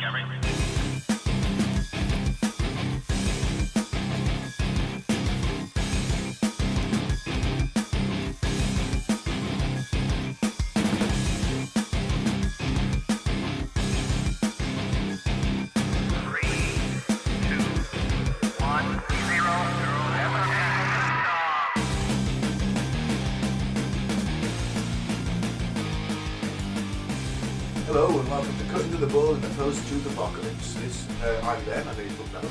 Discovery. Hello and welcome to Cutting to the Bull in the Post-Truth Apocalypse. I'm Ben, I think you looked that up.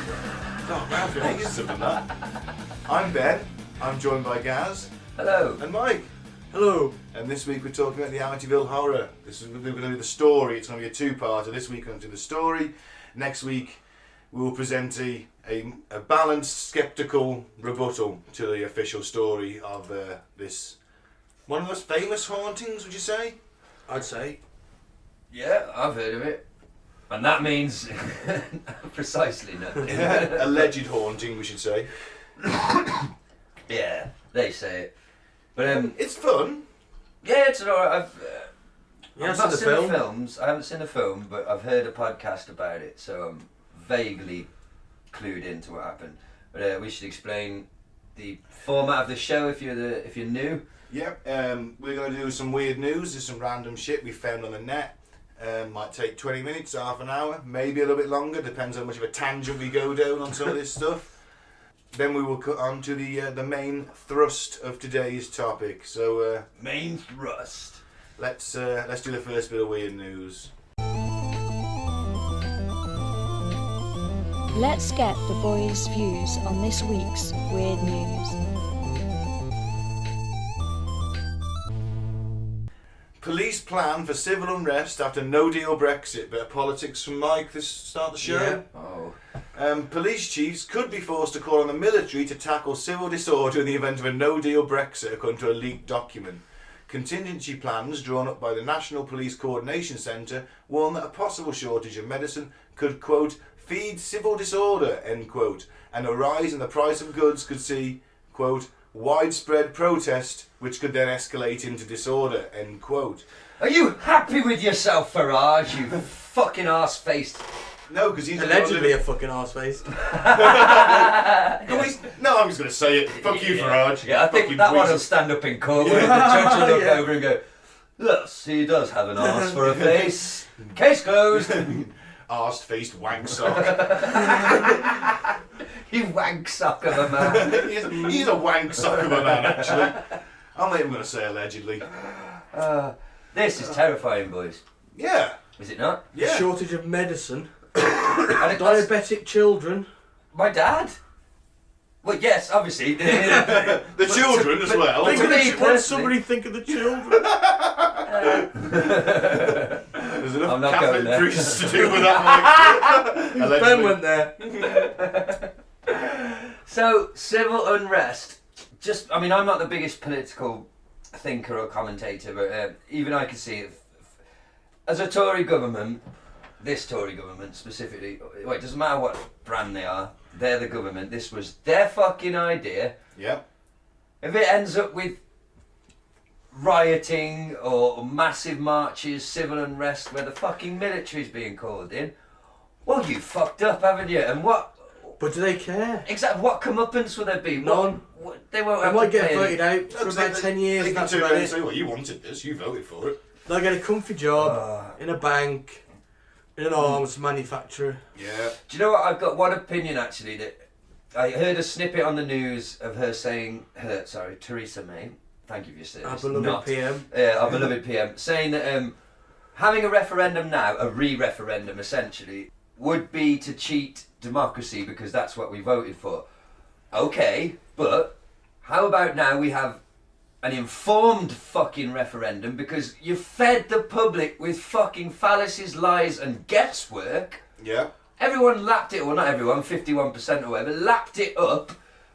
Oh, man, for ages something that. I'm Ben, I'm joined by Gaz. Hello. And Mike. Hello. And this week we're talking about the Amityville horror. We're going to do the story, it's going to be a two-parter. This week we're going to do the story. Next week we will present a balanced, sceptical rebuttal to the official story of this, one of the most famous hauntings, would you say? I'd say. Yeah, I've heard of it. And that means precisely nothing. Alleged haunting, we should say. Yeah, they say it. But it's fun. yeah, it's alright. I've not seen film? the films. I haven't seen the film, but I've heard a podcast about it, so I'm vaguely clued into what happened. But we should explain the format of the show if you're new. Yep, we're going to do some weird news. There's some random shit we found on the net. Might take 20 minutes, half an hour, maybe a little bit longer, depends how much of a tangent we go down on some of this stuff. Then we will cut on to the main thrust of today's topic. So Main thrust. let's do the first bit of weird news. Let's get the boys' views on this week's weird news. Police plan for civil unrest after no-deal Brexit. Bit of politics from Mike this start of the show. Yeah. Oh. Police chiefs could be forced to call on the military to tackle civil disorder in the event of a no-deal Brexit, according to a leaked document. Contingency plans drawn up by the National Police Coordination Centre warn that a possible shortage of medicine could, quote, feed civil disorder, end quote, and a rise in the price of goods could see, quote, widespread protest, which could then escalate into disorder, end quote. Are you happy with yourself, Farage, you fucking arse-faced? No, because he's Allegedly a fucking arseface. No, I'm just going to say it. Fuck you, Farage. Yeah, I think Fucking that one weasel. will stand up in court. Where the judge will look Yeah. over and go, "Yes, he does have an arse for a face. Case closed." Arsed-faced wank sock. You wank sock of a man. he's a wank sock of a man, actually. I'm not even going to say allegedly. This is terrifying, boys. Yeah. Is it not? Yeah. Shortage of medicine. And it- Diabetic children. My dad? Well, yes, obviously. The children as well. but- Think of me the, what does personally- somebody think of the children? There's enough I'm not Catholic going there. priests to do with that, Mike. Ben Allegedly. went there. So, civil unrest. I'm not the biggest political thinker or commentator, but even I can see it. As a Tory government, this Tory government specifically, well, it doesn't matter what brand they are, they're the government. This was their fucking idea. Yeah. If it ends up with rioting or massive marches, civil unrest where the fucking military's being called in, well, you fucked up, haven't you? And what... But do they care? Exactly, what comeuppance will there be? None. They won't They have might to get pay voted out for about 10 years. They can That's turn about around and it. say, well, you wanted this, you voted for it. They'll get a comfy job in a bank, in an arms manufacturer. Yeah. Do you know what? I've got one opinion actually that I heard a snippet on the news of her saying, Theresa May, thank you for your service. Our beloved not- PM. Our beloved PM, saying that having a referendum now, a re-referendum essentially, would be to cheat democracy because that's what we voted for. Okay, but how about now we have an informed fucking referendum because you fed the public with fucking fallacies, lies and guesswork. Yeah. Everyone lapped it, well not everyone, 51% or whatever, lapped it up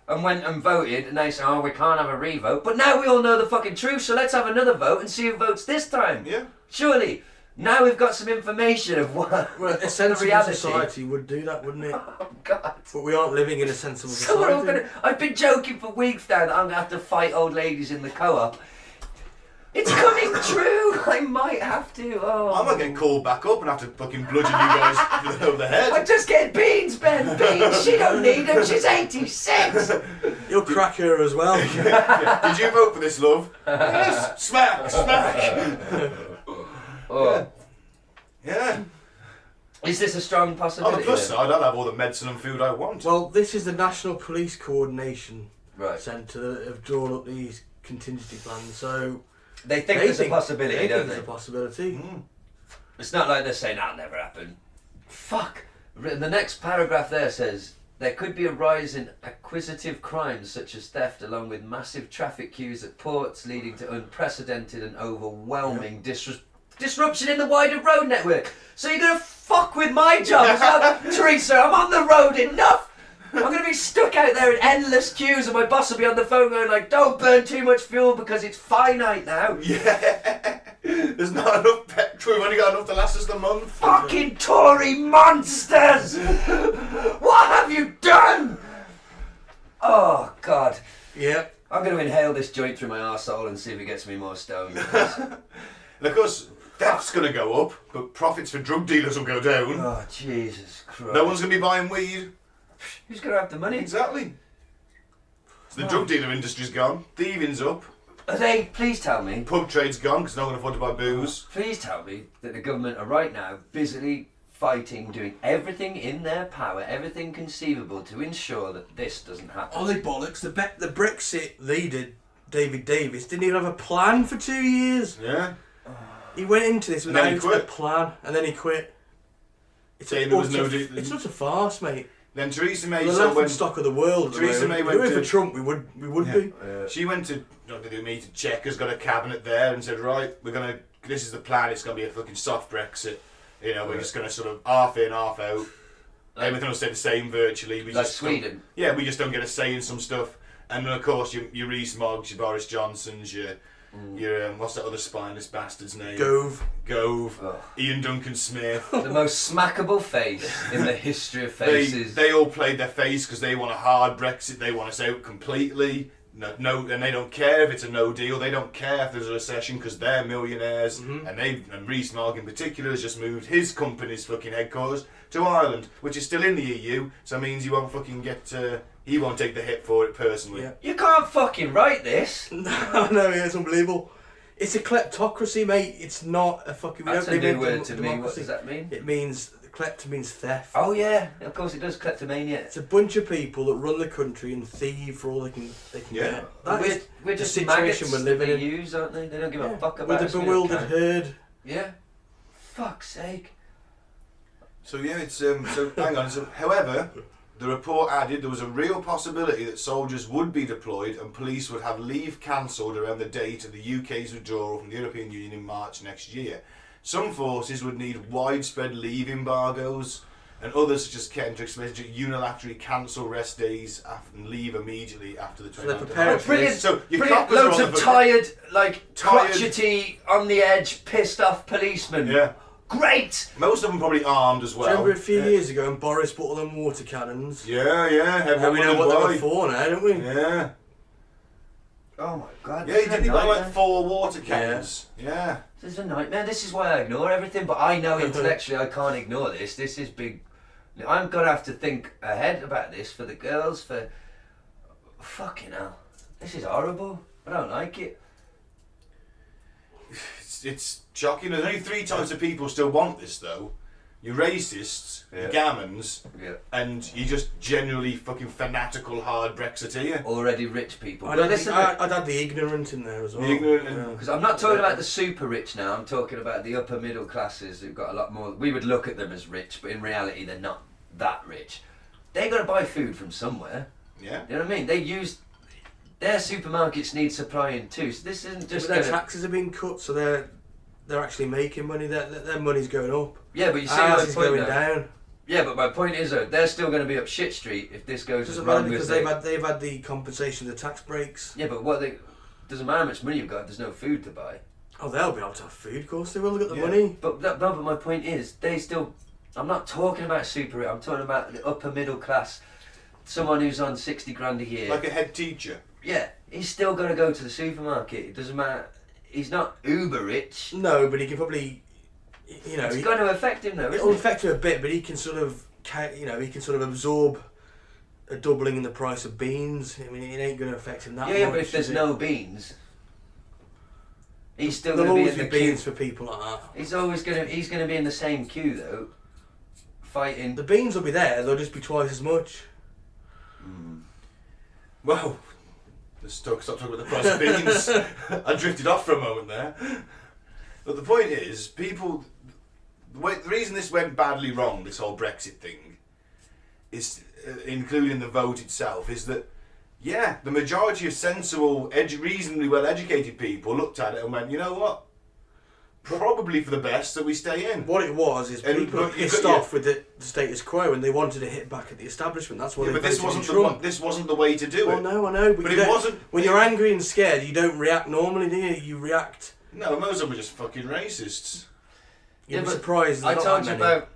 and went and voted and they say, oh, we can't have a re-vote. But now we all know the fucking truth, so let's have another vote and see who votes this time. Yeah. Surely. Now we've got some information of what Well, a the sensible reality. society would do that, wouldn't it? Oh God. But we aren't living in a sensible So we're all society. I've been joking for weeks now that I'm going to have to fight old ladies in the co-op. It's coming true! I might have to. Oh. I might get called back up and have to fucking bludgeon you guys over the head. I'm just getting beans, Ben. Beans. She don't need them. She's 86. You'll crack her as well. Yeah. Did you vote for this, love? Yes. Smack, smack. Oh. Yeah. Is this a strong On possibility? the plus then? side, I'll have all the medicine and food I want. Well, this is the National Police Coordination Right. Centre that have drawn up these contingency plans. So They think there's a possibility, they don't think they? there's a possibility. It's not like they're saying that'll never happen. Fuck. The next paragraph there says there could be a rise in acquisitive crimes such as theft, along with massive traffic queues at ports, leading to unprecedented and overwhelming disruption in the wider road network. So you're gonna fuck with my job as well, Teresa? I'm on the road enough. I'm gonna be stuck out there in endless queues, and my boss will be on the phone going like, "Don't burn too much fuel because it's finite now." Yeah. There's not enough petrol. We've only got enough to last us the month. Fucking Tory monsters! What have you done? Oh God. Yeah. I'm going to inhale this joint through my arsehole and see if it gets me more stoned. And of course, theft's going to go up, but profits for drug dealers will go down. Oh, Jesus Christ. No one's going to be buying weed. Who's going to have the money? Exactly. So the drug dealer industry's gone. Thieving's up. Are they, please tell me, Pub trade's gone because no one can afford to buy booze. please tell me that the government are right now busily fighting, doing everything in their power, everything conceivable to ensure that this doesn't happen. Oh, they bollocks. The Brexit leader, David Davis, didn't even have a plan for 2 years. Yeah. He went into this And then he without a quit. plan, and then he quit. It's Saying there was no deal. It's not a farce, mate. Then Theresa May We're the so laughing went. stock of the world. at the Theresa moment. May If went it were to- for Trump, we would be. She went to meet Chequers, got a cabinet there, and said, right, this is the plan. It's gonna be a fucking soft Brexit. You know, we're just gonna sort of half in, half out. Everything will stay the same virtually. We Like just Sweden. we just don't get a say in some stuff. And then of course your Rees-Moggs, your Boris Johnsons, your what's that other spineless bastard's name? Gove. Ugh. Ian Duncan Smith. The most smackable face in the history of faces. They all played their face because they want a hard Brexit. They want us out completely. No, and they don't care if it's a no deal. They don't care if there's a recession because they're millionaires. And Rees-Mogg in particular has just moved his company's fucking headquarters to Ireland, which is still in the EU. So it means he won't fucking get. He won't take the hit for it personally. Yeah. You can't fucking write this. No, yeah, it's unbelievable. It's a kleptocracy, mate. It's not a fucking. That's a we don't new live in word to me. democracy. What does that mean? It means klepto means theft. Oh yeah, of course it does. Kleptomania. It's a bunch of people that run the country and thieve for all they can Yeah. get. That is We're the just situation maggots we're living that in. they use, aren't they? They don't give a Yeah. fuck about With us. a We don't bewildered care. herd. Yeah. Fuck's sake. So yeah, it's so hang on. So, however, the report added there was a real possibility that soldiers would be deployed and police would have leave cancelled around the date of the UK's withdrawal from the European Union in March next year. Some forces would need widespread leave embargoes, and others, such as Kendrick's, may unilaterally cancel rest days and leave immediately after the 29th they're of prepared March. for Brilliant. this. So your Brilliant. coppers are Loads on of the tired, like Tired. crotchety, on the edge, pissed off policemen. Yeah. Great. Most of them probably armed as well. Remember a few yeah. years ago, and Boris put all them water cannons. Yeah. Now Everyone we know what they wondered were why. for now, don't we? Yeah. Oh my god. Yeah, this he is a didn't buy like nightmare. 4 water cannons. Yeah. This is a nightmare. This is why I ignore everything, but I know intellectually I can't ignore this. This is big. I'm gonna have to think ahead about this for the girls. For fucking hell, this is horrible. I don't like it. It's shocking. There's only 3 types of people still want this though. You're racists, Yeah. you're gammons, Yeah. and you just generally fucking fanatical hard Brexiteer. Already rich people. I'd But add, listen, I'd add the ignorant in there as well. The ignorant and- because I'm not talking about the super rich now. I'm talking about the upper middle classes who've got a lot more. We would look at them as rich, but in reality they're not that rich. They got to buy food from somewhere. Yeah. You know what I mean? They use their supermarkets need supplying too. So this isn't just But their gonna, taxes are being cut, so they're actually making money. Their money's going up. yeah, but you see Ours my is point going now. down. Yeah, but my point is though, they're still going to be up shit street if this goes as Doesn't wrong matter as because they. they've had the compensation of the tax breaks. Yeah, but what they doesn't matter how much money you've got. If there's no food to buy. Oh, they'll be able to have food, of course they will. Look at the Yeah. money. But my point is, they still. I'm not talking about super rich. I'm talking about the upper middle class. Someone who's on 60 grand a year. Like a head teacher. Yeah, he's still going to go to the supermarket. It doesn't matter. he's not uber rich. No, but he can probably, you know, It's going to affect him though, it'll isn't it? affect him a bit, but he can sort of, absorb a doubling in the price of beans. I mean, it ain't going to affect him that much. Yeah, but if there's is it? no beans, he's still There'll going to be always in be the beans queue. for people like that. He's going to be in the same queue though, fighting. The beans will be there. They'll just be twice as much. Well, let's stop talking about the price of beans. I drifted off for a moment there. But the point is, people... The reason this went badly wrong, this whole Brexit thing, is, including the vote itself, is that, yeah, the majority of sensible, reasonably well-educated people looked at it and went, you know what? Probably for the best that we stay in. What it was is And- people are but you've pissed got- off with the status quo, and they wanted to hit back at the establishment. That's why Yeah, they but this voted wasn't in the Trump. this wasn't the way to do Well, it. no, I know, But you it don't- wasn't- When you're angry and scared, you don't react normally, do you? You react. No, most of them were just fucking racists. You'd be but surprised. I there's told not you that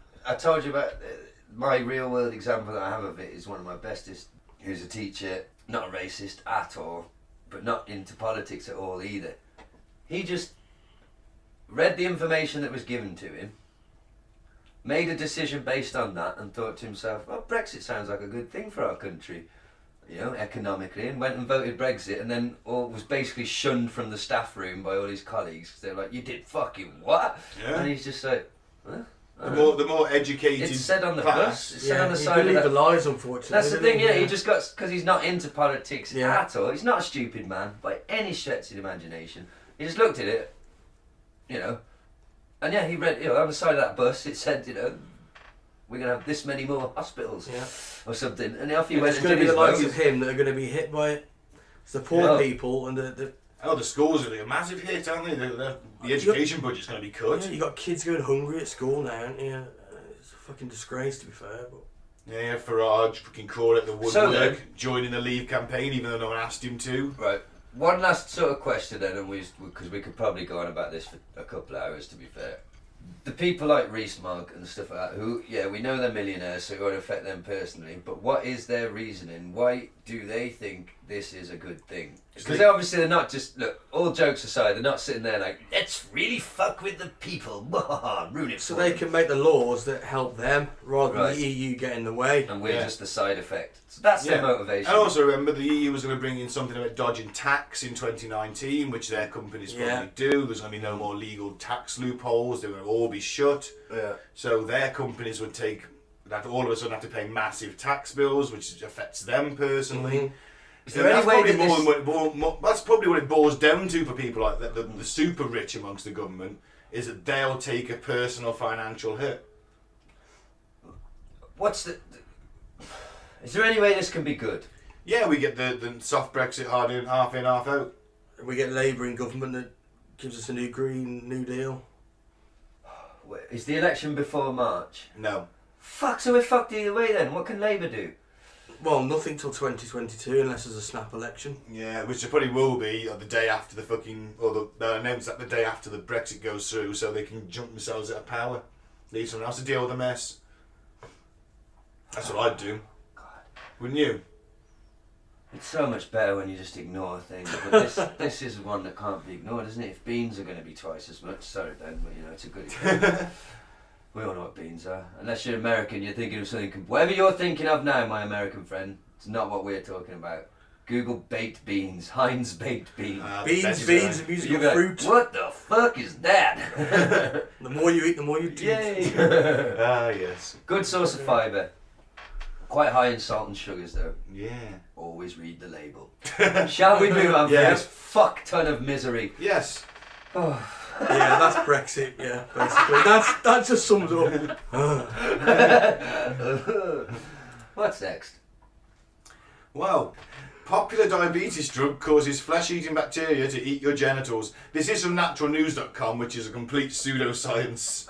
about my real world example that I have of it is one of my bestest, who's a teacher, not a racist at all, but not into politics at all either. He just read the information that was given to him, made a decision based on that, and thought to himself, well, Brexit sounds like a good thing for our country, you know, economically, and went and voted Brexit, and then was basically shunned from the staff room by all his colleagues. They're like, you did fucking what? Yeah. And he's just like, huh? The more educated It's said on the class. bus. It's said on the you side believe of the that. lies, unfortunately. That's the don't thing, you? yeah. He just got, because he's not into politics Yeah. at all. He's not a stupid man by any stretch of the imagination. He just looked at it, you know, and yeah, he read, you know, on the side of that bus it said, you know, we're gonna have this many more hospitals, Yeah. or something, and off he And went it's and going did to be his the likes vote. of him that are going to be hit by it. It's the poor Yeah. people and the Oh, the schools are a massive hit, aren't they? The education budget's going to be cut. you got kids going hungry at school now, aren't you? It's a fucking disgrace, to be fair. But Yeah, Farage fucking crawling at the woodwork, So then- joining the Leave campaign, even though no one asked him to. Right. One last sort of question then, and because we could probably go on about this for a couple of hours, to be fair. The people like Rees-Mogg and stuff like that, who, yeah, we know they're millionaires, so it won't affect them personally, but what is their reasoning? Why do they think this is a good thing? Because obviously they're not just, look, all jokes aside, they're not sitting there like, let's really fuck with the people, ruin it so for they them. can make the laws that help them rather than Right. the EU get in the way. And we're Yeah. just the side effect. So that's their motivation. And also remember, the EU was going to bring in something about dodging tax in 2019, which their companies probably Yeah. do. There's going to be no more legal tax loopholes. They're going to all be shut. Yeah. So their companies would all of a sudden have to pay massive tax bills, which affects them personally. Mhm. Is So there any that's way probably that this... that's probably what it boils down to for people like that. The super rich amongst the government is that they'll take a personal financial hit. What's the... Is there any way this can be good? Yeah, we get the soft Brexit, hard in, half out. We get Labour in government that gives us a new Green New Deal. Is the election before March? No. Fuck, so we're fucked either way then. What can Labour do? Well, nothing till 2022 unless there's a snap election. Yeah, which there probably will be the day after the fucking, they'll announce that the day after the Brexit goes through, so they can jump themselves out of power. Leave someone else to deal with the mess. That's what I'd do. Wouldn't you? It's so much better when you just ignore things. But this is one that can't be ignored, isn't it? If beans are going to be twice as much, sorry Ben, but you know, it's a good example. We all know what beans are. Unless you're American, you're thinking of something... Whatever you're thinking of now, my American friend, it's not what we're talking about. Google baked beans, Heinz baked beans. Beans, beans, and musical You'll be like, fruit. what the fuck is that? The more you eat, the more you do. Yay! Ah, yes. Good source of fibre. Quite high in salt and sugars though. Yeah. Always read the label. Shall we move on Yeah. from this fuck ton of misery? Yes. Yeah, that's Brexit. Yeah, basically, that just sums it up. What's next? Well, popular diabetes drug causes flesh-eating bacteria to eat your genitals. This is from naturalnews.com, which is a complete pseudoscience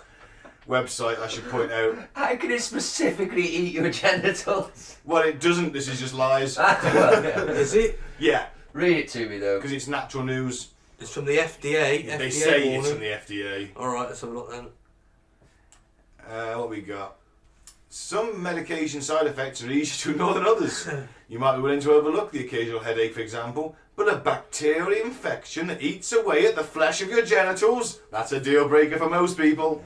website, I should point out. How can it specifically eat your genitals? Well, it doesn't. This is just lies. Well, yeah. Is it? Yeah, Read it to me though. because it's natural news. It's from the FDA. They FDA say warning. it's from the FDA. All right, let's have a look then. What we got? Some medication side effects are easier to ignore than others. You might be willing to overlook the occasional headache, for example, but a bacterial infection that eats away at the flesh of your genitals, that's a deal breaker for most people.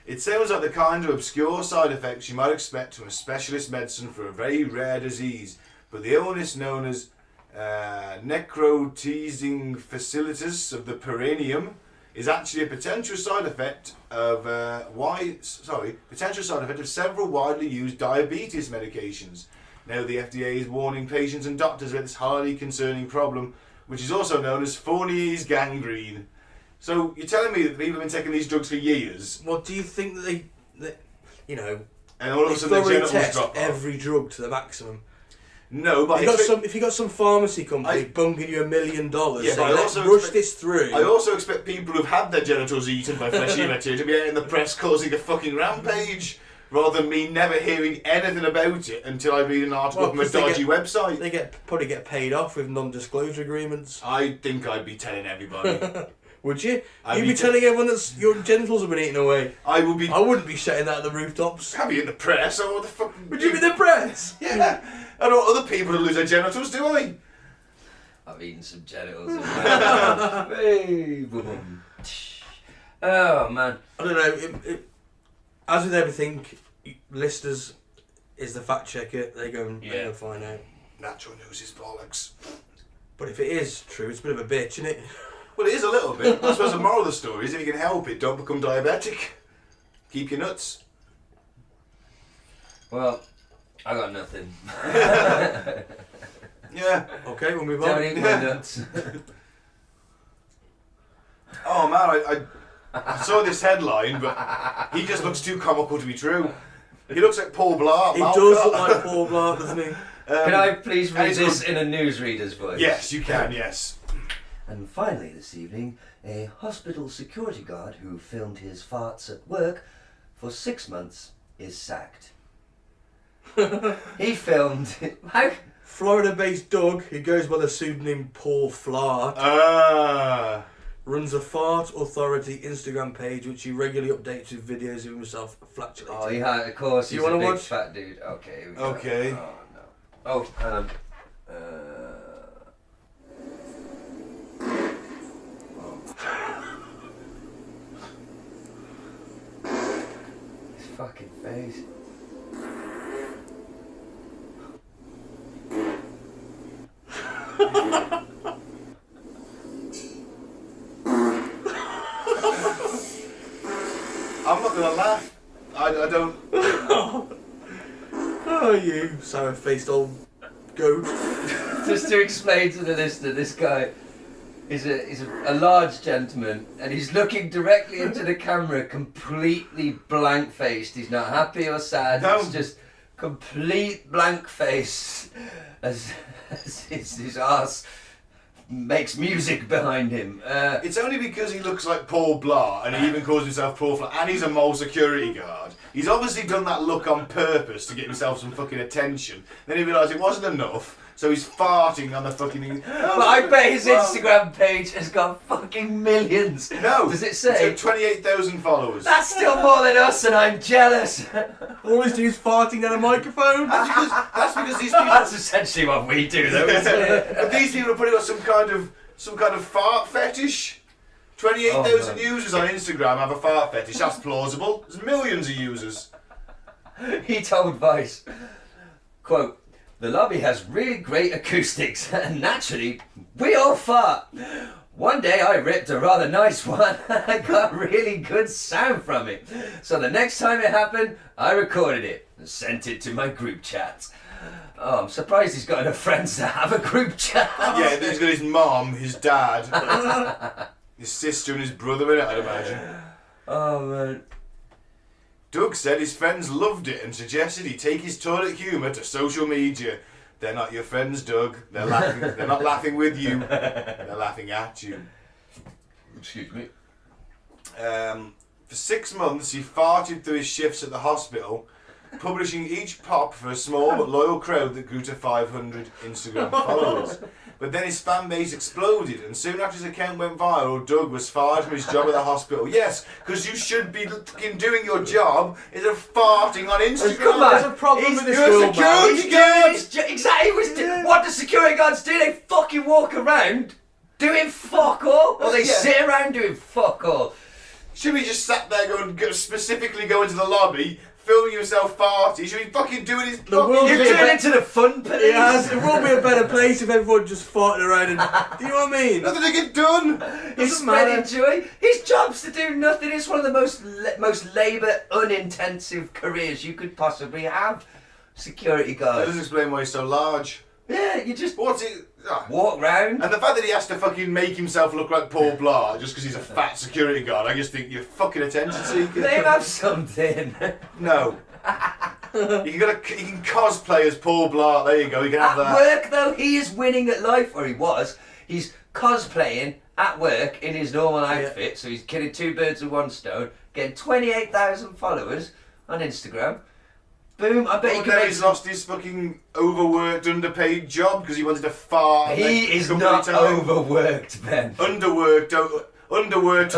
It sounds like the kind of obscure side effects you might expect from a specialist medicine for a very rare disease, but the illness known as necrotizing fasciitis of the perineum is actually a potential side effect of several widely used diabetes medications. Now the FDA is warning patients and doctors about this highly concerning problem, which is also known as Fournier's gangrene. So you're telling me that people have been taking these drugs for years? Well, do you think that they you know, And all of a sudden the thoroughly genitals test drop off? every drug to the maximum? No, but if you got some pharmacy company I- bunking you $1 million, Yeah, saying, but I let's also rush expect- this through. I also expect people who've had their genitals eaten by fleshy material to be out in the press causing a fucking rampage, rather than me never hearing anything about it until I read an article from a 'cause they dodgy website. They probably get paid off with non-disclosure agreements. I think I'd be telling everybody. Would you? I'd You'd be be telling everyone that your genitals have been eaten away. I would be. I wouldn't be shouting that at the rooftops. I'd be in the press. Or what the fuck? Would you be the press? Yeah. I don't want other people to lose their genitals, do I? I've eaten some genitals. Hey, boom. Oh man. I don't know. As with everything, listeners is the fact checker. They go and find out. Natural news is bollocks. But if it is true, it's a bit of a bitch, isn't it? Well, it is a little bit. I suppose the moral of the story is if you can help it, don't become diabetic. Keep your nuts. Well, I got nothing. Yeah. Okay, we'll move Don't on. eat my nuts. Oh man, I saw this headline, but he just looks too comical to be true. He looks like Paul Blart. He does look like Paul Blart, doesn't he? Can I please and read he's this got- in a newsreader's voice? Yes, you can. Yes. And finally this evening, a hospital security guard who filmed his farts at work for 6 months is sacked. He filmed... How? Florida-based Doug, who goes by the pseudonym Paul Flart, runs a Fart Authority Instagram page which he regularly updates with videos of himself flatulating. Oh, yeah, of course, Do he's you a wanna big watch? fat dude. Okay, here we go. Okay. Oh, no. Oh, oh. His fucking face. I'm not gonna laugh. I don't. Oh, you sour-faced old goat. Just to explain to the listener, this guy is a large gentleman, and he's looking directly into the camera, completely blank-faced. He's not happy or sad. No. It's just complete blank face as his arse makes music behind him. It's only because he looks like Paul Blart and he even calls himself Paul Flart and he's a mole security guard. He's obviously done that look on purpose to get himself some fucking attention. Then he realised it wasn't enough, so he's farting on the fucking... But I bet his Instagram page has got fucking millions. No. Does it say? It's got 28,000 followers. That's still more than us, and I'm jealous. All he's doing is farting down a microphone. That's because these people... That's essentially what we do, though, isn't it? But these people are putting up some kind of fart fetish. 28,000 Oh, users on Instagram have a fart fetish. That's plausible. There's millions of users. He told Vice, quote, "The lobby has really great acoustics, and naturally, we all fart. One day I ripped a rather nice one, and I got really good sound from it. So the next time it happened, I recorded it and sent it to my group chat." Oh, I'm surprised he's got enough friends to have a group chat. Yeah, he's got his mom, his dad, his sister and his brother in it, I'd imagine. Oh, man. Doug said his friends loved it and suggested he take his toilet humour to social media. They're not your friends, Doug. They're laughing. They're not laughing with you. They're laughing at you. Excuse me. For 6 months, he farted through his shifts at the hospital, publishing each pop for a small but loyal crowd that grew to 500 Instagram followers. But then his fan base exploded, and soon after his account went viral, Doug was fired from his job at the hospital. Yes, because you should be fucking doing your job instead of farting on Instagram. Come on. There's a problem with this You're a world, man. security guard. Exactly. What do security guards do? They fucking walk around doing fuck all, or they Yeah. sit around doing fuck all. Should we just sat there specifically go into the lobby, filming yourself farting? Should we fucking doing his The world fucking... You're be a turning bit- into the fun police. It will be a better place if everyone just farted around and... Do you know what I mean? Nothing to get done. He's Doesn't matter. spreading joy. His job's to do nothing. It's one of the most labour unintensive careers you could possibly have. Security That guard. doesn't explain why he's so large. Yeah, you just What's it? walk round. And the fact that he has to fucking make himself look like Paul Blart just because he's a fat security guard, I just think you're fucking attention seeking. They have something. No. You can cosplay as Paul Blart. There you go. You can have At that. work though, he is winning at life, or he was. He's cosplaying at work in his normal outfit, so he's killing two birds with one stone, getting 28,000 followers on Instagram. Boom! I bet Well, he can now make he's some- lost his fucking overworked, underpaid job because he wanted to fart. He is company not time. overworked, Ben. Underworked,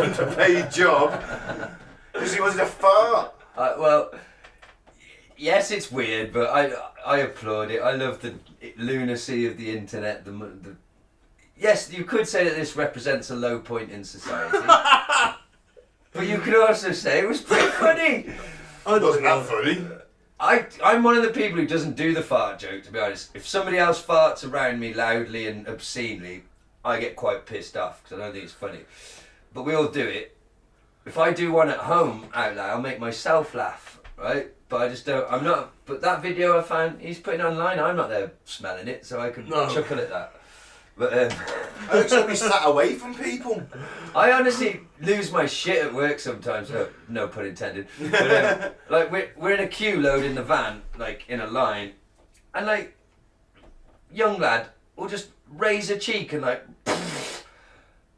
underpaid job because he wanted to fart. Well, yes, it's weird, but I applaud it. I love the lunacy of the internet. Yes, you could say that this represents a low point in society, but you could also say it was pretty funny. I Wasn't don't that know. funny? I'm one of the people who doesn't do the fart joke, to be honest. If somebody else farts around me loudly and obscenely, I get quite pissed off because I don't think it's funny. But we all do it. If I do one at home out loud, I'll make myself laugh, right? But I just don't, I'm not, but that video I found, he's putting online, I'm not there smelling it, so I can chuckle at that. But I actually be sat away from people. I honestly lose my shit at work sometimes. No pun intended. But, like we're in a queue loading the van, like in a line, and like young lad will just raise a cheek and like,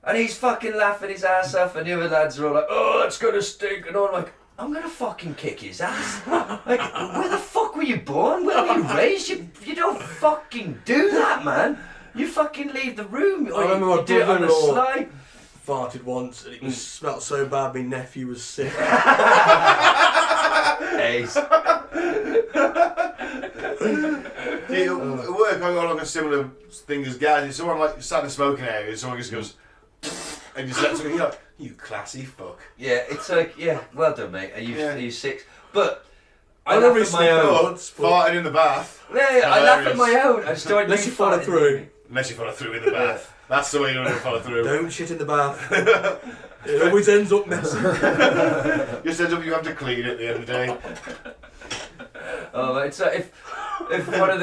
and he's fucking laughing his ass off, and the other lads are all like, "Oh, that's gonna stink," and all. I'm like, I'm gonna fucking kick his ass. Like, where the fuck were you born? Where were you raised? You don't fucking do that, man. You fucking leave the room, or I remember my you do it on the brother-in-law slide. farted once and it smelled so bad my nephew was sick. Ace. See, at work, I got like a similar thing as Gaz. If someone like sat in the smoking area, someone just goes and just lets me, you're like, you classy fuck. Yeah, it's like, yeah, well done, mate. Are you 6? But I I laugh never at my own. thoughts, but Farting in the bath. Yeah, I laugh at Hilarious. my own. I just don't unless do you follow farting. through. Unless you follow through in the bath. That's the way you don't follow through. Don't shit in the bath. It always ends up messy. Just ends up you have to clean it at the end of the day. Oh, man, it's like if one of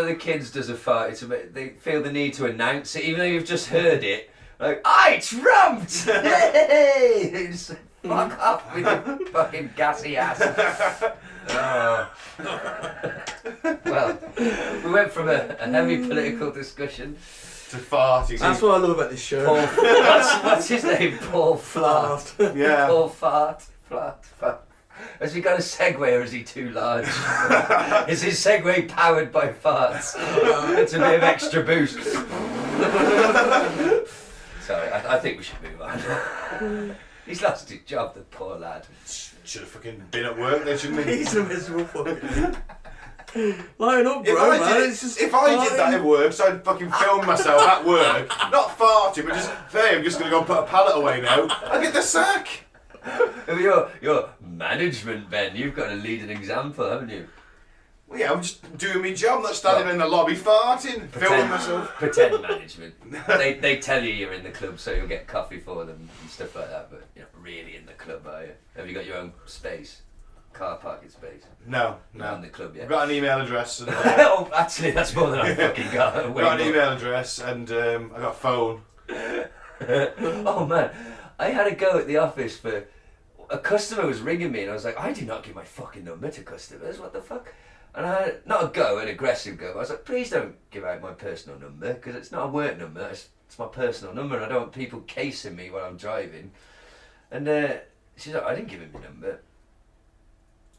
the kids does a fart, it's a bit, they feel the need to announce it, even though you've just heard it. Like, I trumped! Hey! It's like, fuck off with your fucking gassy ass. Oh. Well, we went from a heavy political discussion. To farting. That's what I love about this show. Paul, what's his name? Paul Fart. Yeah. Paul Fart. Fart. Has he got a Segway, or is he too large? Is his Segway powered by farts? It's a bit of extra boost. Sorry, I think we should move on. He's lost his job, the poor lad. Should have fucking been at work then, shouldn't he? He's a miserable fucking. Line up, If bro, I man. did, It's just if I did that fine. at work, so I'd fucking film myself at work, not farting, but just, hey, I'm just going to go put a pallet away now, I'd get the sack. Your management, Ben, you've got to lead an example, haven't you? Well, yeah, I'm just doing my job, not standing in the lobby farting, filming myself. Pretend management. They tell you you're in the club, so you'll get coffee for them and stuff like that, but you're not really in the club, are you? Have you got your own space? Car parking space? No. Not in the club yet. I've got an email address. And, Oh, actually, that's more than I fucking got. I've got an email address and I got a phone. Oh man, I had a go at the office for a customer was ringing me and I was like, I do not give my fucking number to customers, what the fuck? And I had, not a go, an aggressive go, but I was like, please don't give out my personal number because it's not a work number, it's my personal number and I don't want people casing me while I'm driving. And she's like, I didn't give him your number.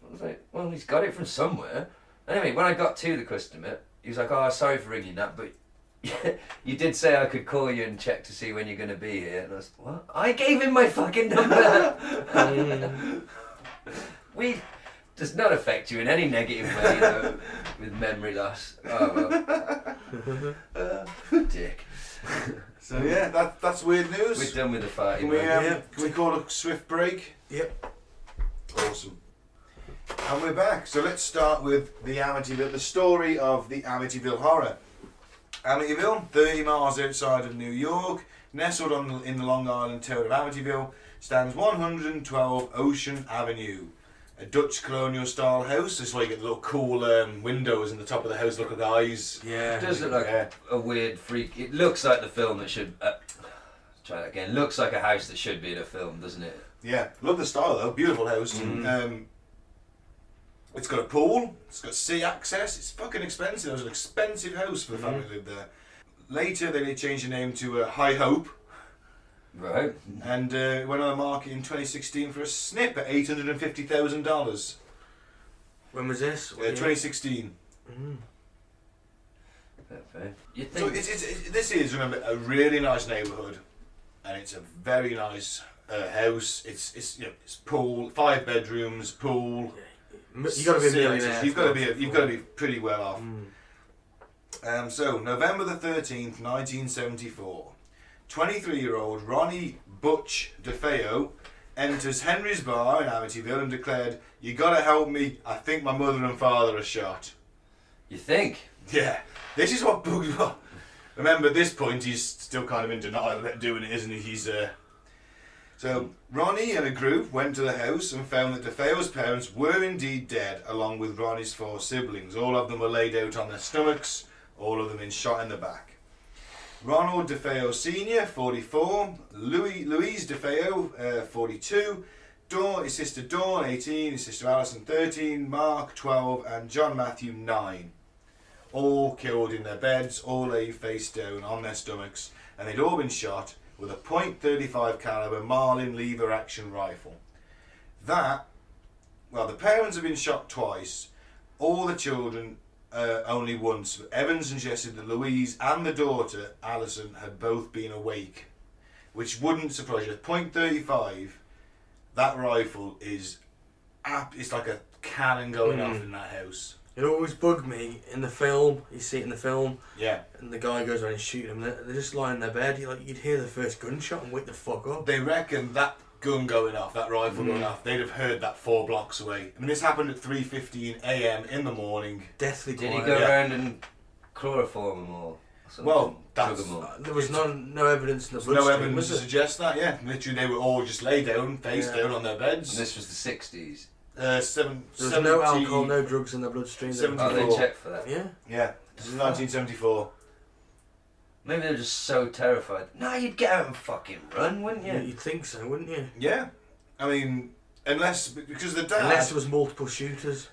I was like, well, he's got it from somewhere. Anyway, when I got to the customer, he was like, oh, sorry for ringing that, but You did say I could call you and check to see when you're going to be here. And I was, what? I gave him my fucking number. Does not affect you in any negative way, though, with memory loss. Oh, well. Dick. So yeah, that's weird news. We're done with the fight. Can we call a swift break? Yep. Awesome. And we're back. So let's start with the Amityville, the story of the Amityville horror. Amityville, 30 miles outside of New York, nestled in the Long Island town of Amityville, stands 112 Ocean Avenue. A Dutch colonial style house. This is why you get the little cool windows in the top of the house, look like eyes. Yeah. It does look like a weird freak. It looks like the film that should. Try that again. Looks like a house that should be in a film, doesn't it? Yeah, love the style though. Beautiful house. It's got a pool. It's got sea access. It's fucking expensive. It was an expensive house for the family who lived there. Later, they changed the name to High Hope. Right. And it went on the market in 2016 for a snip at $850,000. When was this? 2016. Fair. You So think? this is, remember, a really nice neighbourhood, and it's a very nice house. It's pool, 5 bedrooms, pool. You got to be a millionaire. You've got to be pretty well off. So November the 13th, 1974. 23-year-old Ronnie Butch Defeo enters Henry's bar in Amityville and declared, "You gotta help me, I think my mother and father are shot." You think? Yeah, this is what bugs me. Remember, at this point, he's still kind of in denial about doing it, isn't he? So Ronnie and a group went to the house and found that Defeo's parents were indeed dead, along with Ronnie's 4 siblings. All of them were laid out on their stomachs, all of them in shot in the back. Ronald Defeo Sr., 44, Louise Defeo, 42, his sister Dawn, 18, his sister Alison, 13, Mark, 12, and John Matthew, 9. All killed in their beds, all lay face down on their stomachs, and they'd all been shot with a .35 caliber Marlin lever action rifle. The parents have been shot twice, all the children only once. Evans suggested that Louise and the daughter, Alison, had both been awake, which wouldn't surprise you. At .35, that rifle is it's like a cannon going off in that house. It always bugged me in the film. You see it in the film. Yeah. And the guy goes around and shooting them. They're just lying in their bed. You'd hear the first gunshot and wake the fuck up. They reckon that gun going off, that rifle going off, they'd have heard that 4 blocks away. I mean, this happened at 3:15 a.m. in the morning. Deathly Did quiet. he go around and chloroform them all? Well, Drug them all? There was no evidence in the There's bloodstream, no evidence was to there? suggest that, yeah. Literally, they were all just laid down, face down on their beds. And this was the 60s. There was no alcohol, no drugs in their bloodstream. 74. Oh, they checked for that. Yeah. Yeah, this is 1974. Maybe they're just so terrified. No, you'd get out and fucking run, wouldn't you? You'd think so, wouldn't you? Yeah. I mean, because the dad... Unless there was multiple shooters.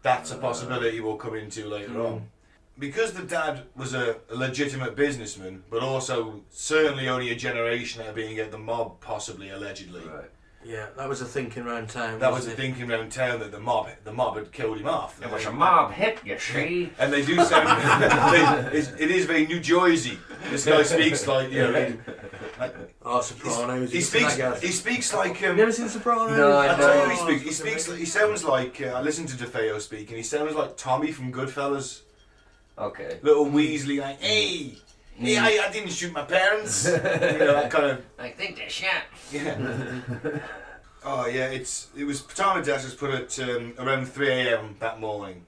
That's a possibility we'll come into later on. Because the dad was a legitimate businessman, but also certainly only a generation out of being at the mob, possibly, allegedly. Right. Yeah, that was a thinking around town. That was wasn't the thinking around town that the mob had killed him off. It was a mob hit, you see. And they do sound... it is very New Jersey. This guy speaks like, Sopranos. he speaks like... You never seen Sopranos? No, I I tell know. you, he sounds like... I listened to Defeo speak, and he sounds like Tommy from Goodfellas. Okay. Little Weasley, like, hey, I didn't shoot my parents. That kind of... I think they're shot. Yeah. Oh, yeah, it was... Time of death was put at around 3 a.m. that morning.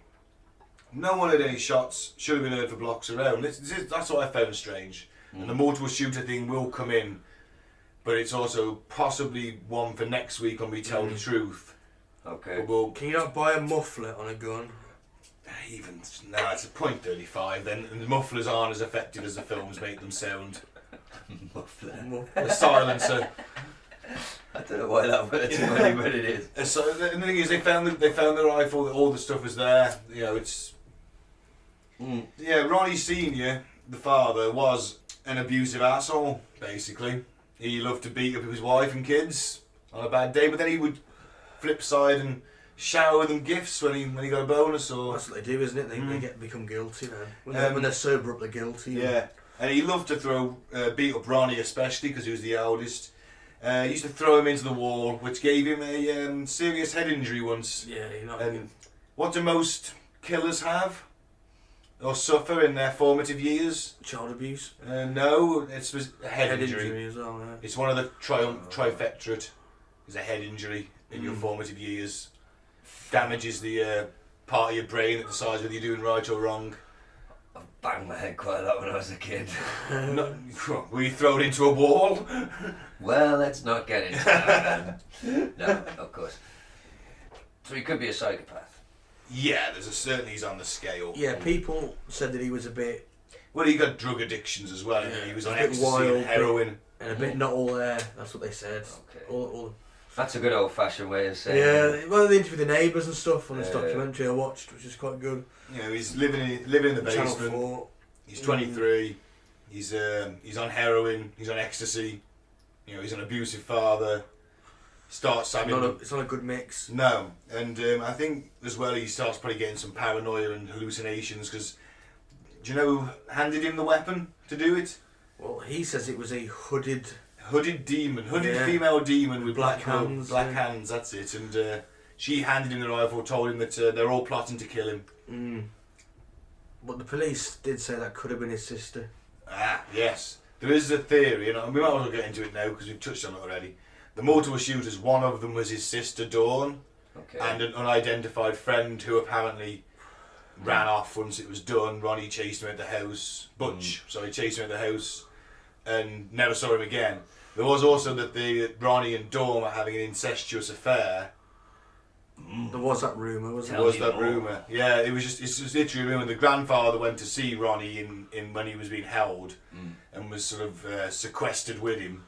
No one had any shots, should have been heard for blocks around. That's what I found strange. And the multiple shooter thing will come in, but it's also possibly one for next week when we tell the truth. Okay. But Can you not buy a muffler on a gun? it's a .35 then, and the mufflers aren't as effective as the films make them sound. Muffler. The silencer. I don't know why that word's funny, but it is. So the thing is, they found the rifle. All the stuff was there. It's. Yeah, Ronnie Senior, the father, was an abusive asshole. Basically, he loved to beat up his wife and kids on a bad day, but then he would flip side and shower them gifts when he got a bonus or. That's what they do, isn't it? They become guilty then. When they're sober up, they're guilty. Yeah. And he loved to beat up Ronnie, especially because he was the eldest. He used to throw him into the wall, which gave him a serious head injury once. Yeah, you're not. What do most killers have or suffer in their formative years? Child abuse. No, it's a head injury. Injury as well. Yeah. It's one of the trifectorate. It's a head injury in your formative years. Damages the part of your brain that decides whether you're doing right or wrong. I banged my head quite a lot when I was a kid. Were you thrown into a wall? Well, let's not get into that. No, of course. So he could be a psychopath. Yeah, certainly he's on the scale. Yeah, people said that he was a bit. Well, he got drug addictions as well. Yeah, He was on a bit ecstasy wild, and heroin. And a bit not all there. That's what they said. Okay. All That's a good old-fashioned way of saying it. yeah, well, they interviewed the neighbours and stuff on this documentary I watched, which is quite good. You know, he's living in the Channel basement. 4. He's 23. He's on heroin. He's on ecstasy. You know, he's an abusive father. Starts having. It's not a good mix. No, and I think as well he starts probably getting some paranoia and hallucinations because. Do you know who handed him the weapon to do it? Well, he says it was a hooded female demon with Black hands, black yeah. hands. That's it. And she handed him the rifle, told him that they're all plotting to kill him. But the police did say that could have been his sister. Ah, yes. There is a theory, and we might as well get into it now because we've touched on it already. The multiple shooters, one of them was his sister Dawn, and an unidentified friend who apparently ran off once it was done. Ronnie chased him at the house. Butch, chased him at the house, and never saw him again. There was also that Ronnie and Dawn were having an incestuous affair. There was that rumour, wasn't There was that rumour. Yeah, it's just literally a rumour. The grandfather went to see Ronnie in when he was being held and was sort of sequestered with him.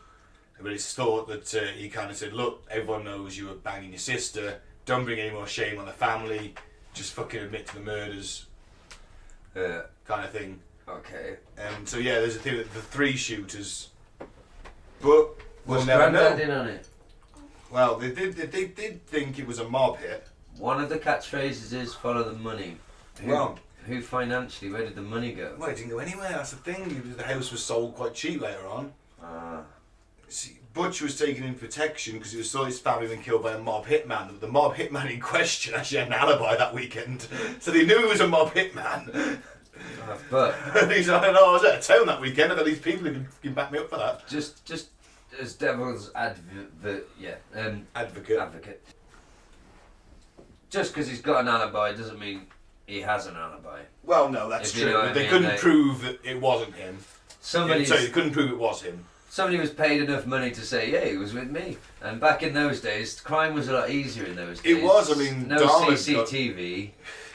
But it's thought that he kind of said, look, everyone knows you were banging your sister. Don't bring any more shame on the family. Just fucking admit to the murders. Kind of thing. Okay. So yeah, there's a theory that the 3 shooters. But Was never know. Grandad in on it? Well, they did think it was a mob hit. One of the catchphrases is follow the money. Who financially, where did the money go? Well, it didn't go anywhere, that's the thing. The house was sold quite cheap later on. See, Butch was taken in protection because it was thought his family had been killed by a mob hitman. The mob hitman in question actually had an alibi that weekend. So they knew he was a mob hitman. But He's like, I was at a town that weekend. I've got these people who can back me up for that. just as devil's advocate. Just because he's got an alibi doesn't mean he has an alibi. Well, no, that's If you true. know what But I they mean, couldn't prove that it wasn't him. Somebody Sorry, they couldn't prove it was him. Somebody was paid enough money to say, yeah, he was with me. And back in those days, crime was a lot easier in those days. It was, I mean, no Dahmer's CCTV,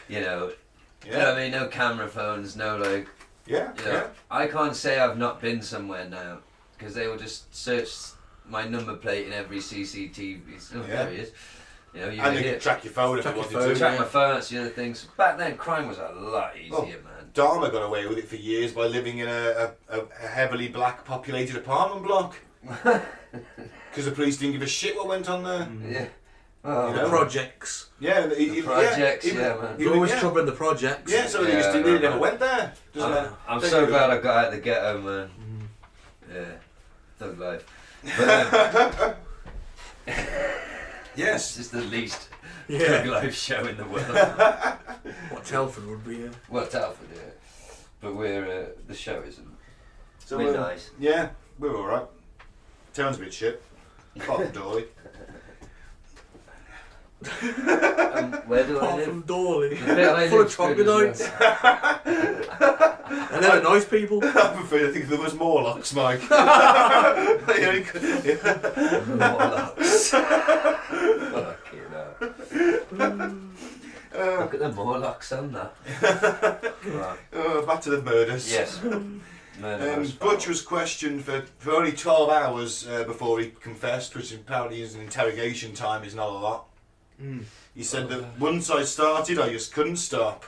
you know. Yeah. You know what I mean? No camera phones, no like. Yeah, You know, I can't say I've not been somewhere now because they will just search my number plate in every CCTV. Oh, there he is. You know, And they could track your phone if they wanted to. Track my phone, that's the other thing. So back then, crime was a lot easier, man. Dahmer got away with it for years by living in a heavily black populated apartment block. Because the police didn't give a shit what went on there. Yeah. Oh, You know? Projects. Yeah, projects, man. You're always covering the projects. Yeah, so Yeah, they never went there. I'm so glad I got out of the ghetto, man. Yeah, thug life. But, yes. it's the least Yeah. thug life show in the world. What Telford would be. Well, Telford, yeah. But we're the show isn't. So We're nice. Yeah, we're alright. Town's a bit shit. Apart from Dolly. Where do I Apart live? from Dorley. The bit I Full of live's good troglodytes. as well. And they're nice people. I prefer to think there was Morlocks, Mike. Morlocks. Fucking hell. Look at the Morlocks on that. Right. Back to the murders. Yes. Butch was questioned for only 12 hours before he confessed, which apparently is an interrogation time is not a lot. He said that once I started, I just couldn't stop.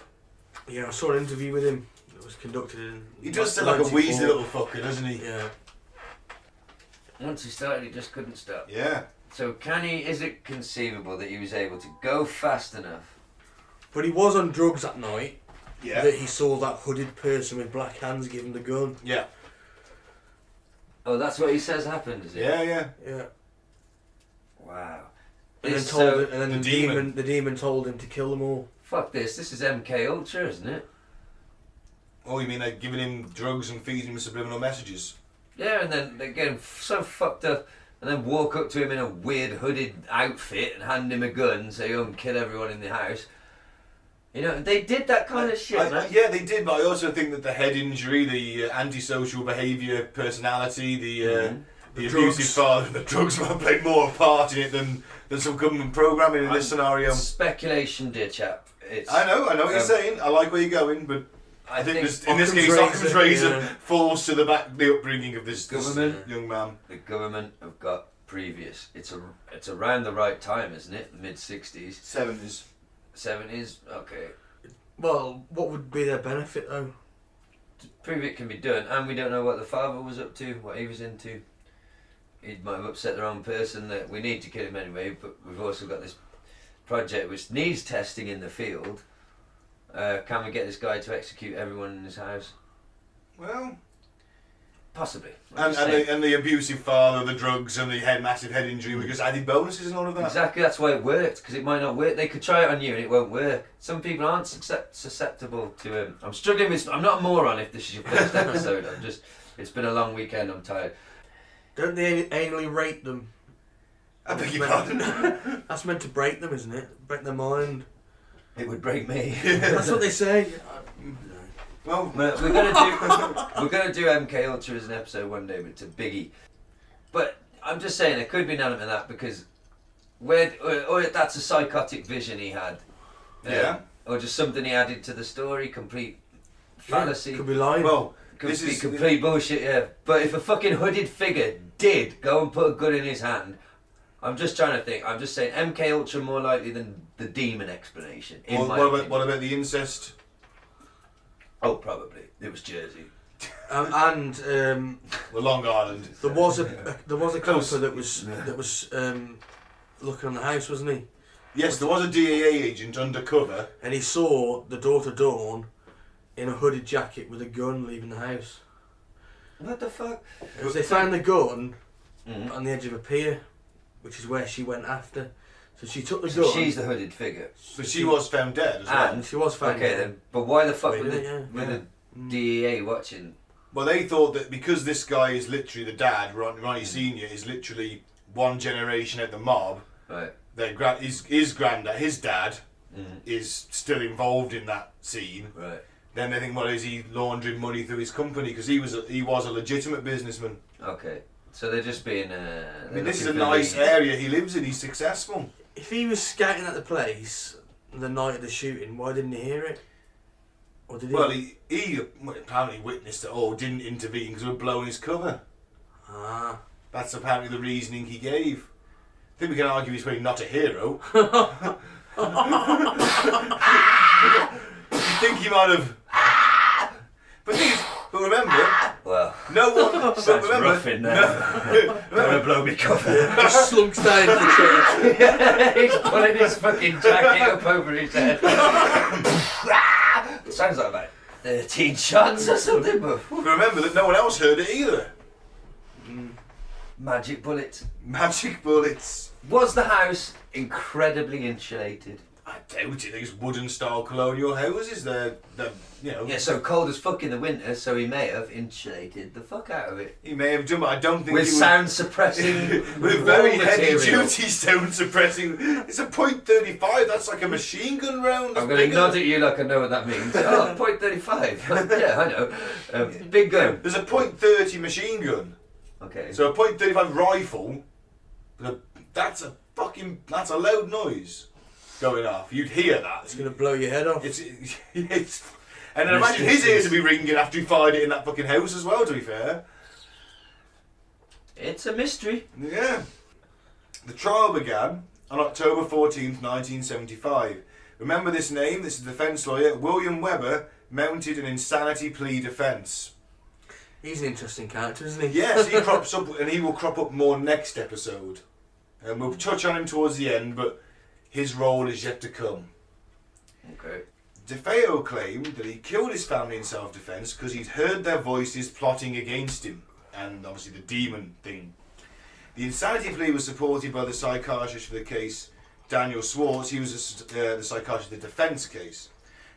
Yeah, I saw an interview with him. It was conducted in. He does sound like a 94. wheezy little fucker, doesn't he? Yeah. Once he started, he just couldn't stop. Yeah. So is it conceivable that he was able to go fast enough? But he was on drugs that night. Yeah. That he saw that hooded person with black hands give him the gun. Yeah. Oh, that's what he says happened, is it? Yeah. Wow. And then, It's the demon told him to kill them all. Fuck this. This is MK Ultra, isn't it? Oh, you mean like giving him drugs and feeding him subliminal messages? Yeah, and then they get him so fucked up, and then walk up to him in a weird hooded outfit and hand him a gun and say, kill everyone in the house. You know, they did that kind of shit, man. Yeah, they did, but I also think that the head injury, the antisocial behaviour personality, the abusive father, the drugs might have played more a part in it than some government programming in this scenario. Speculation, dear chap. I know what you're saying. I like where you're going, but I think in this case, Occam's razor falls to the upbringing of this young man. The government have got previous. It's around the right time, isn't it? The mid-60s. 70s. 70s? Okay. Well, what would be their benefit though? To prove it can be done, and we don't know what the father was up to, what he was into. He might have upset the wrong person. That we need to kill him anyway, but we've also got this project which needs testing in the field. Can we get this guy to execute everyone in his house? Well, possibly. And the abusive father, the drugs, and the massive head injury were just added bonuses and all of that. Exactly, that's why it worked, because it might not work. They could try it on you and it won't work. Some people aren't susceptible to I'm struggling with. I'm not a moron if this is your first episode. It's been a long weekend. I'm tired. Don't they anally rape them? I beg your pardon. That's meant to break them, isn't it? Break their mind. It would break me. That's what they say. Well, we're gonna do MK Ultra as an episode one day, but it's a biggie. But I'm just saying there could be an element of that because or that's a psychotic vision he had. Yeah. Or just something he added to the story, complete fallacy. Could be lying. Well, could be complete bullshit. Yeah. But if a fucking hooded figure did go and put a gun in his hand, I'm just trying to think. I'm just saying MK Ultra more likely than the demon explanation. What about the incest? Oh, probably. It was Jersey. The Long Island. There was a closer that was looking on the house, wasn't he? Yes, there was a DEA agent undercover, and he saw the daughter Dawn in a hooded jacket with a gun leaving the house. What the fuck? Because they found the gun on the edge of a pier, which is where she went after. So she took the gun. She's the hooded figure. But she was found dead as well. And she was found dead. Okay then, but why the fuck with the DEA watching? Well, they thought that because this guy is literally the dad, Ronnie Senior, is literally one generation at the mob. Right. His granddad, his dad, is still involved in that scene. Right. Then they think, well, is he laundering money through his company? Because he was a legitimate businessman. Okay. So they're just being. I mean, this is a nice area he lives in. He's successful. If he was scouting at the place the night of the shooting, why didn't he hear it? Or did he? Well, he apparently witnessed it all, didn't intervene because we were blowing his cover. Ah. That's apparently the reasoning he gave. I think we can argue he's probably not a hero. You think he might have... But remember... Well, no one... sounds rough in there. Don't want to blow me cover. He slunks down into the chair. He's pulling his fucking jacket up over his head. Sounds like about 13 shots or something, but... Remember that no one else heard it either. Magic bullets. Magic bullets. Was the house incredibly insulated? I doubt it. These wooden style colonial houses, they're Yeah, so cold as fuck in the winter, so he may have insulated the fuck out of it. He may have done, but I don't think with he would... sound suppressing with very heavy material. duty sound suppressing. It's a .35, that's like a machine gun round. I'm going to nod at you like I know what that means. Oh, .35. Yeah, I know. Big gun. There's a .30 machine gun. Okay. So a .35 rifle, that's a loud noise going off. You'd hear that. It's going to blow your head off. It's and then imagine his ears would be ringing after he fired it in that fucking house as well, to be fair. It's a mystery. Yeah. The trial began on October 14th, 1975. Remember this name? This is defence lawyer William Webber mounted an insanity plea defence. He's an interesting character, isn't he? Yes, he crops up, and he will crop up more next episode. And we'll touch on him towards the end, but his role is yet to come. Okay. Defeo claimed that he killed his family in self-defence because he'd heard their voices plotting against him. and obviously the demon thing. The insanity plea was supported by the psychiatrist for the case, Daniel Swartz. He was the psychiatrist of the defence case.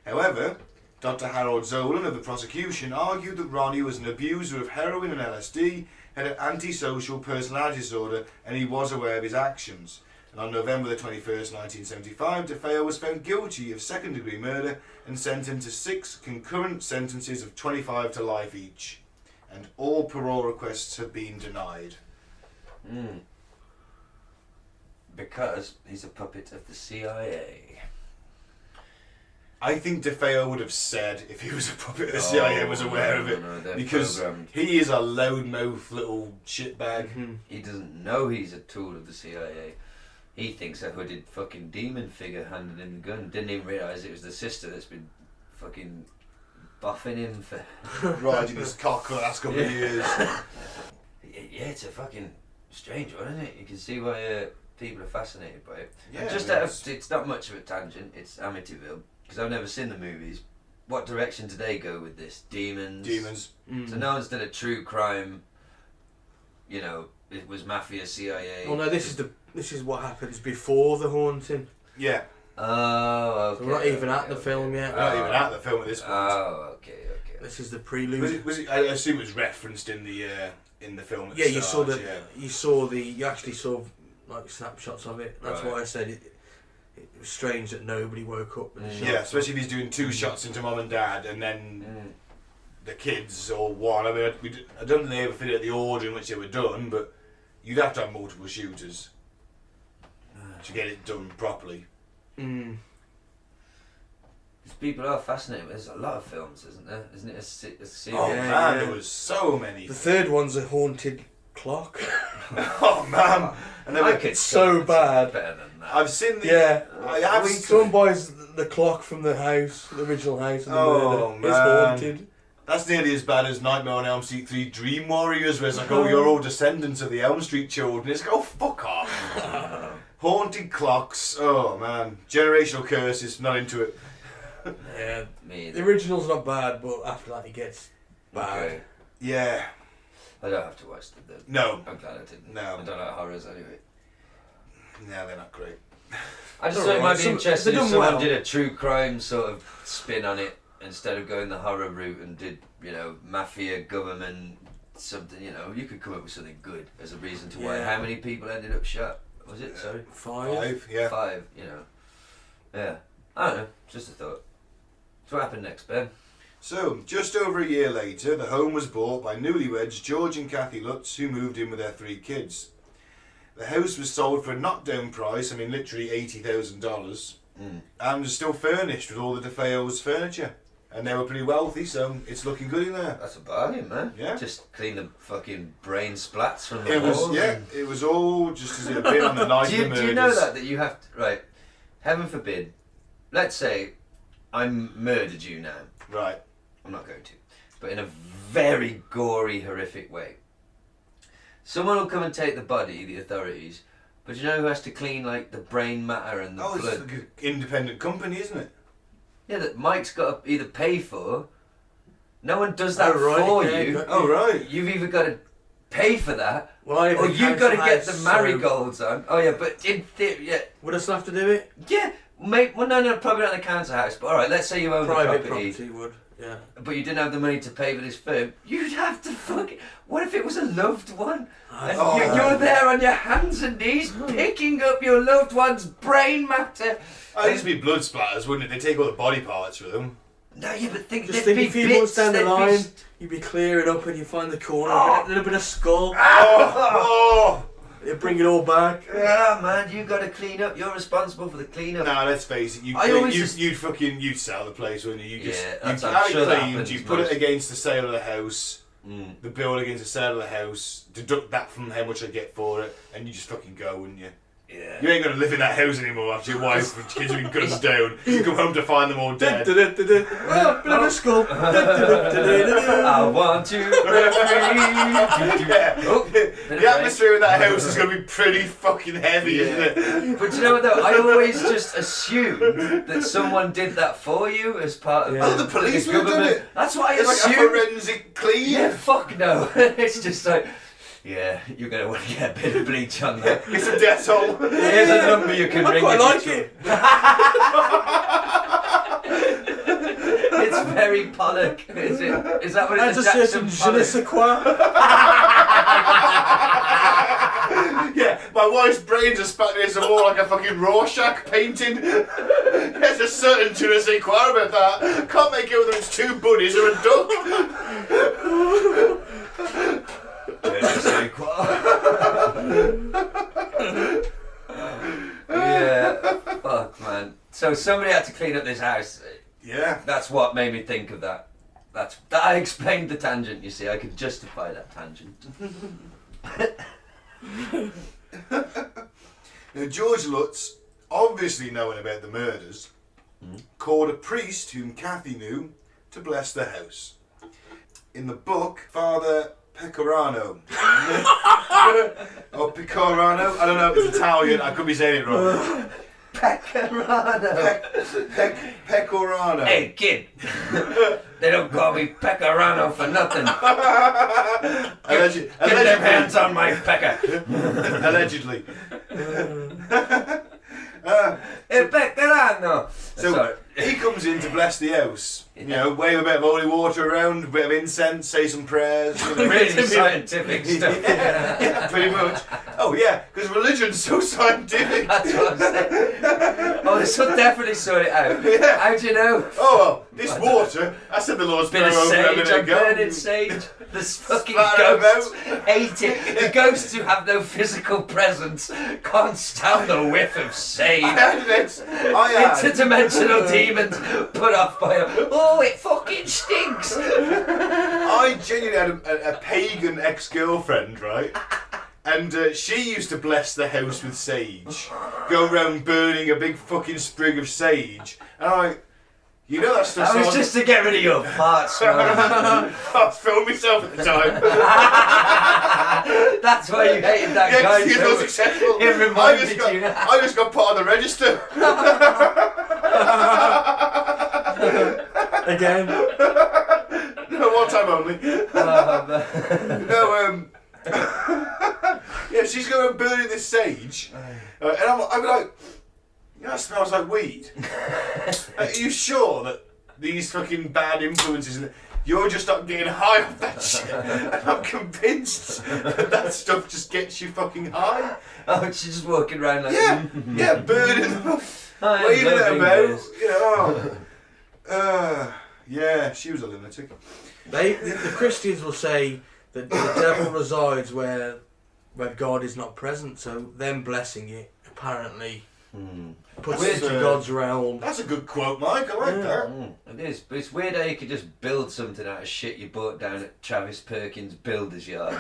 However, Dr. Harold Zolan of the prosecution argued that Ronnie was an abuser of heroin and LSD, had an antisocial personality disorder, and he was aware of his actions. And on November the 21st, 1975, Defeo was found guilty of second-degree murder and sentenced to 6 concurrent sentences of 25 to life each. And all parole requests have been denied. Because he's a puppet of the CIA. I think Defeo would have said if he was a puppet of the CIA was aware of it. No, because programmed. he is a loudmouth little shitbag. He doesn't know he's a tool of the CIA. He thinks a hooded fucking demon figure handed him the gun. Didn't even realise it was the sister that's been fucking buffing him for... Riding his cock for the last couple of years. Yeah, it's a fucking strange one, isn't it? You can see why people are fascinated by it. Yeah, And just it's not much of a tangent, it's Amityville. Because I've never seen the movies. What direction do they go with this? Demons? Demons. So no one's done a true crime, you know, it was mafia, CIA. Well, no, this is what happens before the haunting. Yeah. Oh, okay. So we're not even at the film yet. We're not even at the film at this point. Oh, okay. This is the prelude. I assume it was referenced in the film. At Yeah, the you start, saw you actually saw like snapshots of it. That's Right. why I said it was strange that nobody woke up with the shots. Yeah, especially if he's doing 2 shots into mum and dad and then the kids or one. I mean, I don't think they ever figured out the order in which they were done, but you'd have to have multiple shooters to get it done properly. Mm. Because people are fascinated. There's a lot of films, isn't there? Isn't it a series? Oh Yeah, man, yeah. there was so many. The third one's a haunted clock. Oh man, and then could so say bad. better than that. I've seen the. Yeah, I have seen. someone buys the clock from the house, the original house, and the Oh, murder. It's man. haunted. That's nearly as bad as Nightmare on Elm Street 3 Dream Warriors, where it's like, oh, you're all descendants of the Elm Street children. It's like, oh, fuck off. Haunted clocks. Oh, man. Generational curses. Not into it. Yeah, Me the either. original's not bad, but after that it gets bad. Okay. Yeah. I don't have to watch the No. I'm glad I didn't. No. I don't like horrors anyway. No, they're not great. I just It's thought it might alright. be Some- interesting they're if done someone well. did a true crime sort of spin on it instead of going the horror route and did, you know, mafia, government, something, you know, you could come up with something good as a reason to why. Yeah. How many people ended up shot? Was it? Sorry? 5. Yeah. 5, you know. Yeah. I don't know, just a thought. So what happened next, Ben? So, just over a year later, the home was bought by newlyweds George and Kathy Lutz, who moved in with their 3 kids. The house was sold for a knockdown price, I mean literally $80,000, and was still furnished with all the Defeo's furniture. And they were pretty wealthy, so it's looking good in there. That's a bargain, man. Yeah. Just clean the fucking brain splats from the It was, walls. yeah, it was all just as it had been on the night Do of you, the murders. do you know that you have to, right, heaven forbid, let's say I murdered you now. Right. I'm not going to. But in a very gory, horrific way. Someone will come and take the body, the authorities, but you know who has to clean like the brain matter and the Oh, it's blood? like an independent company, isn't it? Yeah, that Mike's got to either pay for. No one does that Oh, right, for okay, you. got Oh, right. You've either got to pay for that, Well, I or you've got to get the house, marigolds on. Oh yeah, but in theory, yeah, Would I still have to do it? yeah. Mate, well, no, probably not the council house. But all right, let's say you own Private the property, property would. Yeah. but you didn't have the money to pay for this firm. You'd have to fucking. What if it was a loved one? And Oh. you're there on your hands and knees picking up your loved one's brain matter. Oh, it'd just be blood splatters, wouldn't it? They take all the body parts with them. No, yeah, but think Just there'd think be a few bits, months down the there'd be line, you'd be clearing up and you find the corner, a little bit of skull, Oh! you bring it all back. Yeah, man, you got to clean up. You're responsible for the cleanup. Nah, let's face it. I always just- You'd sell the place, wouldn't you? You just Yeah, you that's- I'm have sure it that cleaned. happens You put most- it against the sale of the house. Mm. The bill against the sale of the house. Deduct that from how much I get for it, and you just fucking go, wouldn't you? Yeah. You ain't gonna live in that house anymore after your wife and kids have been gunned down. You come home to find them all dead. Oh, bit of a skull. I want to break free. Oh, The atmosphere in that house is gonna be pretty fucking heavy, isn't it? But you know what though? I always just assumed that someone did that for you as part of Oh, the police would have done government. it. That's what I It's like a assumed. forensic clean. Yeah, fuck no. It's just like, yeah, you're going to want to get a bit of bleach on that. It's a Dettol. Here's a number you can I ring. quite if like you- it. It's very Pollock. Is that what I it's just a heard some je ne sais quoi. Yeah, my wife's brains are spat against the wall like a fucking Rorschach painting. There's a certain je ne sais quoi about that. Can't make it whether it's two bunnies or a duck. Yeah, fuck man. So somebody had to clean up this house. Yeah. That's what made me think of that. That I explained the tangent, you see. I could justify that tangent. Now, George Lutz, obviously knowing about the murders, called a priest whom Kathy knew to bless the house. In the book, Father Pecorano. Or Pecorano? I don't know, it's Italian, I could be saying it wrong. Pecorano. Pecorano. Hey kid, they don't call me Pecorano for nothing. Get them hands on my pecker. Allegedly. Hey Pecorano. So he comes in to bless the house. You know, wave a bit of holy water around, a bit of incense, say some prayers. You know. Really scientific stuff. Yeah, pretty much. Oh yeah, because religion's so scientific. That's what I'm saying. Oh, this will definitely sort it out. Yeah. How do you know? Oh well, this water, I said the Lord's Bit Prayer of over a sage, minute I'm ago. burning sage. There's fucking Splatter ghosts about. hate it. The ghosts who have no physical presence can't stand the whiff of sage. I had this. I had. Interdimensional demons put off by a, oh, it fucking stinks. I genuinely had a pagan ex-girlfriend, right? And she used to bless the house with sage. Go around burning a big fucking sprig of sage. And I'm like, you know that stuff. That was just to get rid of your fart smell. I was filming myself at the time. That's why you hated that Yeah, guy. 'cause he so was successful. It reminded you. I just got put on the register. Again. No, one time only. No, yeah, she's going burning this sage, and I'm like, you know, that smells like weed. Are you sure that these fucking bad influences, you're just not getting high off that shit? And I'm convinced that stuff just gets you fucking high. Oh, she's just walking around like, Yeah, burning them, I am waving it loving about. this. You know, yeah, she was a lunatic. The Christians will say that the devil resides where God is not present, so them blessing it apparently puts it into God's realm. That's a good quote, Mike. I like that. It is, but it's weird how you could just build something out of shit you bought down at Travis Perkins' builder's yard,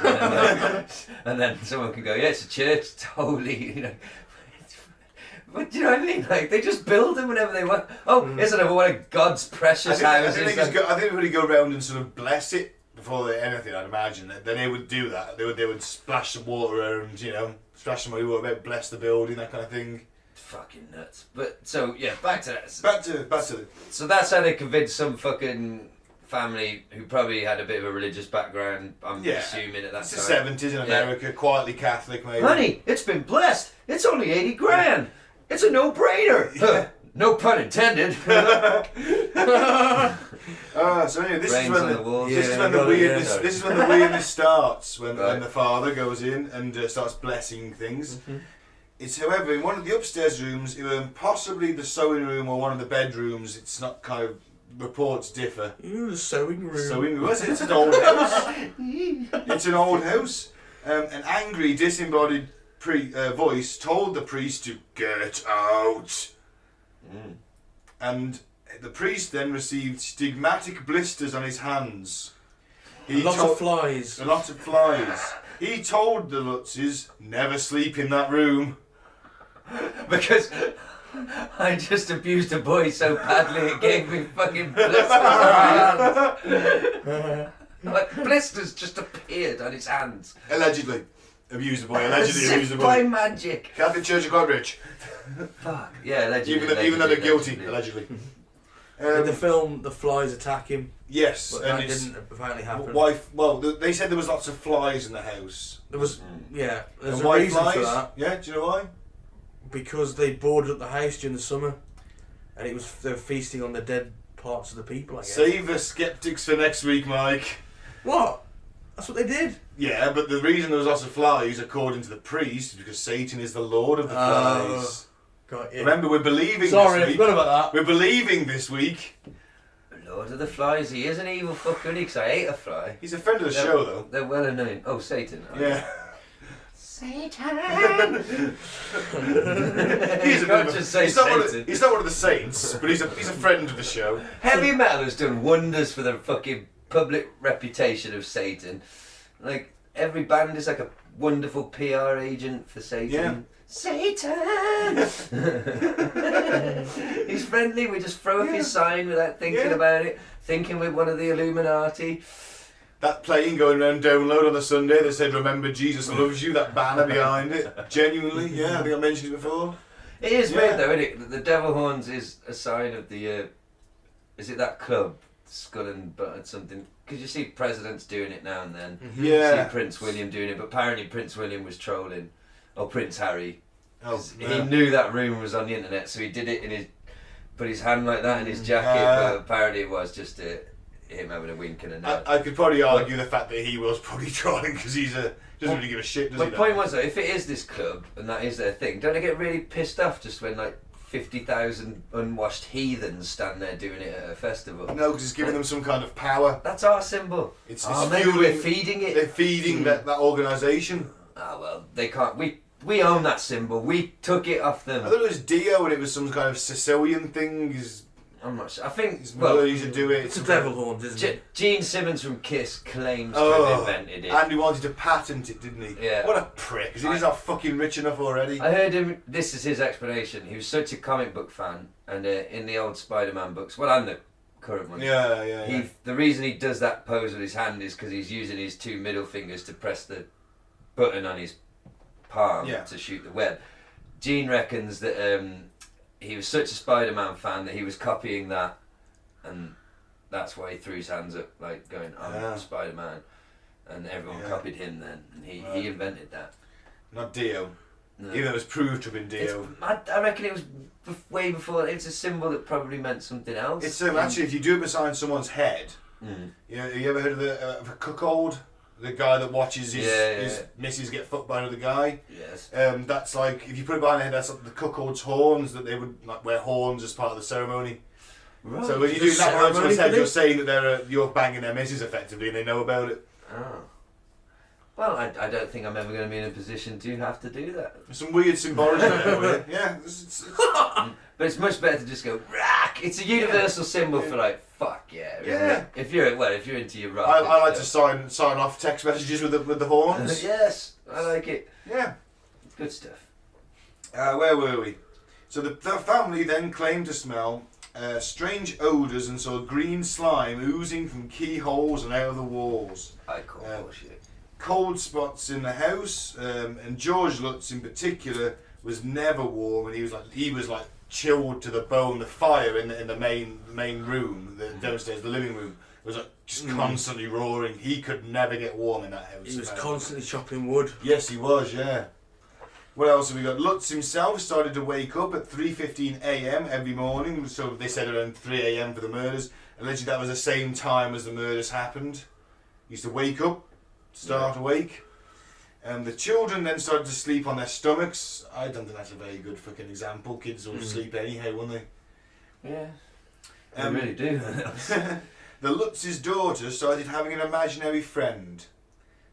and then someone can go, yeah, it's a church, it's holy, you know. But do you know what I mean? Like, they just build them whenever they want. Oh, here's another one of God's precious houses. I think everybody go around and sort of bless it before they anything. I'd imagine that then they would do that. They would splash some water around, you know, splash some water about, bless the building, that kind of thing. Fucking nuts. But so yeah, back to that. Back to the. So that's how they convinced some fucking family who probably had a bit of a religious background. I'm assuming at that it's time. the 70s in America, quietly Catholic, maybe. Honey, it's been blessed. It's only 80 grand. It's a no-brainer. Yeah. No pun intended. So anyway, this Brains is when on the walls. this is when the weirdness. This is when the weirdness starts. When the father goes in and starts blessing things. It's, however, in one of the upstairs rooms, possibly the sewing room or one of the bedrooms. It's not kind of. Reports differ. The sewing room. Sewing room. It's an old house. It's an old house. An angry, disembodied voice told the priest to get out. And the priest then received stigmatic blisters on his hands. A lot of flies. A lot of flies. He told the Lutzes, never sleep in that room. Because I just abused a boy so badly it gave me fucking blisters on my hands. Like, blisters just appeared on his hands. Allegedly. Abused the boy. Allegedly As abused if the by boy. magic. Catholic Church are quite rich. Fuck. Yeah, allegedly. Even though they're guilty, allegedly. In the film, the flies attack him. Yes, But and that his didn't apparently happen. they said there was lots of flies in the house. There was, yeah, there's And a why reason flies? for that. Yeah, do you know why? Because they boarded up the house during the summer, and they were feasting on the dead parts of the people, I guess. Save the skeptics for next week, Mike. What? That's what they did. Yeah, but the reason there was lots of flies, according to the priest, is because Satan is the lord of the flies. Got you. Remember, we're believing Sorry, I this week. forgot about that. We're believing this week. Lord of the Flies, he is an evil fucker, isn't he? 'Cause I hate a fly. He's a friend of the show, though. They're well known. Oh, Satan. Oh, Yeah. Satan! He's You can't just say he's not Satan. he's not one of the saints, but he's a friend of the show. Heavy metal has done wonders for the fucking public reputation of Satan. Like, every band is like a wonderful PR agent for Satan. Yeah. Satan! He's friendly, we just throw up Yeah. his sign without thinking Yeah. about it, thinking we're one of the Illuminati. That plane going around download on the Sunday that said "Remember Jesus loves you." That banner behind it, genuinely, yeah. I think I mentioned it before. It is Yeah. weird though, isn't it? That the devil horns is a sign of the, is it that club, Skull and Butter something? Because you see presidents doing it now and then. You Yeah. see Prince William doing it, but apparently Prince William was trolling. Or Prince Harry. Oh, He yeah. knew that rumour was on the internet, so he did it in his, put his hand like that in his jacket, but apparently it was just him having a wink and a nod. I could probably argue the fact that he was probably trolling because doesn't really give a shit, does My he? point was though, if it is this club and that is their thing, don't they get really pissed off just when like 50,000 unwashed heathens stand there doing it at a festival? No, because it's giving them some kind of power. That's our symbol. It's Maybe we're fueling. feeding it. They're feeding that organisation. Ah well, they can't. We own that symbol. We took it off them. I thought it was Dio and it was some kind of Sicilian thing. I'm not sure. I think His mother used to do it. It's a devil horns, isn't it? Gene Simmons from Kiss claims to have invented it. And he wanted to patent it, didn't he? Yeah. What a prick, because he's not fucking rich enough already. I heard him. This is his explanation. He was such a comic book fan, and in the old Spider-Man books, well, and the current ones. Yeah. The reason he does that pose with his hand is because he's using his two middle fingers to press the button on his palm to shoot the web. Gene reckons that he was such a Spider-Man fan that he was copying that, and that's why he threw his hands up, like going, "I'm Spider-Man," and everyone copied him then, and he invented that. Not Dio. No. Even though it was proved to have been Dio. I reckon it was way before. It's a symbol that probably meant something else. It's actually, if you do it beside someone's head, you ever heard of a cuckold? The guy that watches his missus get fucked by another guy. Yes. That's like, if you put it behind the head, that's like the cuckold's horns, that they would like wear horns as part of the ceremony. Right. So when you do that behind someone's head, you're saying that you're banging their missus effectively, and they know about it. Oh. Well, I don't think I'm ever going to be in a position to have to do that. There's some weird symbology there. Yeah. But it's much better to just go rack. It's a universal symbol for like fuck yeah. Isn't Yeah. it? If you're into your rock. I like to sign off text messages with the horns. Yes, I like it. Yeah. It's good stuff. Where were we? So the family then claimed to smell strange odours and saw green slime oozing from keyholes and out of the walls. I call bullshit. Cold spots in the house, and George Lutz in particular was never warm, and he was like chilled to the bone. The fire in the main room, the downstairs, the living room, was like just constantly roaring. He could never get warm in that house. He was constantly chopping wood. Yes, he was. Yeah. What else have we got? Lutz himself started to wake up at 3:15 a.m. every morning. So they said around 3 a.m. for the murders. Allegedly, that was the same time as the murders happened. He used to wake up, start awake. The children then started to sleep on their stomachs. I don't think that's a very good fucking example. Kids will sleep anyhow, won't they? Yeah. They really do. The Lutz's daughter started having an imaginary friend.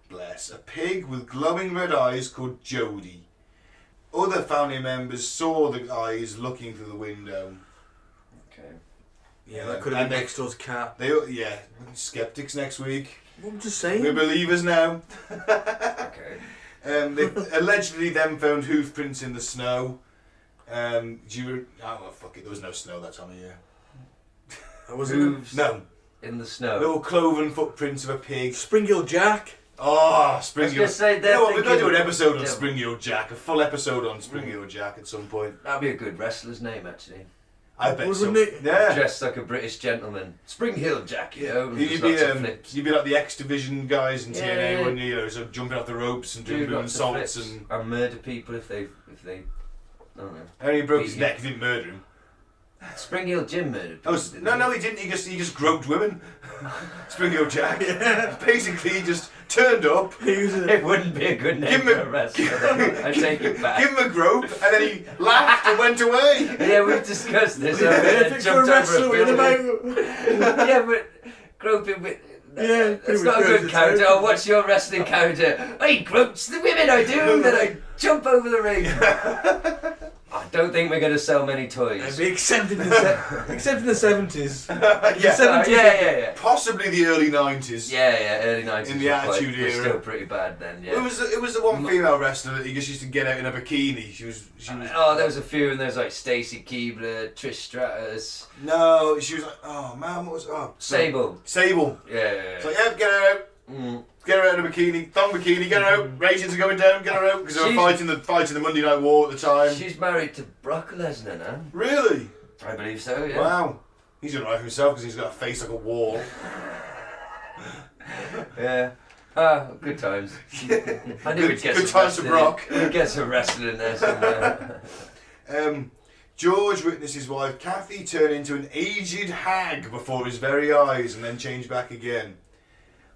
Bless. A pig with glowing red eyes called Jody. Other family members saw the eyes looking through the window. Okay. Yeah, that could have been next door's cat. Skeptics next week. I'm just saying. We're believers now. Okay. They allegedly then found hoof prints in the snow. Fuck it, there was no snow that time of year. Hooves No. in the snow. Little cloven footprints of a pig. Spring-Hill Jack. Oh, Spring-Hill. We've got to do an episode on Spring-Hill Jack, a full episode on Spring-Hill Jack at some point. That'd be a good wrestler's name, actually. I bet so. Wouldn't it? Yeah. Dressed like a British gentleman. Spring-Hill Jack, you know. You'd be like the X Division guys in TNA, wouldn't you? So jumping off the ropes and doing assaults and murder people if they I don't know. And he broke his neck, he didn't murder him. Spring-Hill Jim murdered people. No, he didn't. He just groped women. Spring-Hill Jack. Yeah. Basically, he just turned up. It wouldn't be a good name for a wrestler. I take it back. Give him a grope, and then he laughed and went away. Yeah, we've discussed this. Perfect for a wrestler with a Yeah, but groping with... Yeah, it's not a good character. Oh, what's your wrestling character? I gropes the women, I do, and then I jump over the ring. I don't think we're going to sell many toys. Except in the 70s. Yeah. Possibly the early 90s. Yeah, early 90s. In the Attitude Era. Still pretty bad then, yeah. It was the one female wrestler that he just used to get out in a bikini. She was. There was a few, and there was like Stacey Keebler, Trish Stratus. No, she was like, oh man, what was... Oh, Sable. Yeah. It's like, yeah, get her out. Get her out in a bikini, thong bikini, get her out. Ratings are going down, get her out. Because they were fighting the Monday Night War at the time. She's married to Brock Lesnar now. Really? I believe so, yeah. Wow. He's alright for himself because he's got a face like a wall. Yeah. Good times. I knew we'd get good times to Brock. We'd get some wrestling in there somewhere. George witnessed his wife Kathy turn into an aged hag before his very eyes and then change back again.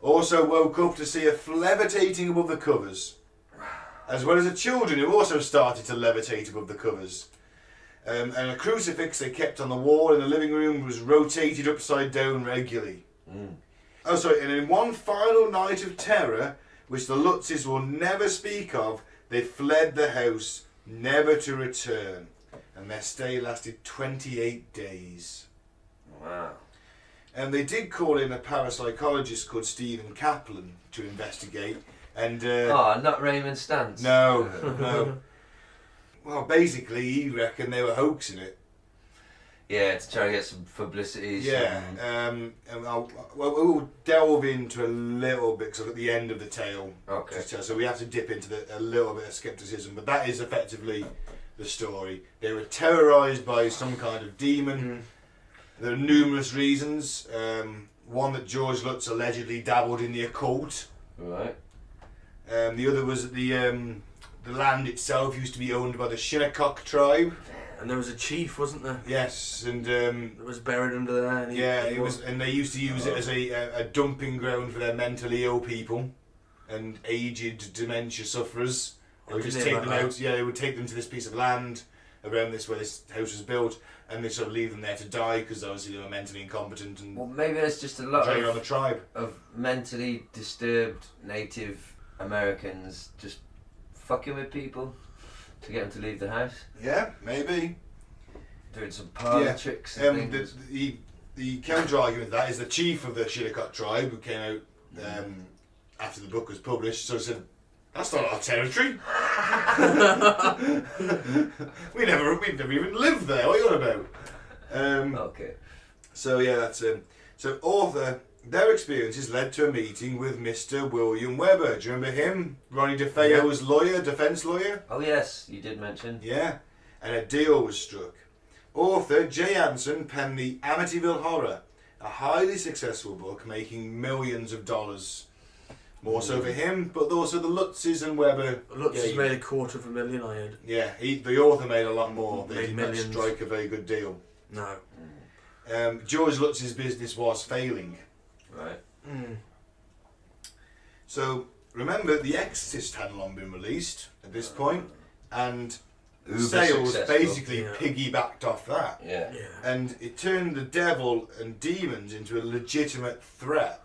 Also woke up to see her levitating above the covers, as well as the children who also started to levitate above the covers. And a crucifix they kept on the wall in the living room was rotated upside down regularly. And in one final night of terror, which the Lutzes will never speak of, they fled the house, never to return. And their stay lasted 28 days. Wow. And they did call in a parapsychologist called Stephen Kaplan to investigate. And not Raymond Stantz. No. Well, basically, he reckoned they were hoaxing it. Yeah, to try to get some publicity. Yeah. And we'll delve into a little bit because at the end of the tale. Okay. So we have to dip into a little bit of skepticism, but that is effectively the story. They were terrorised by some kind of demon. There are numerous reasons. One that George Lutz allegedly dabbled in the occult. Right. The other was that the land itself used to be owned by the Shinnecock tribe. And there was a chief, wasn't there? Yes, and it was buried under there. And they used to use it as a dumping ground for their mentally ill people and aged dementia sufferers. They would just take them out. Yeah, they would take them to this piece of land around this where this house was built, and they sort of leave them there to die because obviously they were mentally incompetent and. Well, maybe there's just a lot on the tribe of mentally disturbed Native Americans just fucking with people to get them to leave the house. Yeah, maybe. Doing some parlor tricks and things. The counter argument to that is the chief of the Shinnecock tribe who came out after the book was published, so said, "That's not our territory. we never even lived there. What are you on about?" Okay. So yeah, that's so author. Their experiences led to a meeting with Mr. William Webber. Do you remember him? Ronnie Defeo's defence lawyer? Oh yes, you did mention. Yeah, and a deal was struck. Author Jay Anson penned the Amityville Horror, a highly successful book making millions of dollars. More so for him, but also the Lutzes and Webber. Lutz has made $250,000, I heard. Yeah, the author made a lot more. They did not millions. strike a very good deal. No. George Lutz's business was failing. Right. So remember, The Exorcist hadn't long been released at this point, and sales basically piggybacked off that. Yeah. And it turned the devil and demons into a legitimate threat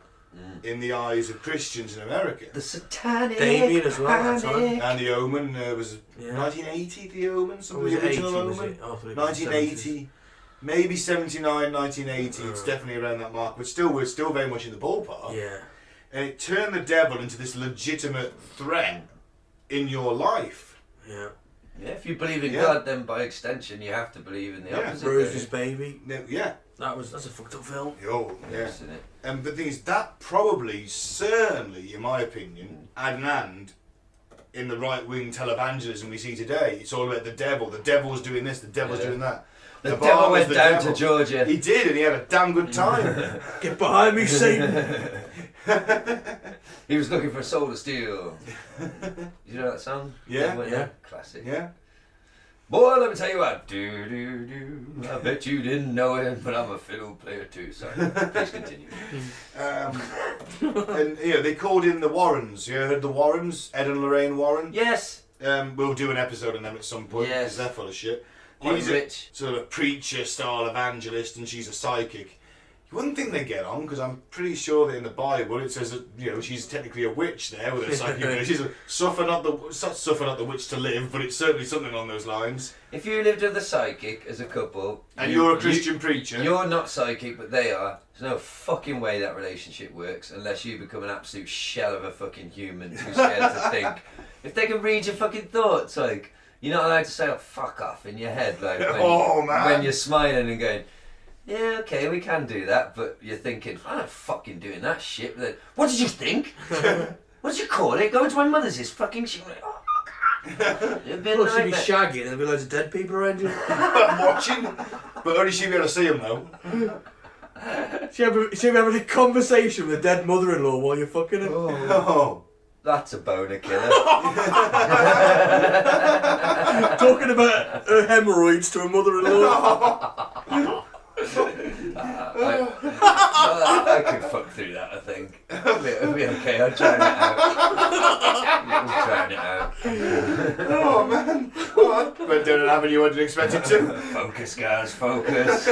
in the eyes of Christians in America. The satanic Damien as well, that time. And The Omen was 1980. The Omen, some of the original Omen. 1980. Maybe 79, 1980, it's definitely around that mark, but we're still very much in the ballpark. Yeah. And it turned the devil into this legitimate threat in your life. Yeah. Yeah, if you believe in God, then by extension you have to believe in the opposite. Rosie's Baby. No, yeah. That's a fucked up film. Oh, yeah. Isn't it? But the thing is, that probably, certainly, in my opinion, had an hand in the right-wing televangelism we see today. It's all about the devil. The devil's doing this, the devil's doing that. The devil went down to Georgia. He did, and he had a damn good time. Get behind me, Satan! He was looking for a soul to steal. You know that song? Yeah. Classic. Yeah. Boy, let me tell you what. Do. I bet you didn't know him, but I'm a fiddle player too. Sorry. Please continue. And they called in the Warrens. You ever heard the Warrens? Ed and Lorraine Warren? Yes. We'll do an episode on them at some point because they're full of shit. He's rich. a sort of a preacher-style evangelist, and she's a psychic. You wouldn't think they get on, because I'm pretty sure that in the Bible it says that she's technically a witch there with her psychic. She's suffer not the witch to live, but it's certainly something along those lines. If you lived with a psychic as a couple, and you're a Christian preacher, you're not psychic, but they are. There's no fucking way that relationship works unless you become an absolute shell of a fucking human too scared to think. If they can read your fucking thoughts, like you're not allowed to say like "fuck off" in your head, like when you're smiling and going. Yeah, okay, we can do that, but you're thinking, I'm not fucking doing that shit. But then, what did you think? What did you call it? Go into my mother's house, fucking shit. Oh, God. It'd be a Plus, you'd be nightmare. shagging and there'd be loads of dead people around you. watching, but only she'd be able to see them though. She'd be having a conversation with a dead mother-in-law while you're fucking her. Oh. That's a boner killer. Talking about her hemorrhoids to her mother-in-law. I could fuck through that, I think. It'll be okay, I'll drown it out. Oh man. What? Went down an avenue I didn't expect it to. Focus, guys, focus.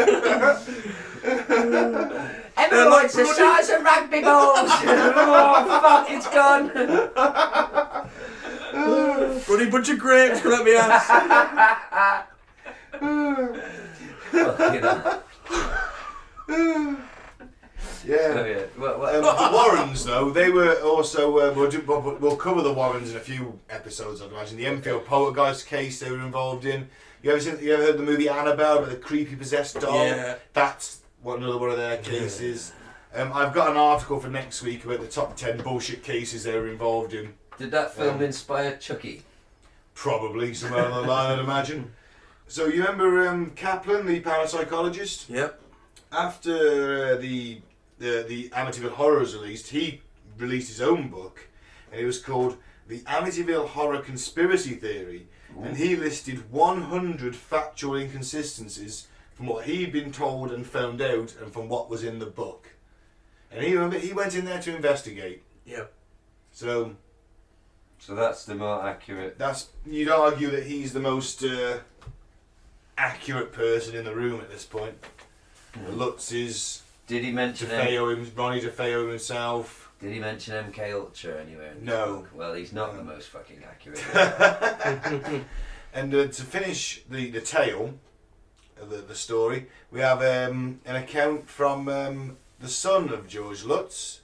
Everyone's the size of rugby balls. Oh, fuck, it's gone. Bloody bunch of grapes come at me ass. Fucking hell. Yeah. What? The Warrens, though, they were also. We'll cover the Warrens in a few episodes, I'd imagine. The Enfield Poltergeist case they were involved in. You ever heard the movie Annabelle with the creepy possessed doll? Yeah. That's another one of their cases. I've got an article for next week about the top 10 bullshit cases they were involved in. Did that film inspire Chucky? Probably, somewhere along the line, I'd imagine. So you remember Kaplan, the parapsychologist? Yep. After the Amityville Horrors released, he released his own book, and it was called The Amityville Horror Conspiracy Theory, and he listed 100 factual inconsistencies from what he'd been told and found out, and from what was in the book. And he went in there to investigate. Yep. So that's the more accurate. You'd argue that he's the most accurate person in the room at this point. Lutz is. Did he mention Ronnie Defeo himself? Did he mention MK Ultra anywhere in the No. book? Well, he's not the most fucking accurate. And to finish the tale of the story, we have an account from the son of George Lutz.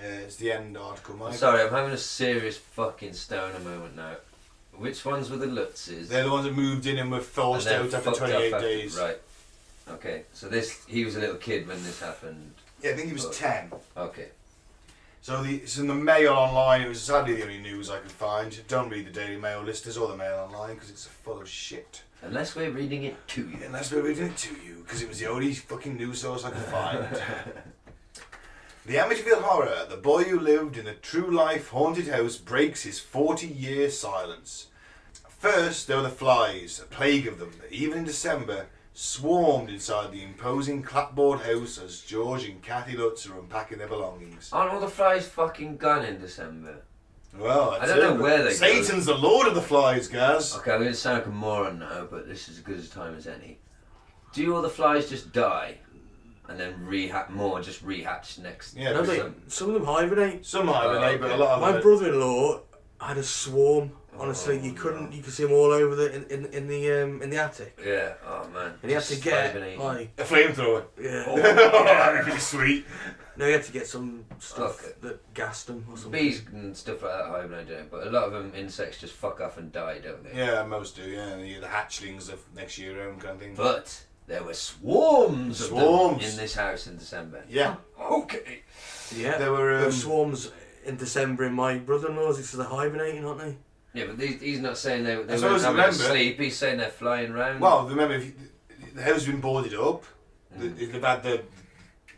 It's the end article, Mike. Sorry, I'm having a serious fucking stoner moment now. Which ones were the Lutzes? They're the ones that moved in and were forced out after 28 days. Right. Okay, so he was a little kid when this happened. Yeah, I think he was 10. Okay. So it's in the Mail online. It was sadly the only news I could find. Don't read the Daily Mail listers or the Mail online because it's full of shit. Unless we're reading it to you. Unless we're reading it to you, because it was the only fucking news source I could find. The Amityville Horror, the boy who lived in a true-life haunted house, breaks his 40-year silence. First, there were the flies, a plague of them, that even in December swarmed inside the imposing clapboard house as George and Kathy Lutz are unpacking their belongings. Aren't all the flies fucking gone in December? Well, I don't know where they go. Satan's the lord of the flies, Gaz. Okay, I'm going to sound like a moron now, but this is as good a time as any. Do all the flies just die? And then just rehatch next. Yeah, No, some of them hibernate. Some hibernate, but a lot of My them. brother-in-law had a swarm. Honestly, you couldn't. You could see them all over in the attic. Yeah. Oh man. And you had to get hibernating. like A flamethrower. yeah. That'd be sweet. No, you had to get some stuff Okay. that gassed them or something. Bees and stuff like that hibernate, don't, but a lot of them insects just fuck off and die, don't they? Yeah, most do. Yeah, the hatchlings of next year own kind of thing. But there were swarms of them Swarms. in this house in December. Yeah, Okay. Yeah, there were swarms in December in my brother-in-law's because they're hibernating, aren't they? Yeah, but he's not saying they weren't suppose having remember- a sleep. He's saying they're flying around. Well, remember, the house has been boarded up. They've had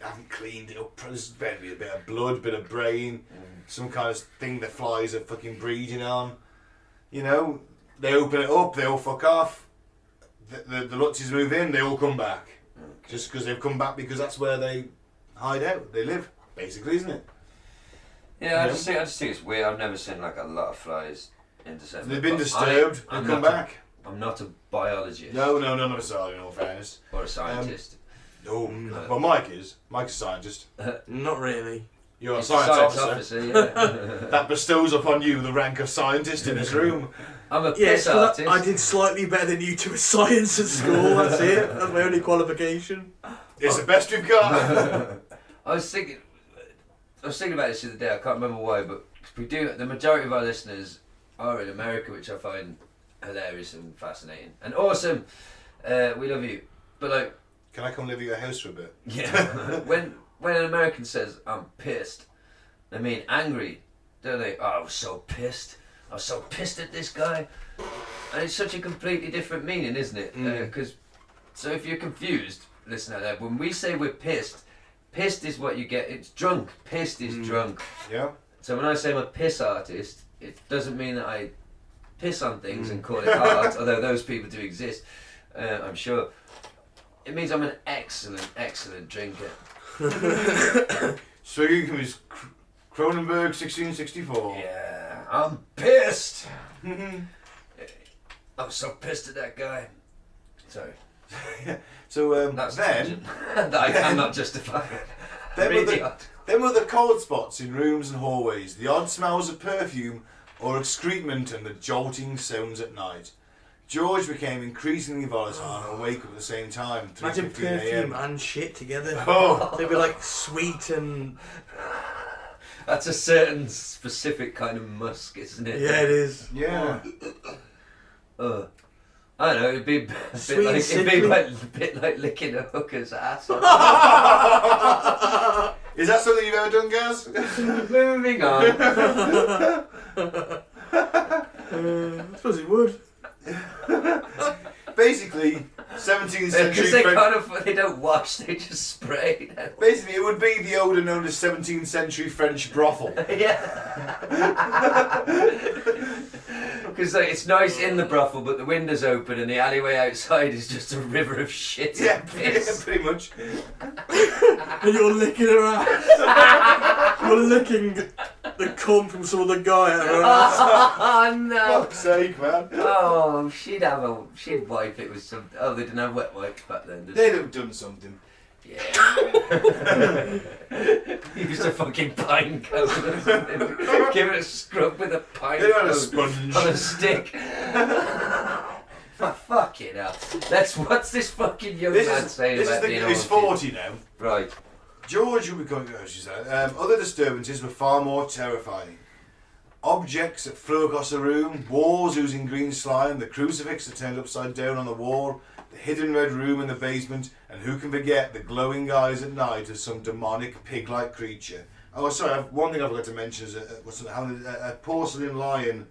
haven't cleaned it up. There's been a bit of blood, a bit of brain, some kind of thing the flies are fucking breeding on. You know, they open it up, they all fuck off. The Lutzes move in, they all come back. Okay. Just because they've come back because that's where they hide out, they live, basically, isn't it? Yeah, I just think it's weird. I've never seen like a lot of flies in December. They've been but disturbed, I'm they've come not back. I'm not a biologist. No, none of us are, in all fairness. Or a scientist. Oh, well, Mike is. Mike's a scientist. Not really. You're a He's science officer. yeah. That bestows upon you the rank of scientist in this room. I'm a Yes, piss artist. I did slightly better than you two at science at school. That's it. That's my only qualification. It's the best we've got. I was thinking about this the other day. I can't remember why, but we do. The majority of our listeners are in America, which I find hilarious and fascinating and awesome. We love you, but like, Can I come live at your house for a bit? yeah, when an American says I'm pissed, they mean angry, don't they? Oh, I was so pissed. I was so pissed at this guy, and it's such a completely different meaning, isn't it? Because so if you're confused, listen out there. When we say we're pissed, pissed is what you get. It's drunk. Pissed is drunk. Yeah. So when I say I'm a piss artist, it doesn't mean that I piss on things and call it art, although those people do exist, I'm sure. It means I'm an excellent drinker. Swiggy comes Cronenberg 1664. Yeah, I'm pissed. I'm so pissed at that guy. Sorry. So That's then, that I cannot justify. then Idiot. were the cold spots in rooms and hallways, the odd smells of perfume or excrement and the jolting sounds at night. George became increasingly volatile and awake at the same time. Imagine 3:15 perfume a.m. and shit together. Oh. They'd be like sweet and That's a certain specific kind of musk, isn't it? yeah, it is. Yeah. I don't know, it'd be Sweet and a sickly. bit like licking a hooker's ass. Is that something you've ever done, Gaz? Moving on. I suppose it would. Basically, 17th century Because they French. they don't wash, they just spray. Basically, it would be the odour known as 17th century French brothel. Yeah. Because like, it's nice in the brothel, but the window's open and the alleyway outside is just a river of shit Yeah, and piss. pretty much. And you're licking her ass. You're licking the cum from some other guy out of her ass. Oh no! Fuck's sake, man. Oh, she'd wipe it with some. Oh, they didn't have wet wipes back then, did They'd have done something. Yeah. Use a fucking pine cone or something. Give it a scrub with a pine They had a cone sponge. on a stick. Fucking hell. What's this fucking young man saying about being He's old 40 now. Right. George will be going, she said. Other disturbances were far more terrifying. Objects that flew across the room, walls oozing green slime, the crucifix that turned upside down on the wall, the hidden red room in the basement, and who can forget the glowing eyes at night of some demonic pig-like creature. Oh, sorry, one thing I forgot to mention is how a porcelain lion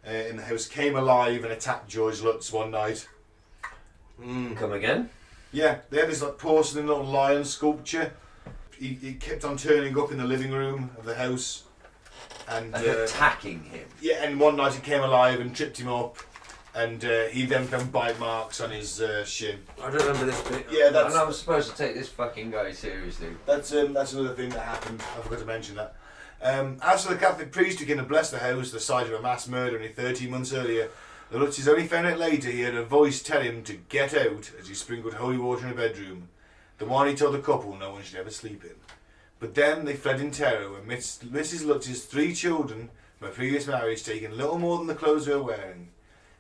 in the house came alive and attacked George Lutz one night. Come again? Yeah, they had this like porcelain little lion sculpture. He kept on turning up in the living room of the house. And attacking him. yeah, and one night he came alive and tripped him up, and he then found bite marks on his shin. I don't remember this bit. Yeah, And that's I'm supposed to take this fucking guy seriously. that's another thing that happened. I forgot to mention that. As for the Catholic priest who came to bless the house, the site of a mass murder only 13 months earlier, the Lutzes only found out later he had a voice tell him to get out as he sprinkled holy water in a bedroom, the one he told the couple no one should ever sleep in. But then they fled in terror amidst Mrs. Lutz's 3 children, from a previous marriage, taking little more than the clothes they were wearing.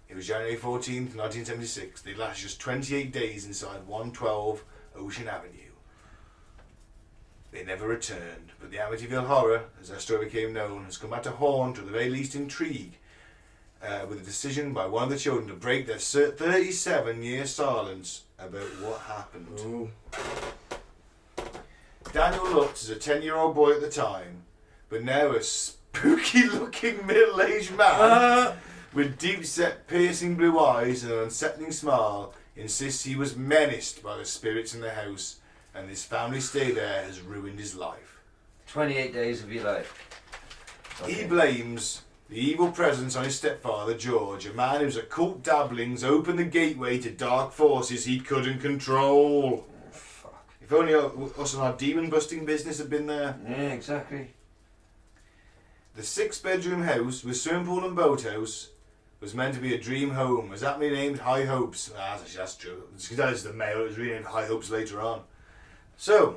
It was January 14th, 1976. They lasted just 28 days inside 112 Ocean Avenue. They never returned, but the Amityville Horror, as their story became known, has come back to haunt, or at the very least intrigue, with a decision by one of the children to break their 37-year silence about what happened. Ooh. Daniel Lutz is a 10-year-old boy at the time, but now a spooky-looking middle-aged man with deep-set, piercing blue eyes and an unsettling smile insists he was menaced by the spirits in the house, and his family stay there has ruined his life. 28 days of your life. Okay. He blames the evil presence on his stepfather, George, a man whose occult dabblings opened the gateway to dark forces he couldn't control. Oh, fuck. If only us and our demon-busting business had been there. Yeah, exactly. The 6-bedroom house with swimming pool and boathouse was meant to be a dream home, was aptly named High Hopes. That's true. That is the male, it was renamed High Hopes later on. So,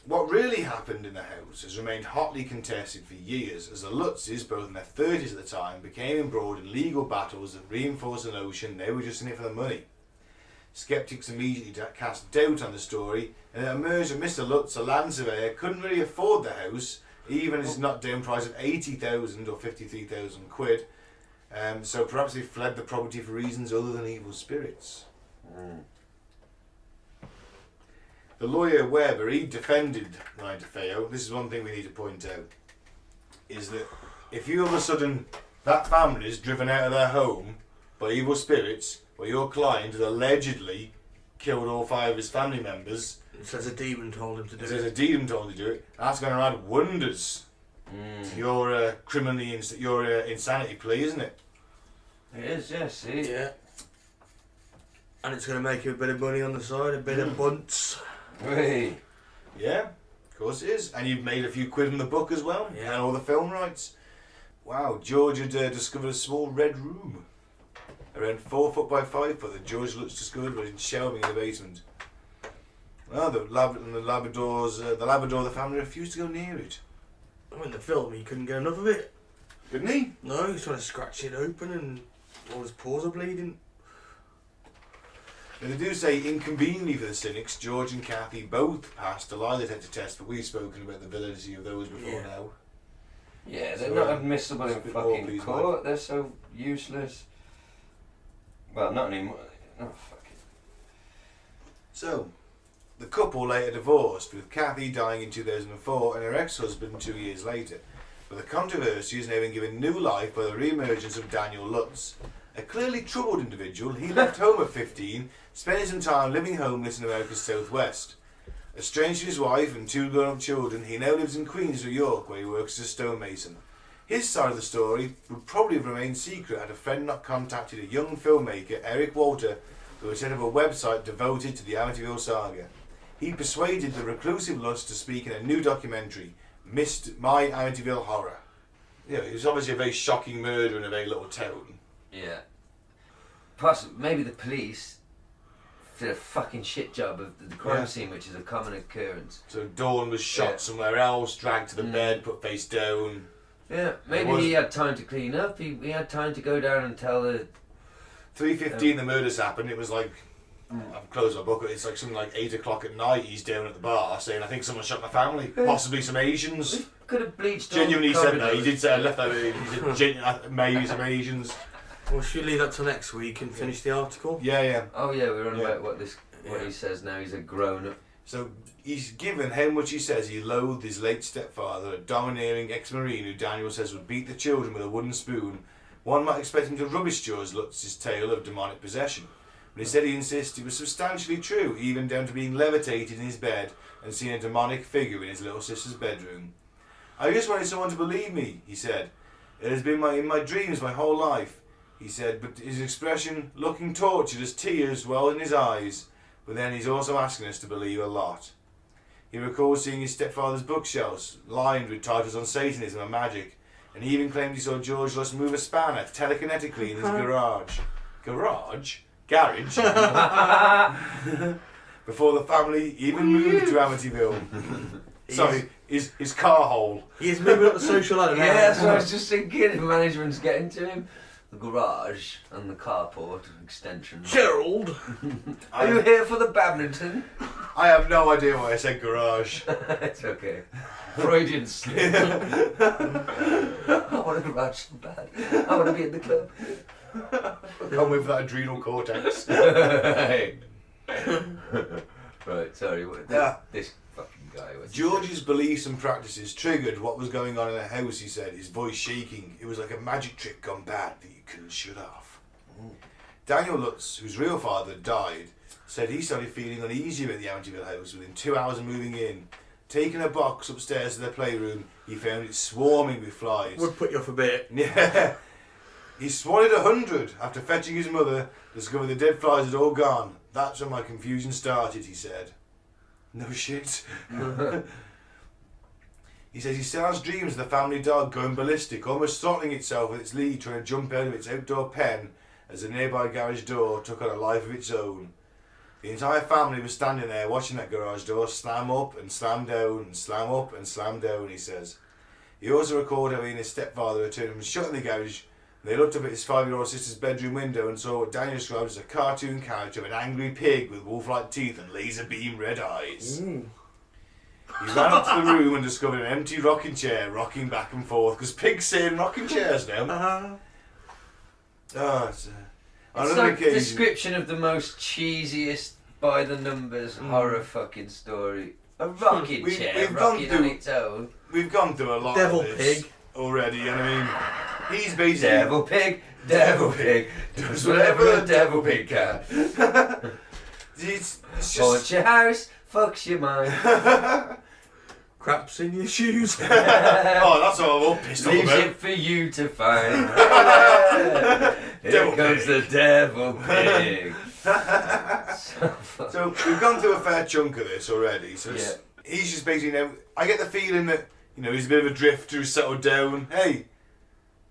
what really happened in the house has remained hotly contested for years, as the Lutzes, both in their 30s at the time, became embroiled in legal battles that reinforced the notion they were just in it for the money. Skeptics immediately cast doubt on the story, and it emerged that Mr. Lutz, a land surveyor, couldn't really afford the house, even his knockdown price of 80,000 or 53,000 quid. So perhaps they fled the property for reasons other than evil spirits. The lawyer Weber, he defended Ryan Defeo. This is one thing we need to point out, is that if you all of a sudden, that family is driven out of their home by evil spirits, where your client has allegedly killed all 5 of his family members. It says a demon told him to do It says it. a demon told him to do it. That's going to add wonders to your your insanity plea, isn't it? It is, yes, see? Yeah. And it's going to make you a bit of money on the side, a bit of bunts. Hey. Yeah, of course it is. And you've made a few quid in the book as well, Yeah. and all the film rights. Wow, George had discovered a small red room, around 4 foot by 5 foot, that George Lutz discovered was shelving in the basement. Well, the Labrador of the family refused to go near it. Oh, in the film, he couldn't get enough of it. Couldn't he? No, he was trying to scratch it open and all his paws are bleeding. Now, they do say, inconveniently for the cynics, George and Kathy both passed a lie detector test, but we've spoken about the validity of those before now. Yeah, they're So, not admissible in spit more, fucking please, court. Mike. They're so useless. Well, not anymore. Oh, fuck it. So, the couple later divorced, with Kathy dying in 2004 and her ex-husband 2 years later. But the controversy has now been given new life by the re-emergence of Daniel Lutz. A clearly troubled individual, he left home at 15, spending some time living homeless in America's southwest. Estranged from his wife and 2 grown-up children, he now lives in Queens, New York, where he works as a stonemason. His side of the story would probably have remained secret had a friend not contacted a young filmmaker, Eric Walter, who had set up a website devoted to the Amityville saga. He persuaded the reclusive Lutz to speak in a new documentary, My Amityville Horror. You know, it was obviously a very shocking murder in a very little town. Yeah. Plus, maybe the police did a fucking shit job of the crime scene, which is a common occurrence. So Dawn was shot somewhere else, dragged to the bed, put face down. Yeah, maybe he had time to clean up. He had time to go down and tell the... 3:15 the murders happened. It was like, I've closed my book, it's like something like 8 o'clock at night. He's down at the bar saying, I think someone shot my family, possibly some Asians. Could have bleached all Genuinely the said that. He corridors. did say, I left that, he said, maybe some Asians. Well, should we leave that till next week and finish the article? Yeah. Oh yeah, we're on Yeah. about what he says now. He's a grown-up. So he's given how much he says he loathed his late stepfather, a domineering ex-marine who Daniel says would beat the children with a wooden spoon. One might expect him to rubbish George Lutz's tale of demonic possession. But instead he insists it was substantially true, even down to being levitated in his bed and seeing a demonic figure in his little sister's bedroom. I just wanted someone to believe me, he said. It has been in my dreams my whole life, he said, but his expression, looking tortured as tears welled in his eyes. But then he's also asking us to believe a lot. He recalls seeing his stepfather's bookshelves lined with titles on Satanism and magic, and he even claimed he saw George Lutz move a spanner telekinetically in his garage. Garage? Garage? Before the family even moved to Amityville. Sorry, his car hole. He's moving up the social ladder now. Yeah, that's what I was just thinking. If management's getting to him. The garage and the carport extension. Gerald! Are you here for the badminton? I have no idea why I said garage. It's okay. Freudian slip. I want a garage so bad. I want to be in the club. Come with that adrenal cortex. Hey. Right, sorry. This fucking guy was. George's beliefs and practices triggered what was going on in the house, he said, his voice shaking. It was like a magic trick gone bad that you couldn't shut off. Daniel Lutz, whose real father died, said he started feeling uneasy about the Amityville house within 2 hours of moving in. Taking a box upstairs to their playroom, he found it swarming with flies. Would put you off a bit. Yeah. He swatted 100 after fetching his mother, discovered the dead flies had all gone. That's when my confusion started, he said. No shit. He says he still has dreams of the family dog going ballistic, almost throttling itself with its lead, trying to jump out of its outdoor pen as the nearby garage door took on a life of its own. The entire family was standing there watching that garage door slam up and slam down and slam up and slam down, he says. He also recalled how he and his stepfather returned from shutting the garage. They looked up at his 5-year-old sister's bedroom window and saw what Daniel described as a cartoon character of an angry pig with wolf-like teeth and laser beam red eyes. He ran up to the room and discovered an empty rocking chair rocking back and forth, because pigs sit in rocking chairs now. It's like a description of the most cheesiest by the numbers horror fucking story. A rocking chair rocking on its own. We've gone through a lot Devil of this pig already, and I mean, he's basically Devil pig, does whatever a devil pig can. It's just Haunts your house, fucks your mind. craps in your shoes. oh, that's all I'm all pissed off Leaves about. it for you to find. Here Devil comes pig. the devil pig. So we've gone through a fair chunk of this already. So he's just basically I get the feeling that he's a bit of a drifter who's settled down. Hey,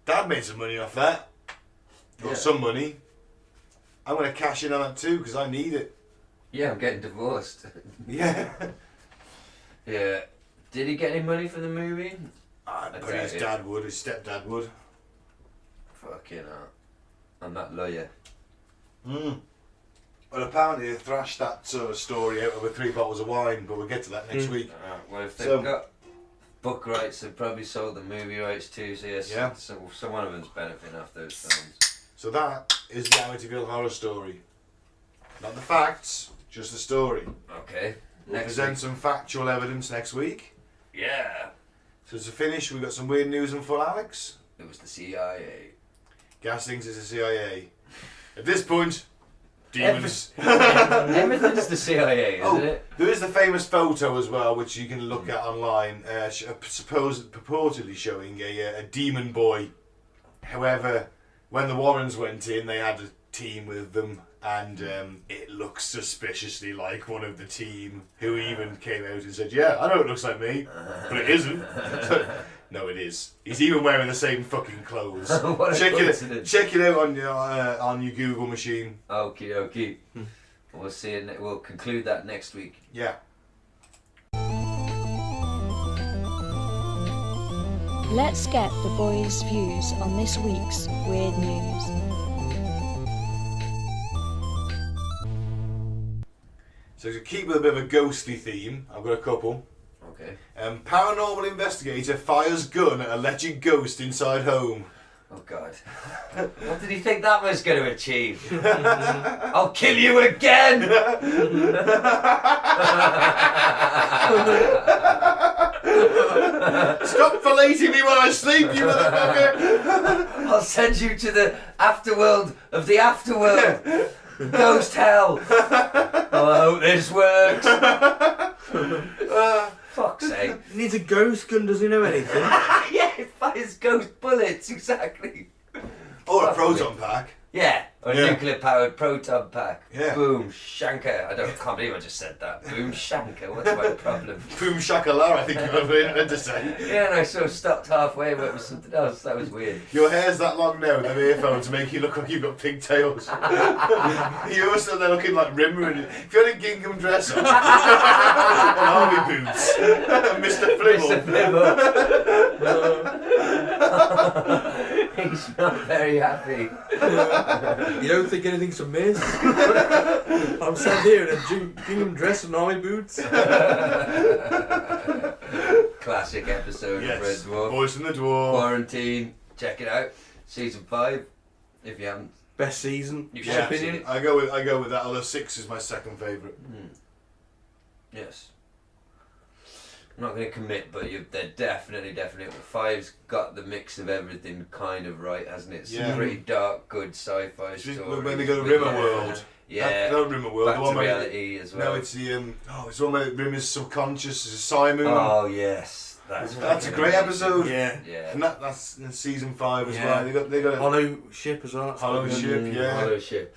Dad made some money off that. Got some money. I'm going to cash in on that too because I need it. Yeah, I'm getting divorced. Yeah. Yeah. Did he get any money for the movie? But his dad would, his stepdad would. Fucking hell. I'm that lawyer. Well, apparently they thrashed that sort of story out over 3 bottles of wine, but we'll get to that next week. Well, if they've got book rights, they've probably sold the movie rights too, so yes, so one of them's benefiting off those films. So that is the Amityville horror story. Not the facts, just the story. Okay. We'll present some factual evidence next week. Yeah. So to finish, we've got some weird news and full Alex. It was the CIA. Gas thinks it's the CIA. At this point, demons. Everything's the CIA, isn't it? There is the famous photo as well, which you can look at online, purportedly showing a demon boy. However, when the Warrens went in, they had a team with them, and it looks suspiciously like one of the team, who even came out and said, yeah, I know it looks like me, but it isn't. No, it is. He's even wearing the same fucking clothes. Check it out on your Google machine. Okie dokie. We'll see it. We'll conclude that next week. Yeah. Let's get the boys' views on this week's weird news. So to keep with a bit of a ghostly theme, I've got a couple. Okay. Paranormal investigator fires gun at alleged ghost inside home. Oh God. What did he think that was going to achieve? I'll kill you again! Stop filleting me while I sleep, you motherfucker! I'll send you to the afterworld of the afterworld. Ghost hell. Oh, I hope this works. Fuck's sake. He needs a ghost gun, does he know anything? Yeah, it fires ghost bullets, exactly. Or a proton pack. Yeah, Or Yeah. nuclear-powered proton pack. Yeah. Boom, shanker. Can't believe I just said that. Boom, shanker. What's my problem? Boom shakala, I think you meant to say. Yeah, and I sort of stopped halfway, but it was something else. That was weird. Your hair's that long now, the earphones make you look like you've got pigtails. You're also there looking like Rimmer. If you had a gingham dress on, and army boots, Mr. Flibble. He's not very happy. You don't think anything's amiss? I'm sat here in a gingham dress and army boots. Classic episode of Red Yes, Dwarf. Voice in the Dwarf. Quarantine. Check it out. Season 5. If you haven't. Best season. You my should opinion. see it. I go with that. Although 6 is my second favourite. Yes. I'm not going to commit, but they're definitely. 5's got the mix of everything kind of right, hasn't it? It's Yeah. pretty dark, good sci-fi It's story. when they go to Rimmer World. Yeah. Not Rimmer World. Back the one to where reality as well. No, it's the it's the one where Rimmer's subconscious is Simon. Oh yes, that's a fucking great amazing. episode. Yeah. Yeah. And that's in season 5 as Yeah. well. They got Hollow Ship as well. That's Hollow quite good. Ship. Yeah. Hollow Ship.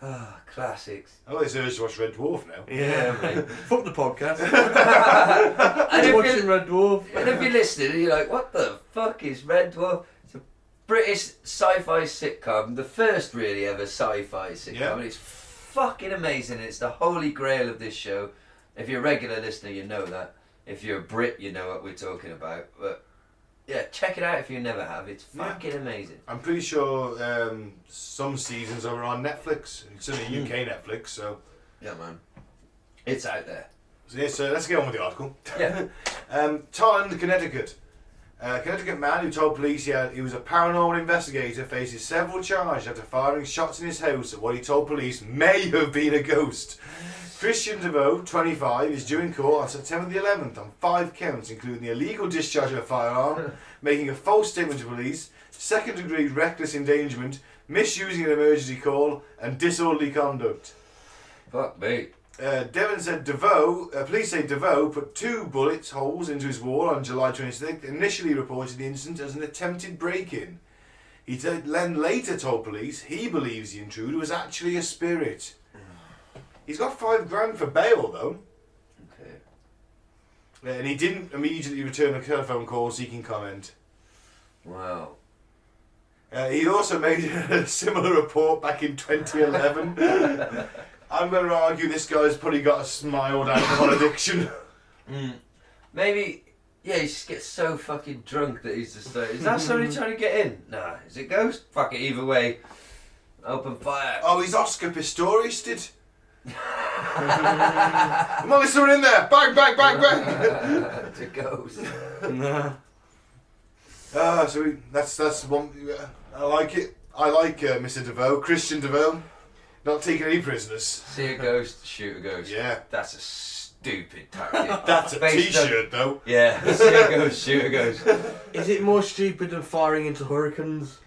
Ah, classics. Oh, they urged to watch Red Dwarf now. Yeah, mate. Fuck the podcast. And I'm if watching you- Red Dwarf. And if you're listening and you're like, what the fuck is Red Dwarf? It's a British sci-fi sitcom, the first really ever sci-fi sitcom, Yeah. and it's fucking amazing. It's the holy grail of this show. If you're a regular listener, you know that. If you're a Brit, you know what we're talking about. But yeah, check it out if you never have. It's fucking amazing. I'm pretty sure some seasons are on Netflix. It's only UK Netflix, so. Yeah, man. It's out there. So yeah, so let's get on with the article. Yeah. Totland, Connecticut. A Connecticut man who told police he was a paranormal investigator faces several charges after firing shots in his house at what he told police may have been a ghost. Christian Defeo, 25, is due in court on September the 11th on 5 counts, including the illegal discharge of a firearm, making a false statement to police, second-degree reckless endangerment, misusing an emergency call, and disorderly conduct. Fuck me. Devon said police say Defeo put 2 bullet holes into his wall on July 26th, initially reported the incident as an attempted break-in. He then later told police he believes the intruder was actually a spirit. He's got $5,000 for bail though. Okay. And he didn't immediately return a telephone call seeking comment. Wow. He also made a similar report back in 2011. I'm going to argue this guy's probably got a mild alcohol addiction. Maybe, yeah, he just gets so fucking drunk that he's just like, is that somebody trying to get in? Nah. Is it ghost? Fuck it, either way. Open fire. Oh, he's Oscar Pistorius-ed. Come on, there's someone in there! Bang, bang, bang, bang! It's a ghost. Nah. So that's one. I like it. I like Mr. Defeo, Christian Defeo, not taking any prisoners. See a ghost, shoot a ghost. Yeah. That's a stupid tactic. That's a Based on- T-shirt though. Yeah, see a ghost, shoot a ghost. Is it more stupid than firing into hurricanes?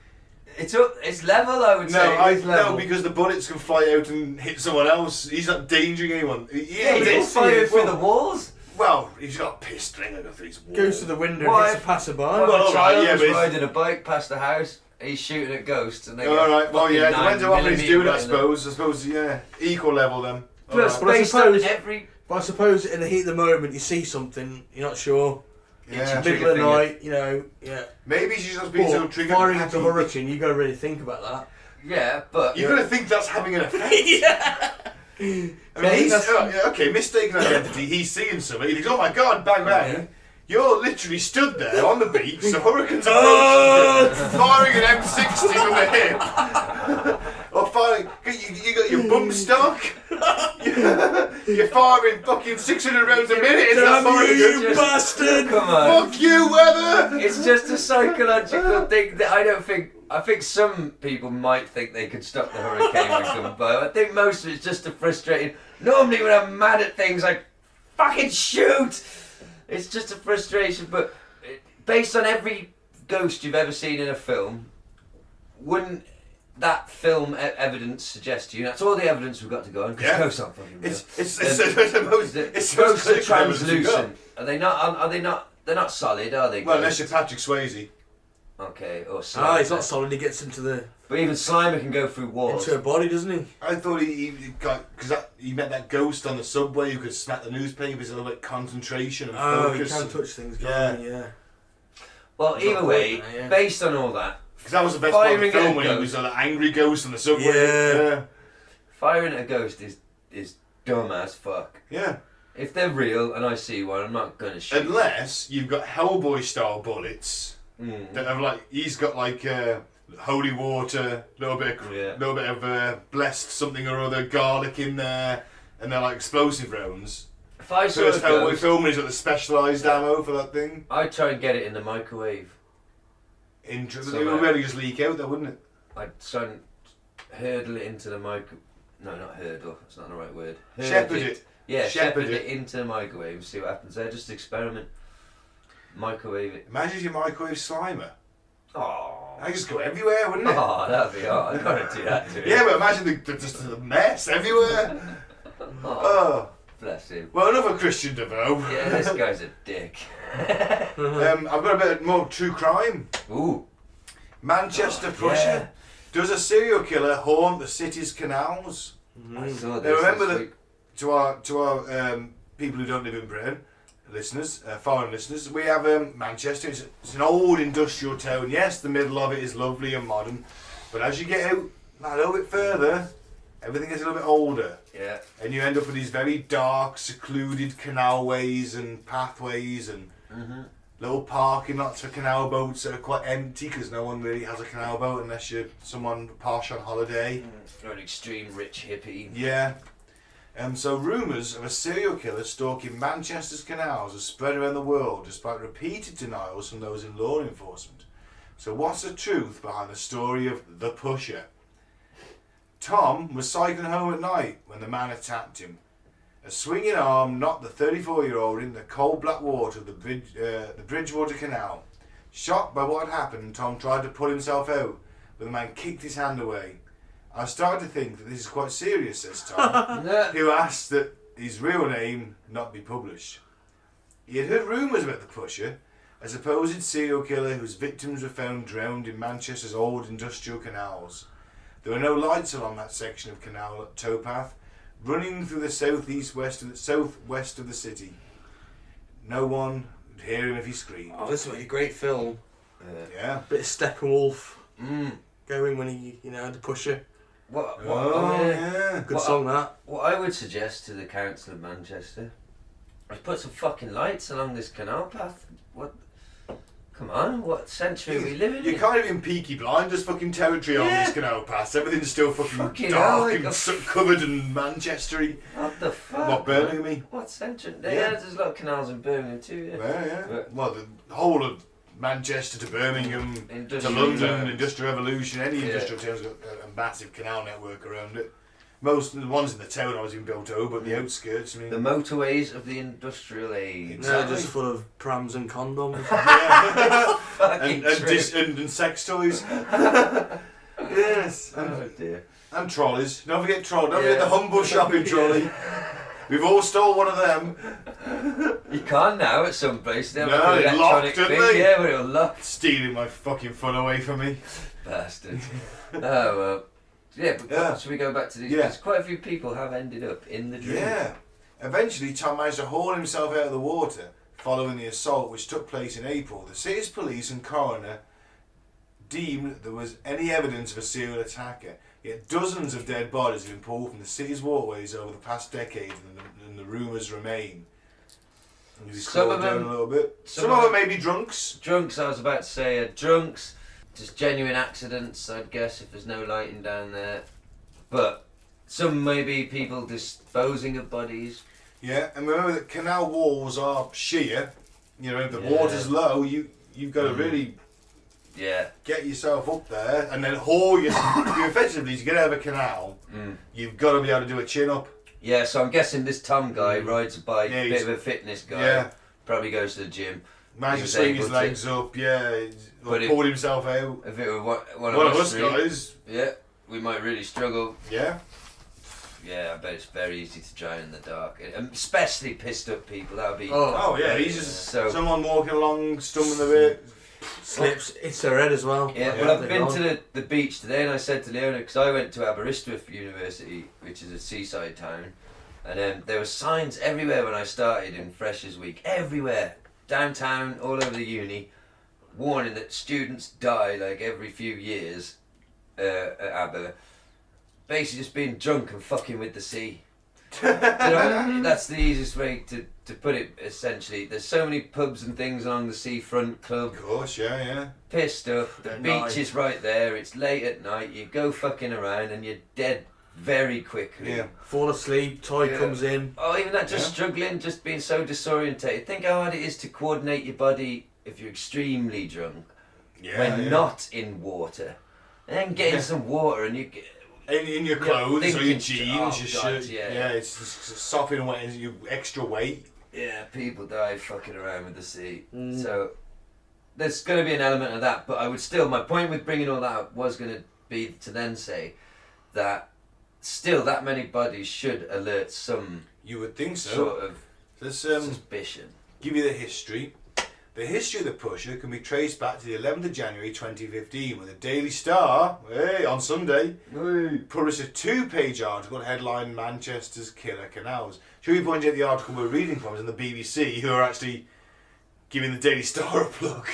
It's level, I would No, say. It's level. no, because the bullets can fly out and hit someone else. He's not endangering anyone. Yeah, he didn't fire through the walls. Well, he's got a piss string over through his wall. Goes to the window Why? and hits a passerby. Well, all a child right, yeah, was but it's- riding a bike past the house. He's shooting at ghosts, and they All right. Well, yeah. fucking Depends how often he's 9mm doing it. I right in suppose. Yeah. Equal level then. Plus, All But I based on suppose- every But I suppose in the heat of the moment you see something, you're not sure. Yeah. Itchy Middle trigger of the finger. night, you know, yeah. Maybe she's just being so But triggered. firing happy. into a hurricane, you got to really think about that. Yeah, but You're gonna think that's having an effect. Yeah. I mean, that's- okay, mistaken identity. He's seeing something. He thinks, "Oh my God, bang bang!" Yeah. You're literally stood there on the beach. The hurricane's approaching, firing an M60 from the hip, or firing. You got your bump stock. You're firing fucking 600 rounds a minute. Is that Damn firing? you, Just- bastard! come on. Fuck you, weather. It's just a psychological thing that I think some people might think they could stop the hurricane with them, but I think most of it's just a frustrating. Normally when I'm mad at things, I fucking shoot. It's just a frustration, but based on every ghost you've ever seen in a film, wouldn't that film evidence suggest to you? That's all the evidence we've got to go on. Because Yeah. ghosts aren't fucking real. It's the most. It's the Ghosts are most evidence you got. translucent. Are they not? Are they not? They're not solid, are they? Well, ghosts? unless you're Patrick Swayze. Okay, or Slimer. Ah, he's not solid. He gets into But even Slimer can go through walls. her body, doesn't he? I thought he got because he met that ghost on the subway who could smack the newspapers, a little bit concentration and focus. He can touch things, can't he? Yeah. Well, He's either not way, quite there, yeah. based on all that, Because that was the best part of the Firing film at when a he was ghost. an angry ghost on the subway. Yeah. firing at a ghost is dumb as fuck. Yeah. If they're real and I see one, I'm not gonna shoot. Unless you've got Hellboy style bullets that have he's got holy water, little bit of blessed something or other, garlic in there, and they're like explosive rounds. If I saw First a Hellboy ghost, film, he's got the specialised ammo for that thing. I'd try and get it in the microwave. It would really just leak out though, wouldn't it? I'd try and hurdle it into the micro. No, not hurdle. That's not the right word. Shepherd it. Yeah, Shepherd shepherd it. it into the microwave. See what happens there. Just experiment. Microwave it. Imagine if you microwave Slimer. Oh. That'd just go everywhere, wouldn't it? Oh, that'd be hard. I gotta do that to it. Yeah, but imagine just the mess everywhere. Oh. Bless him. Well, another Christian Defeo. Yeah, this guy's a dick. I've got a bit more true crime. Ooh. Manchester, Prussia. Does a serial killer haunt the city's canals? I saw Now this remember this that week. to our people who don't live in Britain, listeners, foreign listeners, we have Manchester. It's an old industrial town. Yes, the middle of it is lovely and modern, but as you get out a little bit further, everything is a little bit older. Yeah. And you end up with these very dark, secluded canalways and pathways and little parking lots for canal boats that are quite empty because no one really has a canal boat unless you're someone posh on holiday. You're an extreme rich hippie. Yeah. So rumours of a serial killer stalking Manchester's canals have spread around the world despite repeated denials from those in law enforcement. So what's the truth behind the story of the Pusher? Tom was cycling home at night when the man attacked him. A swinging arm knocked the 34-year-old in the cold black water of the Bridgewater Canal. Shocked by what had happened, Tom tried to pull himself out, but the man kicked his hand away. I started to think that this is quite serious, says Tom, who asked that his real name not be published. He had heard rumours about the Pusher, a supposed serial killer whose victims were found drowned in Manchester's old industrial canals. There were no lights along that section of canal towpath, running through the southwest of the city. No one would hear him if he screamed. Oh, this would be a great film. Yeah. Bit of Steppenwolf going when he, the Pusher. Yeah. Good song that. What I would suggest to the council of Manchester is put some fucking lights along this canal path. What? Come on, what century are we living in? You're kind of in Peaky Blinders fucking territory on this canal pass. Everything's still fucking hell, dark and covered in Manchestery. What the fuck? What, Birmingham? What century? Yeah. Yeah, there's a lot of canals in Birmingham too. Yeah. Well, the whole of Manchester to Birmingham to Industrial London, towns. Industrial Revolution, any industrial town's got a massive canal network around it. Most of the ones in the town are obviously built over, but the outskirts, I mean... The motorways of the industrial age. Exactly. Just full of prams and condoms. and sex toys. Yes. Oh dear. And trolleys. Don't forget trolleys. Don't forget the humble shopping trolley. We've all stole one of them. You can't now at some place. They have No, an they're locked, electronic aren't thing. they? Yeah, but it'll lock. Stealing my fucking fun away from me. Bastard. Oh well. Yeah, but should we go back to these? Yeah. Because quite a few people have ended up in the dream. Yeah. Eventually, Tom managed to haul himself out of the water following the assault, which took place in April. The city's police and coroner deemed that there was any evidence of a serial attacker. Yet dozens of dead bodies have been pulled from the city's waterways over the past decade, and the rumours remain. Some of down them- a little bit. some Some of of them may be drunks. Drunks, I was about to say, drunks, just genuine accidents, I'd guess, if there's no lighting down there. But some may be people disposing of bodies. Yeah, and remember that canal walls are sheer. You know, if the water's low, you've got to really get yourself up there and then haul you effectively to get out of a canal. You've got to be able to do a chin up. Yeah, so I'm guessing this Tom guy rides a bike, Yeah, bit he's- of a fitness guy, Yeah. probably goes to the gym. Managed to was swing able his to- legs up, or But pulled himself out. If it were one One of of us us three, guys. yeah, we might really struggle. Yeah. Yeah, I bet it's very easy to drown in the dark. Especially pissed up people, that would be... Oh yeah, he's just So- someone walking along, stumbling a bit. Slips, hits her head as well. Yeah, Yeah, well, I've been to the beach today, and I said to Leona, because I went to Aberystwyth University, which is a seaside town, and there were signs everywhere when I started in Freshers Week, everywhere, downtown, all over the uni, warning that students die like every few years at Aber, basically just being drunk and fucking with the sea. You know, that's the easiest way to put it, essentially. There's so many pubs and things along the seafront club. Of course, yeah. Pissed up, the At beach night. is right there, it's late at night, you go fucking around and you're dead very quickly. Yeah. Fall asleep, tide Yeah. comes in. Oh, even that, just Yeah. struggling, just being so disorientated. Think how hard it is to coordinate your body if you're extremely drunk when not in water. And then get in some water and you get... In your Yeah, clothes or your thinking- jeans, oh, your God, shirt. yeah. It's just sopping wet, you extra weight. Yeah, people die fucking around with the sea. Mm. So there's going to be an element of that, but I would still, my point with bringing all that up was going to be to then say that still that many bodies should alert some You would think so. sort of Let's suspicion. give you the history. The history of the pusher can be traced back to the 11th of January 2015 when the Daily Star, on Sunday, published a 2-page article headlined Manchester's Killer Canals. Should we point out the article we're reading from is in the BBC, who are actually giving the Daily Star a plug.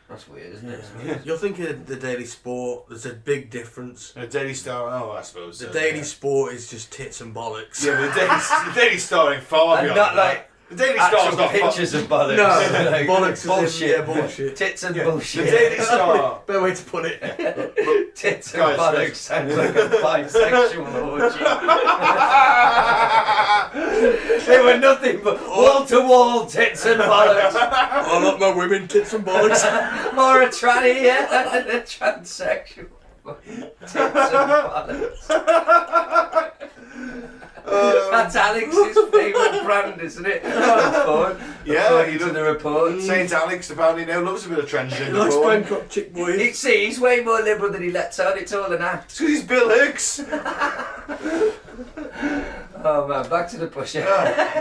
That's weird, isn't it? Yeah. You're thinking of the Daily Sport, there's a big difference. The Daily Star, I suppose. The so, Daily yeah. Sport is just tits and bollocks. Yeah, but the Daily Star ain't far And beyond not that. like The Daily Star's actual not far. pictures of bollocks. No, Like, bollocks is bullshit. yeah, bullshit. Tits and Yeah, bullshit. The Daily Star. Better way to put it. Tits and Guys, bollocks guys. sounds like a bisexual orgy. They were nothing but wall-to-wall tits and bollocks. I like my women, tits and bollocks. Or a tranny, yeah, a transsexual. Tits and bollocks. That's Alex's favourite brand, isn't it? Yeah, According you to look- the report. St. Alex apparently now loves a bit of transgender He likes porn. Bangkok chick boys. You see, he's way more liberal than he lets on. It's all an act. It's 'cause he's Bill Hicks. Oh man, back to the pusher.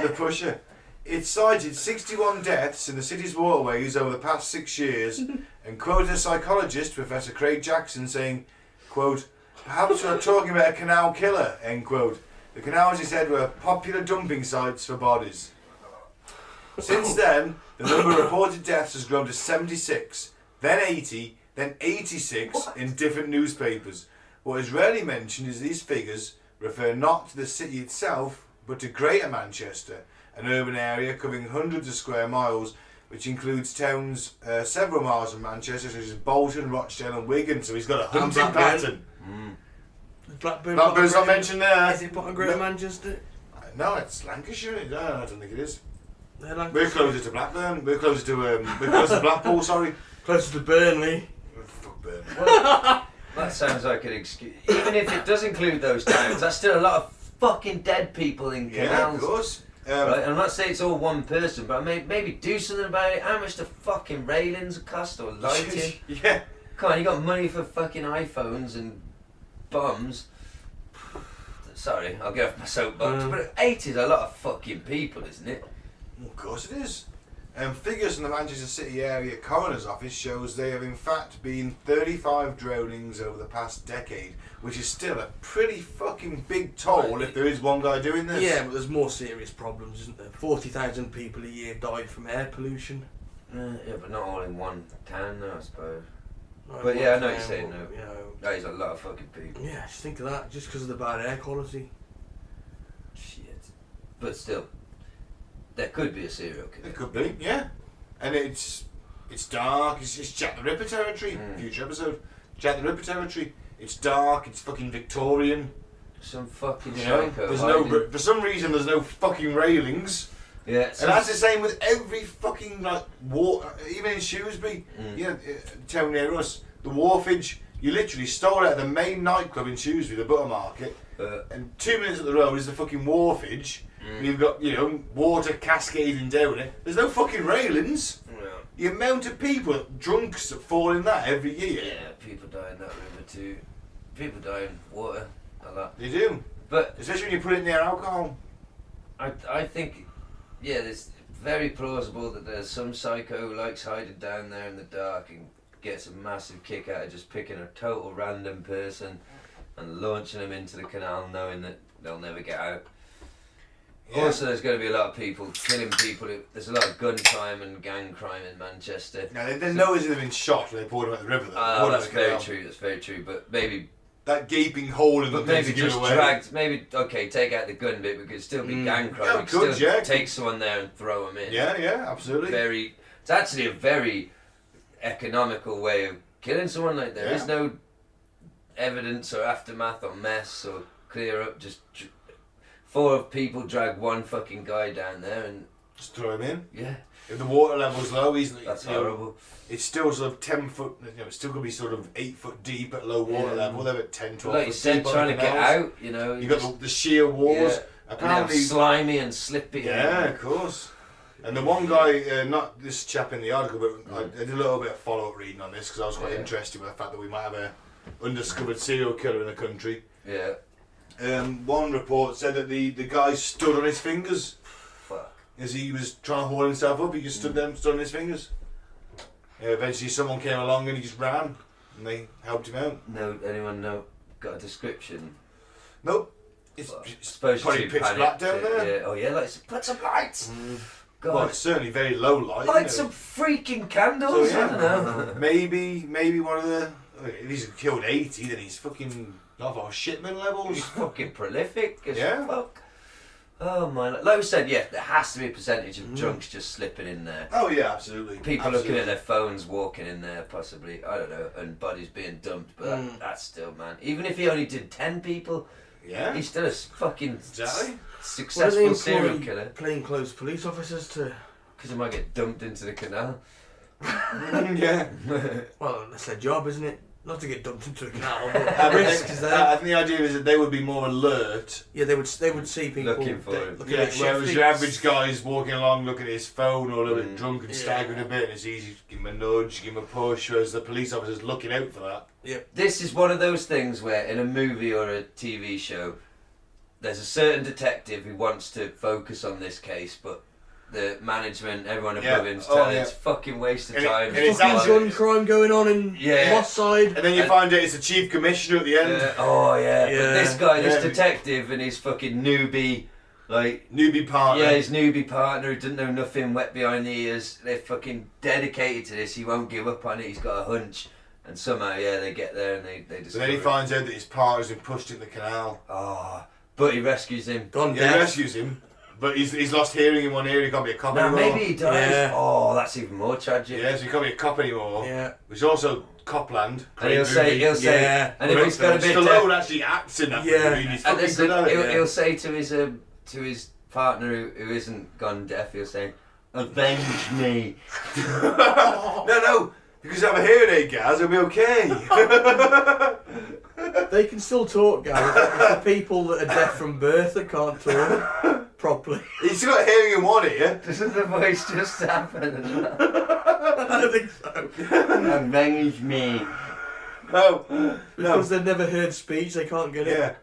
The pusher. It cited 61 deaths in the city's waterways over the past 6 years and quoted a psychologist, Professor Craig Jackson, saying, quote, "Perhaps we're talking about a canal killer," end quote. The canals, he said, were popular dumping sites for bodies. Since then, the number of reported deaths has grown to 76, then 80, then 86 in different newspapers. What is rarely mentioned is these figures refer not to the city itself, but to Greater Manchester, an urban area covering hundreds of square miles, which includes towns several miles from Manchester, such as Bolton, Rochdale and Wigan. So he's got a hunting Blackburn. pattern. Blackburn. Blackburn's not mentioned there. Is it part of Greater Manchester? No, it's Lancashire. No, I don't think it is. They're like We're closer to Blackburn. We're closer to Blackpool. Sorry. closer to Burnley. Oh, fuck Burn. That sounds like an excuse. Even if it does include those towns, that's still a lot of fucking dead people in Yeah, of canals. course. Right? I'm not saying it's all one person, but maybe do something about it. How much the fucking railings cost or lighting? Yeah. Come on, you got money for fucking iPhones and bombs. Sorry, I'll get off my soapbox. But 80 is a lot of fucking people, isn't it? Of course it is. Figures from the Manchester City Area Coroner's Office shows there have in fact been 35 drownings over the past decade, which is still a pretty fucking big toll if there is one guy doing this. Yeah, but there's more serious problems, isn't there? 40,000 people a year died from air pollution. Yeah, but not all in one town, though, I suppose. Like, But yeah, I know one you're town, saying, no. You know, That is a lot of fucking people. yeah, just think of that, just because of the bad air quality. Shit. But still, there could be a serial killer. It could be, yeah. And it's dark, it's Jack the Ripper territory, future episode. Jack the Ripper territory. It's dark, it's fucking Victorian. Some fucking You know, psycho. there's hiding- for some reason there's no fucking railings. Yeah, And that's the same with every fucking like water, even in Shrewsbury, you know, town near us, the wharfage. You literally stole out of the main nightclub in Shrewsbury, the Butter Market, and 2 minutes up the road is the fucking wharfage. And you've got, you know, water cascading down it. There's no fucking railings. Yeah. The amount of people, drunks, that fall in that every year. Yeah, people die in that river too. People die in water a lot. They do. But Especially when you put it near alcohol. I think, yeah, there's very plausible that there's some psycho who likes hiding down there in the dark and gets a massive kick out of just picking a total random person and launching them into the canal knowing that they'll never get out. Yeah. Also, there's going to be a lot of people killing people. There's a lot of gun crime and gang crime in Manchester. Yeah, they know they've been shot when they poured them at the river. Oh, that's very true. That's very true. But maybe that gaping hole in the place maybe just dragged. Maybe take out the gun bit, but it could still be gang crime. Yeah, you could still take someone there and throw them in. Yeah, absolutely. It's actually a very economical way of killing someone. Like there is no evidence or aftermath or mess or clear up. Just 4 people drag one fucking guy down there and just throw him in. Yeah. If the water level's low, that's horrible. It's still sort of 10 foot. It's still gonna be sort of 8 foot deep at low water level. They're at 10, 12 like you said, trying to get out. You know, you got the sheer walls. Apparently slimy and slippy. Yeah, of course. And the one guy, not this chap in the article, but I did a little bit of follow-up reading on this because I was quite interested with the fact that we might have a undiscovered serial killer in the country. Yeah. One report said that the guy stood on his fingers. Fuck. As he was trying to hold himself up, he just stood on his fingers. Eventually someone came along and he just ran and they helped him out. Anyone got a description? Nope. It's probably pitch black down there. Yeah. Oh yeah, put some lights. God. Well, it's certainly very low light. Light some freaking candles. So, yeah. I don't know. maybe one of the. If he's killed 80, then he's fucking off our shipment levels. He's fucking prolific as yeah. fuck. Oh my! Like I said, there has to be a percentage of drunks just slipping in there. Oh yeah, absolutely. People looking at their phones, walking in there, possibly. I don't know, and bodies being dumped. But that's still, man. Even if he only did 10 people, he's still a fucking successful serial killer. Plainclothes police officers to. Because he might get dumped into the canal. Yeah. Well, that's their job, isn't it? Not to get dumped into a canal, but risk is there. I think the idea is that they would be more alert. Yeah, they would see people looking for him. Whereas your average guy's walking along looking at his phone or a little bit drunk and staggering a bit, and it's easy to give him a nudge, give him a push, whereas the police officer's looking out for that. Yep. This is one of those things where in a movie or a TV show, there's a certain detective who wants to focus on this case, but the management, everyone above him's telling it's a fucking waste of time. And it's gun crime going on in Lost Side. And then you find out it's the chief commissioner at the end. But this guy, this detective and his fucking newbie partner. Yeah, his newbie partner who didn't know nothing, wet behind the ears. They're fucking dedicated to this. He won't give up on it. He's got a hunch. And somehow, they get there and they discover. But then he finds out that his partner's been pushed in the canal. But he rescues him. He rescues him. But he's lost hearing in one ear, he can't be a cop anymore. Maybe he dies. Yeah. Oh, that's even more tragic. Yeah, so he can't be a cop anymore. Yeah. Which is also Copland. And he'll say, and if he's got a bit Stallone actually acts in that movie. He's fucking good at it. He'll say to his partner who isn't gone deaf, he'll say, "Avenge me." No, because I have a hearing aid, Gaz, it'll be okay. They can still talk, Gaz. It's the people that are deaf from birth that can't talk properly. He's still got hearing in one ear. Doesn't the voice just happen as well? I don't think so. Avenge me. No. Because they've never heard speech, they can't get it.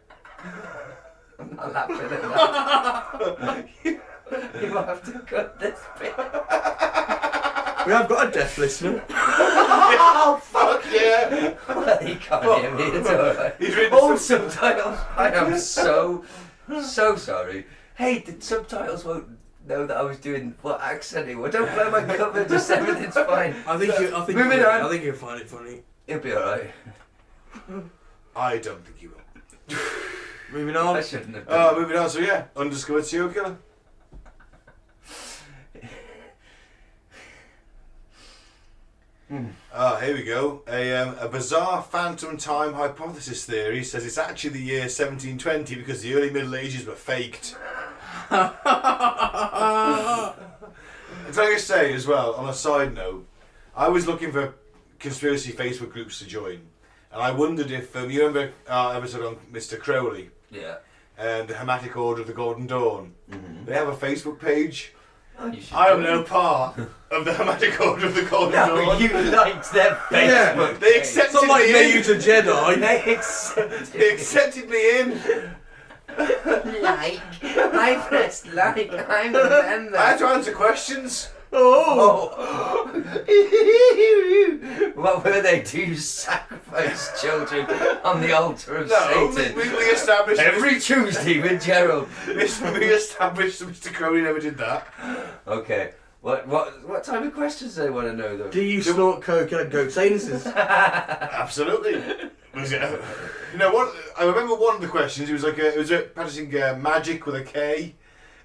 I'm not laughing at that. You have to cut this bit. We have got a deaf listener. Oh, fuck yeah! Well, he can't hear me, it's alright. He's reading subtitles. I am so sorry. Hey, the subtitles won't know that I was doing what accent he would. Don't blow my cover, just everything's fine. I think you'll find it funny. He'll be alright. I don't think he will. Moving on. I shouldn't have done moving on, so undiscovered serial killer. Here we go. A bizarre phantom time hypothesis theory says it's actually the year 1720 because the early Middle Ages were faked. I'm trying to say as well, on a side note, I was looking for conspiracy Facebook groups to join, and I wondered if you remember our episode on Mr. Crowley, and the Hermetic Order of the Golden Dawn. Mm-hmm. They have a Facebook page. I am no part of the Hermetic Order of the Golden Dawn. No, you liked their Facebook. They accepted me in. It's not like Jedi. They accepted me in. Like. I pressed like. I'm a member. I had to answer questions. Oh! What were they? Do you sacrifice children on the altar of No, Satan? we established Every Tuesday with Gerald. we established that Mr. Crowley never did that. Okay. What type of questions do they want to know though? Do you snort coke and go sinuses? Absolutely. Was it? You know what? I remember one of the questions. It was like practicing magic with a K.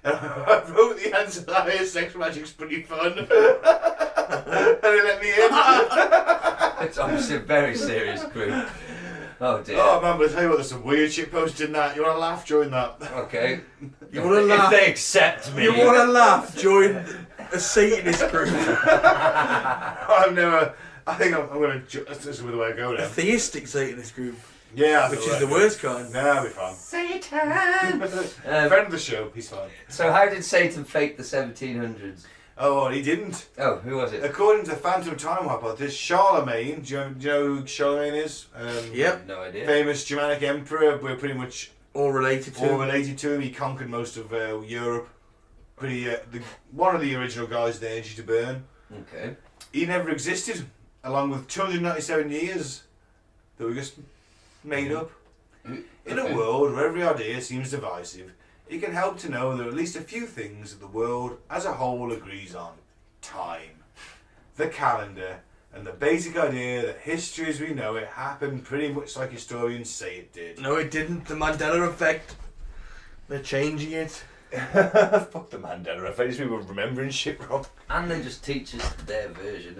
I wrote the answer that sex magic's pretty fun. And they let me in. It's obviously a very serious group. Oh dear. Oh man, but I tell you what, there's some weird shit posted in that. You want to laugh during that? Okay. You want to laugh? If they accept me. You want to laugh? Join a Satanist group. I think I'm going to. This is the way I go A now. theistic Satanist group. Yeah, Which is the worst kind. Nah, I'll be fine. Satan! Friend of the show, he's fine. So how did Satan fake the 1700s? Oh, he didn't. Oh, who was it? According to the Phantom Time hypothesis, Charlemagne, do you know who Charlemagne is? Yep. No idea. Famous Germanic emperor. We're pretty much All related to. all related to him. He conquered most of Europe. One of the original guys there, energy to burn. Okay. He never existed, along with 297 years that we just made up. In a world where every idea seems divisive, it can help to know there are at least a few things that the world as a whole agrees on. Time, the calendar, and the basic idea that history as we know it happened pretty much like historians say it did. No, it didn't. The Mandela effect. They're changing it. Fuck the Mandela effect. We were remembering shit wrong. And they just teach us their version.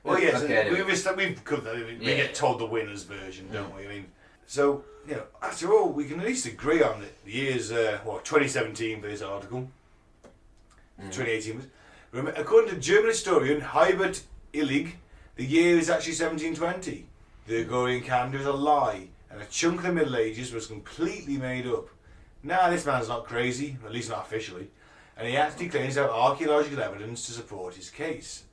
Well, yes, Okay, anyway. we get told the winner's version, don't we? I mean, so, you know, after all, we can at least agree on the years, 2017 for this article. 2018 was. According to German historian Herbert Illig, the year is actually 1720. The Gregorian calendar is a lie, and a chunk of the Middle Ages was completely made up. Nah, this man's not crazy, at least not officially, and he actually claims to have archaeological evidence to support his case.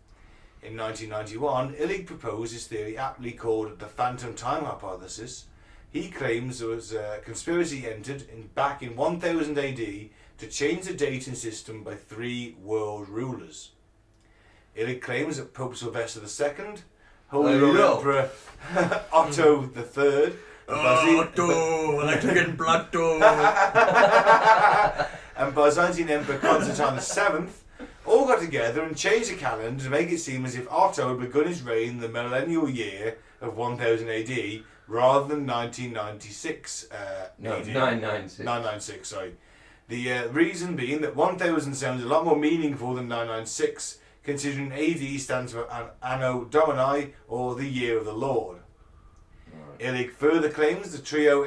In 1991, Illig proposed his theory aptly called the Phantom Time Hypothesis. He claims there was a conspiracy entered back in 1000 AD to change the dating system by 3 world rulers. Illig claims that Pope Sylvester II, Holy Roman Emperor Otto III, Otto, I like to get blood. and Byzantine Emperor Constantine VII all got together and changed the calendar to make it seem as if Otto had begun his reign in the millennial year of 1000 AD rather than 1996 No, AD. 996. 996, sorry. The reason being that 1000 sounds a lot more meaningful than 996, considering AD stands for Anno Domini, or the Year of the Lord. Illig further claims the trio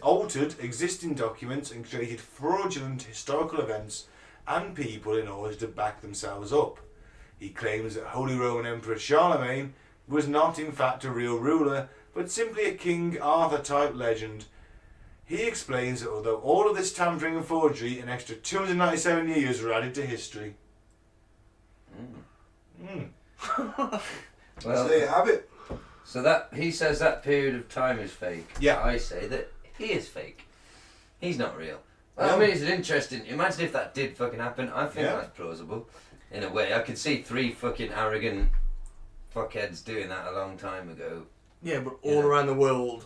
altered existing documents and created fraudulent historical events and people in order to back themselves up. He claims that Holy Roman Emperor Charlemagne was not in fact a real ruler, but simply a King Arthur type legend. He explains that although all of this tampering and forgery, an extra 297 years were added to history. Well, So there you have it. so that he says that period of time is fake. Yeah. I say that he is fake. He's not real. No. I mean, it's an interesting. Imagine if that did fucking happen. I think Yeah. that's plausible, in a way. I could see 3 fucking arrogant fuckheads doing that a long time ago. Yeah, but all around the world,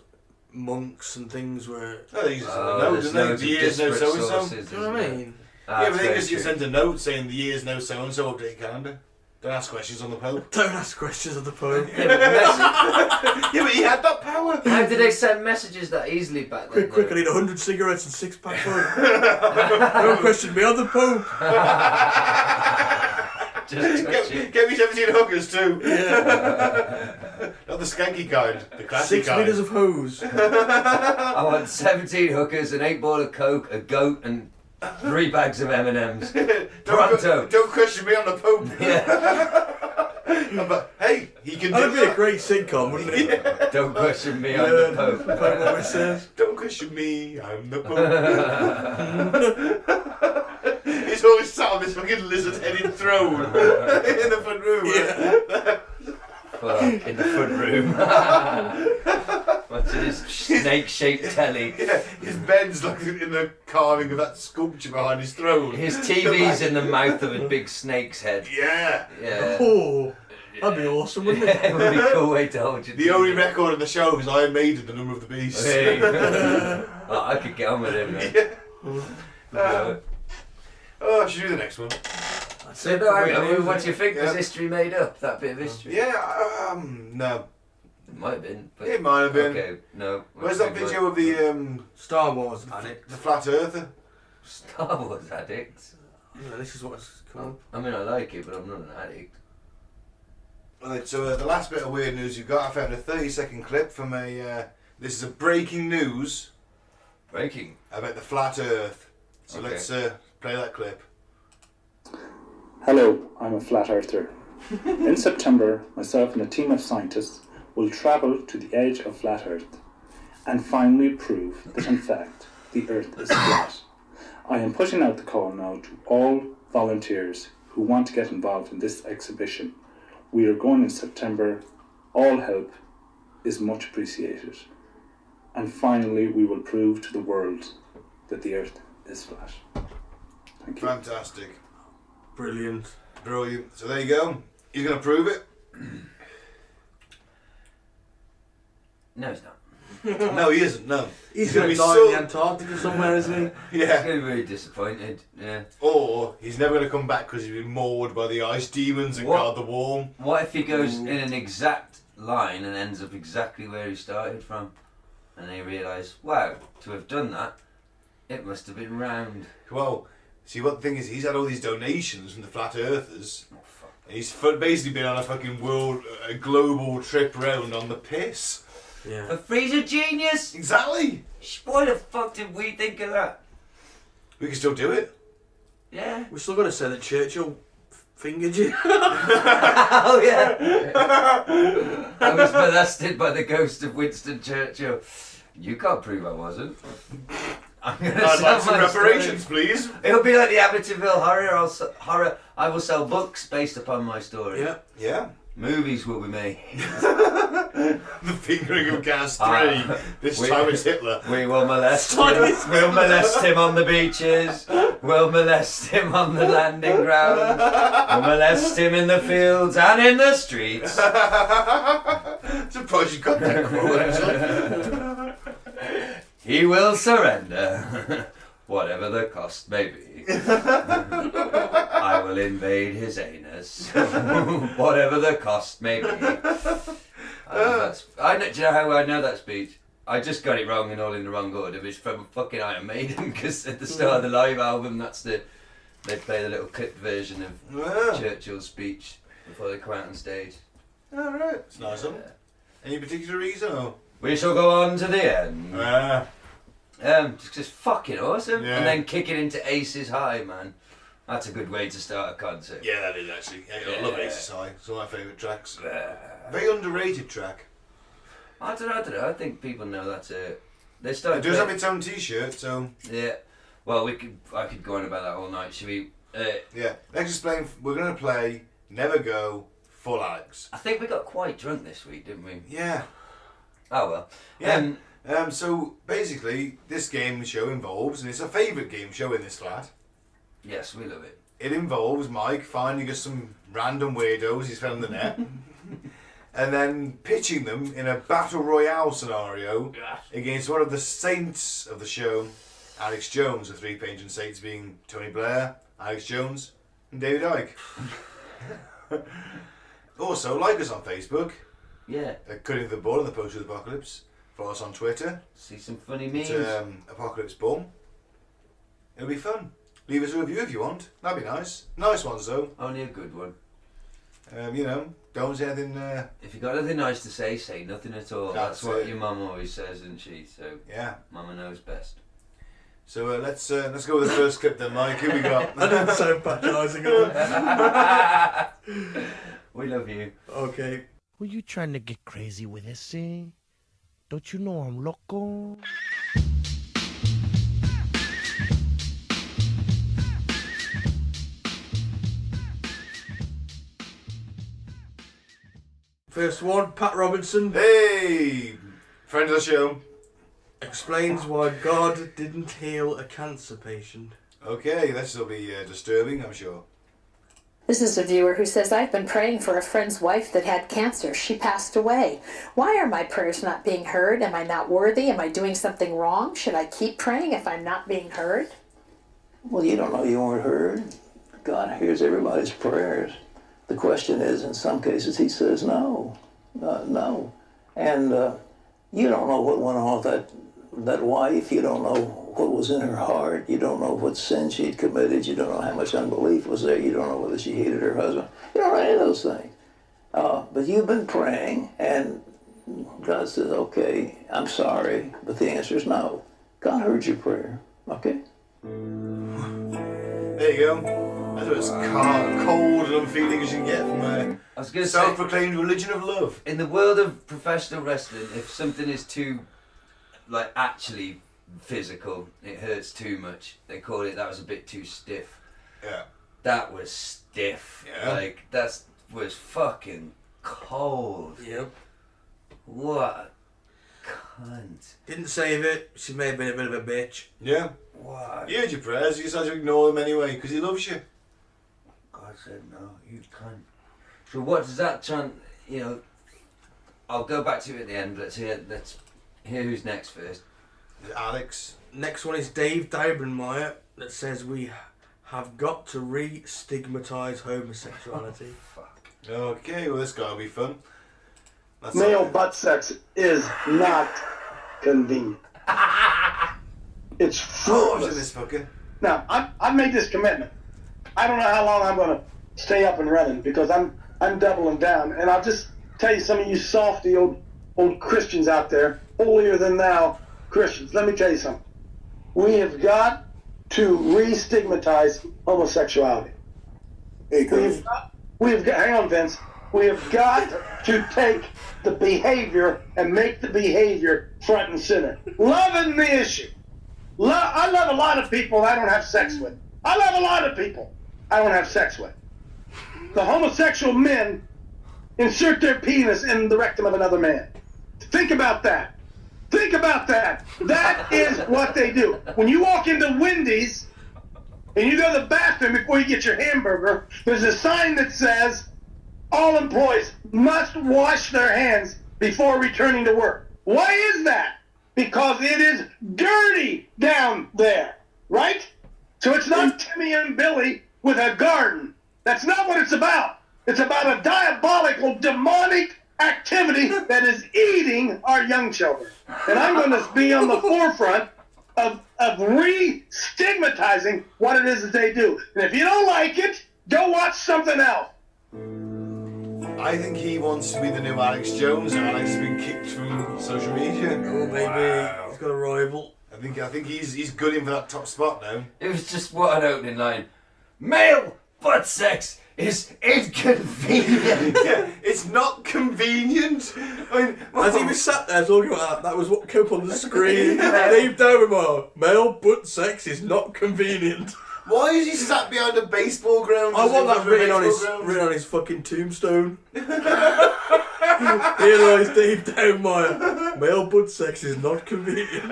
monks and things were. Oh, they used to Oh, know, there's didn't they? loads The of year's no disparate so-and-so. sources, Do you know what I mean? Yeah, but they very just true. send a note saying the year's no so-and-so, update calendar. Don't ask questions on the Pope. Don't ask questions of the Pope. Yeah, but message- Yeah, but he had that power. How did they send messages that easily back then? Quick, I need 100 cigarettes and 6 packs of Don't question me on the Pope. Just touch it. Get me 17 hookers too. Yeah. Not the skanky kind, the classic 6 kind. litres of hose. I want 17 hookers, an 8 ball of coke, a goat, and 3 bags of M&Ms. Pronto. Don't question me on the Pope. Yeah. But hey, he can That'd do be a that. great sitcom, wouldn't it? Don't question me on the Pope. Pope always says. Don't question me, I'm the Pope. He's always sat on this fucking lizard-headed throne in the front room. Yeah. Fuck, in the front room. Watching his snake-shaped telly. Yeah, his bed's like in the carving of that sculpture behind his throne. His TV's in the mouth of a big snake's head. Yeah. Yeah. Oh, that'd be awesome, wouldn't it? It would be a cool way to hold your The TV. only record on the show is Iron Maiden, The Number of the Beast. Hey. Oh, I could get on with him, man. Yeah. Oh, I should do the next one. So, no, what do you think? Was history made up? That bit of history? Yeah, no. It might have been. But It might have been. Okay, no. Where's that video of the Star Wars addict. the flat earther? Star Wars addict. Yeah, this is what it's called. I mean, I like it, but I'm not an addict. Right, so the last bit of weird news you've got, I found a 30-second clip from this is a breaking news Breaking. about the flat earth. So Okay. let's play that clip. Hello, I'm a flat earther. In September, myself and a team of scientists will travel to the edge of flat earth and finally prove that in fact the earth is flat. I am putting out the call now to all volunteers who want to get involved in this exhibition. We are going in September. All help is much appreciated. And finally we will prove to the world that the earth is flat. Thank you. Fantastic. Brilliant. Brilliant. So there you go. He's going to prove it. No, it's not. No, he isn't. No. He's gonna going be to die so- in the Antarctica somewhere, isn't he? He's Yeah. going to be very disappointed. Yeah. Or he's never going to come back because he's been mauled by the ice demons and What? guard the warm. What if he goes in an exact line and ends up exactly where he started from? And they realise, wow, to have done that, it must have been round. Well, see, what the thing is, he's had all these donations from the flat earthers. Oh, fuck. And he's basically been on a fucking a global trip round on the piss. Yeah. A freezer genius? Exactly. Why the fuck did we think of that? We can still do it. Yeah. We still got to say that Churchill fingered you. Oh yeah. I was molested by the ghost of Winston Churchill. You can't prove I wasn't. I'm gonna I'd sell like some my reparations, story. please. It'll be like the Amityville horror. I will sell books based upon my story. Yeah. Yeah. Movies will be made. The fingering of Gaz 3. This time it's Hitler. We will molest him. We'll molest him on the beaches. We'll molest him on the landing ground. We'll molest him in the fields and in the streets. Surprised you got that quote, actually. He will surrender, whatever the cost may be. I will invade his anus, whatever the cost may be. Do you know how I know that speech? I just got it wrong and all in the wrong order. It's from fucking Iron Maiden, because at the start of the live album, they play the little clipped version of Wow. Churchill's speech before they come out on stage. Alright, it's nice of him. Any particular reason, or? We shall go on to the end. Just fucking awesome. Yeah. And then kick it into Aces High, man. That's a good way to start a concert. Yeah, that is actually. I love Yeah. Aces High. It's one of my favourite tracks. Uh, Very underrated track. I don't know. I think people know that's it. They It started. does have its own t-shirt, so Yeah. Well, I could go on about that all night. Should we? yeah. Let's explain. We're going to play Never Go Full Alex. I think we got quite drunk this week, didn't we? Yeah. Oh well. Yeah. So basically, this game show involves, and it's a favourite game show in this flat. Yes, we love it. It involves Mike finding us some random weirdos he's found on the net, and then pitching them in a battle royale scenario against one of the saints of the show, Alex Jones. The three pagan saints being Tony Blair, Alex Jones, and David Icke. Also, like us on Facebook, Yeah. Cutting the Ball and the Post of the Apocalypse. Follow us on Twitter. See some funny memes. It's Apocalypse Ball. It'll be fun. Leave us a review if you want. That'd be nice. Nice ones though. Only a good one. Don't say anything. If you got anything nice to say nothing at all. That's That's what it. your mum always says, isn't she? So Yeah. Mama knows best. So let's go with the first clip then, Mike. Who we got? I didn't sound patronising at all. We love you. Okay. Were you trying to get crazy with this, eh? Don't you know I'm loco? First one, Pat Robinson. Hey, Friend of the show. Explains why God didn't heal a cancer patient. Okay, this will be disturbing, I'm sure. This is a viewer who says, I've been praying for a friend's wife that had cancer. She passed away. Why are my prayers not being heard? Am I not worthy? Am I doing something wrong? Should I keep praying if I'm not being heard? Well, you don't know you weren't heard. God hears everybody's prayers. The question is, in some cases, he says no. No. And you don't know what went on with that wife. You don't know what was in her heart. You don't know what sin she'd committed. You don't know how much unbelief was there. You don't know whether she hated her husband. You don't know any of those things. But you've been praying, and God says, okay, I'm sorry, but the answer is no. God heard your prayer, okay? There you go. That's as cold and unfeeling as you can get from a self-proclaimed religion of love. In the world of professional wrestling, if something is too, like, actually physical, it hurts too much, they call it, that was a bit too stiff. Yeah. That was stiff. Yeah. Like, that was fucking cold. Yep. What a cunt. Didn't save it. She may have been a bit of a bitch. Yeah. What? You heard your prayers, you decided to ignore them anyway, because he loves you. God said no, you cunt. So what does that chant, you know, I'll go back to it at the end, let's hear who's next first. Alex. Next one is Dave Daubenmeyer that says we have got to re-stigmatise homosexuality. Fuck. Okay, well this guy will be fun. That's Male butt sex is not convenient. It's fruitless. This fucker. Now, I've made this commitment. I don't know how long I'm going to stay up and running because I'm doubling down. And I'll just tell you, some of you softy old Christians out there, holier than thou Christians, let me tell you something. We have got to re-stigmatize homosexuality. We've got, hang on, Vince. We have got to take the behavior and make the behavior front and center. Loving the issue. I love a lot of people I don't have sex with. I love a lot of people I don't have sex with. The homosexual men insert their penis in the rectum of another man. Think about that. Think about that. That is what they do. When you walk into Wendy's and you go to the bathroom before you get your hamburger, there's a sign that says, all employees must wash their hands before returning to work. Why is that? Because it is dirty down there, right? So it's not Timmy and Billy with a garden. That's not what it's about. It's about a diabolical, demonic activity that is eating our young children. And I'm going to be on the forefront of re-stigmatizing what it is that they do. And if you don't like it, go watch something else. I think he wants to be the new Alex Jones, and Alex has been kicked from social media. Oh, maybe. Wow. He's got a rival. I think he's good in for that top spot now. It was just what an opening line. Male butt sex is inconvenient. Yeah, it's not convenient. I mean, as he was sat there talking about that was what came up on the screen. Dave Daubenmeyer, male butt sex is not convenient. Why is he sat behind a baseball ground? I want that written on his fucking tombstone. Here lies Dave Daubenmeyer. Male butt sex is not convenient.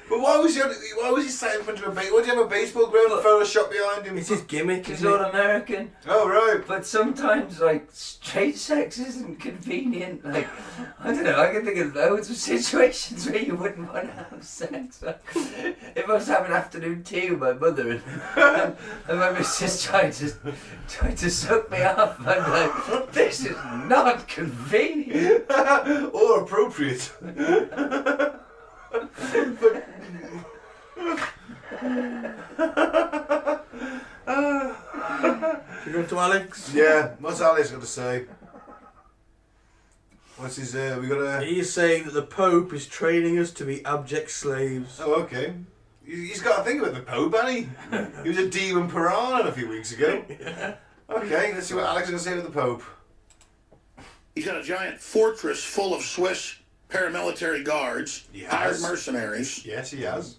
But why was he sat in front of a baseball? Why do you have a baseball ground and throw a shot behind him? It's his gimmick. He's not American. Oh right. But sometimes, like, straight sex isn't convenient. Like, I don't know. I can think of loads of situations where you wouldn't want to have sex. If I was having afternoon tea with my mother and my missus tried to suck me off, I'm like, this is not convenient or appropriate. But You going to Alex? Yeah, what's Alex got to say? What's his, we got a... He's saying that the Pope is training us to be abject slaves. Oh, okay. He's got to think about the Pope, hasn't he? He was a demon piranha a few weeks ago. Yeah. Okay, let's see what Alex is going to say to the Pope. He's got a giant fortress full of Swiss paramilitary guards, hired mercenaries. Yes, he has.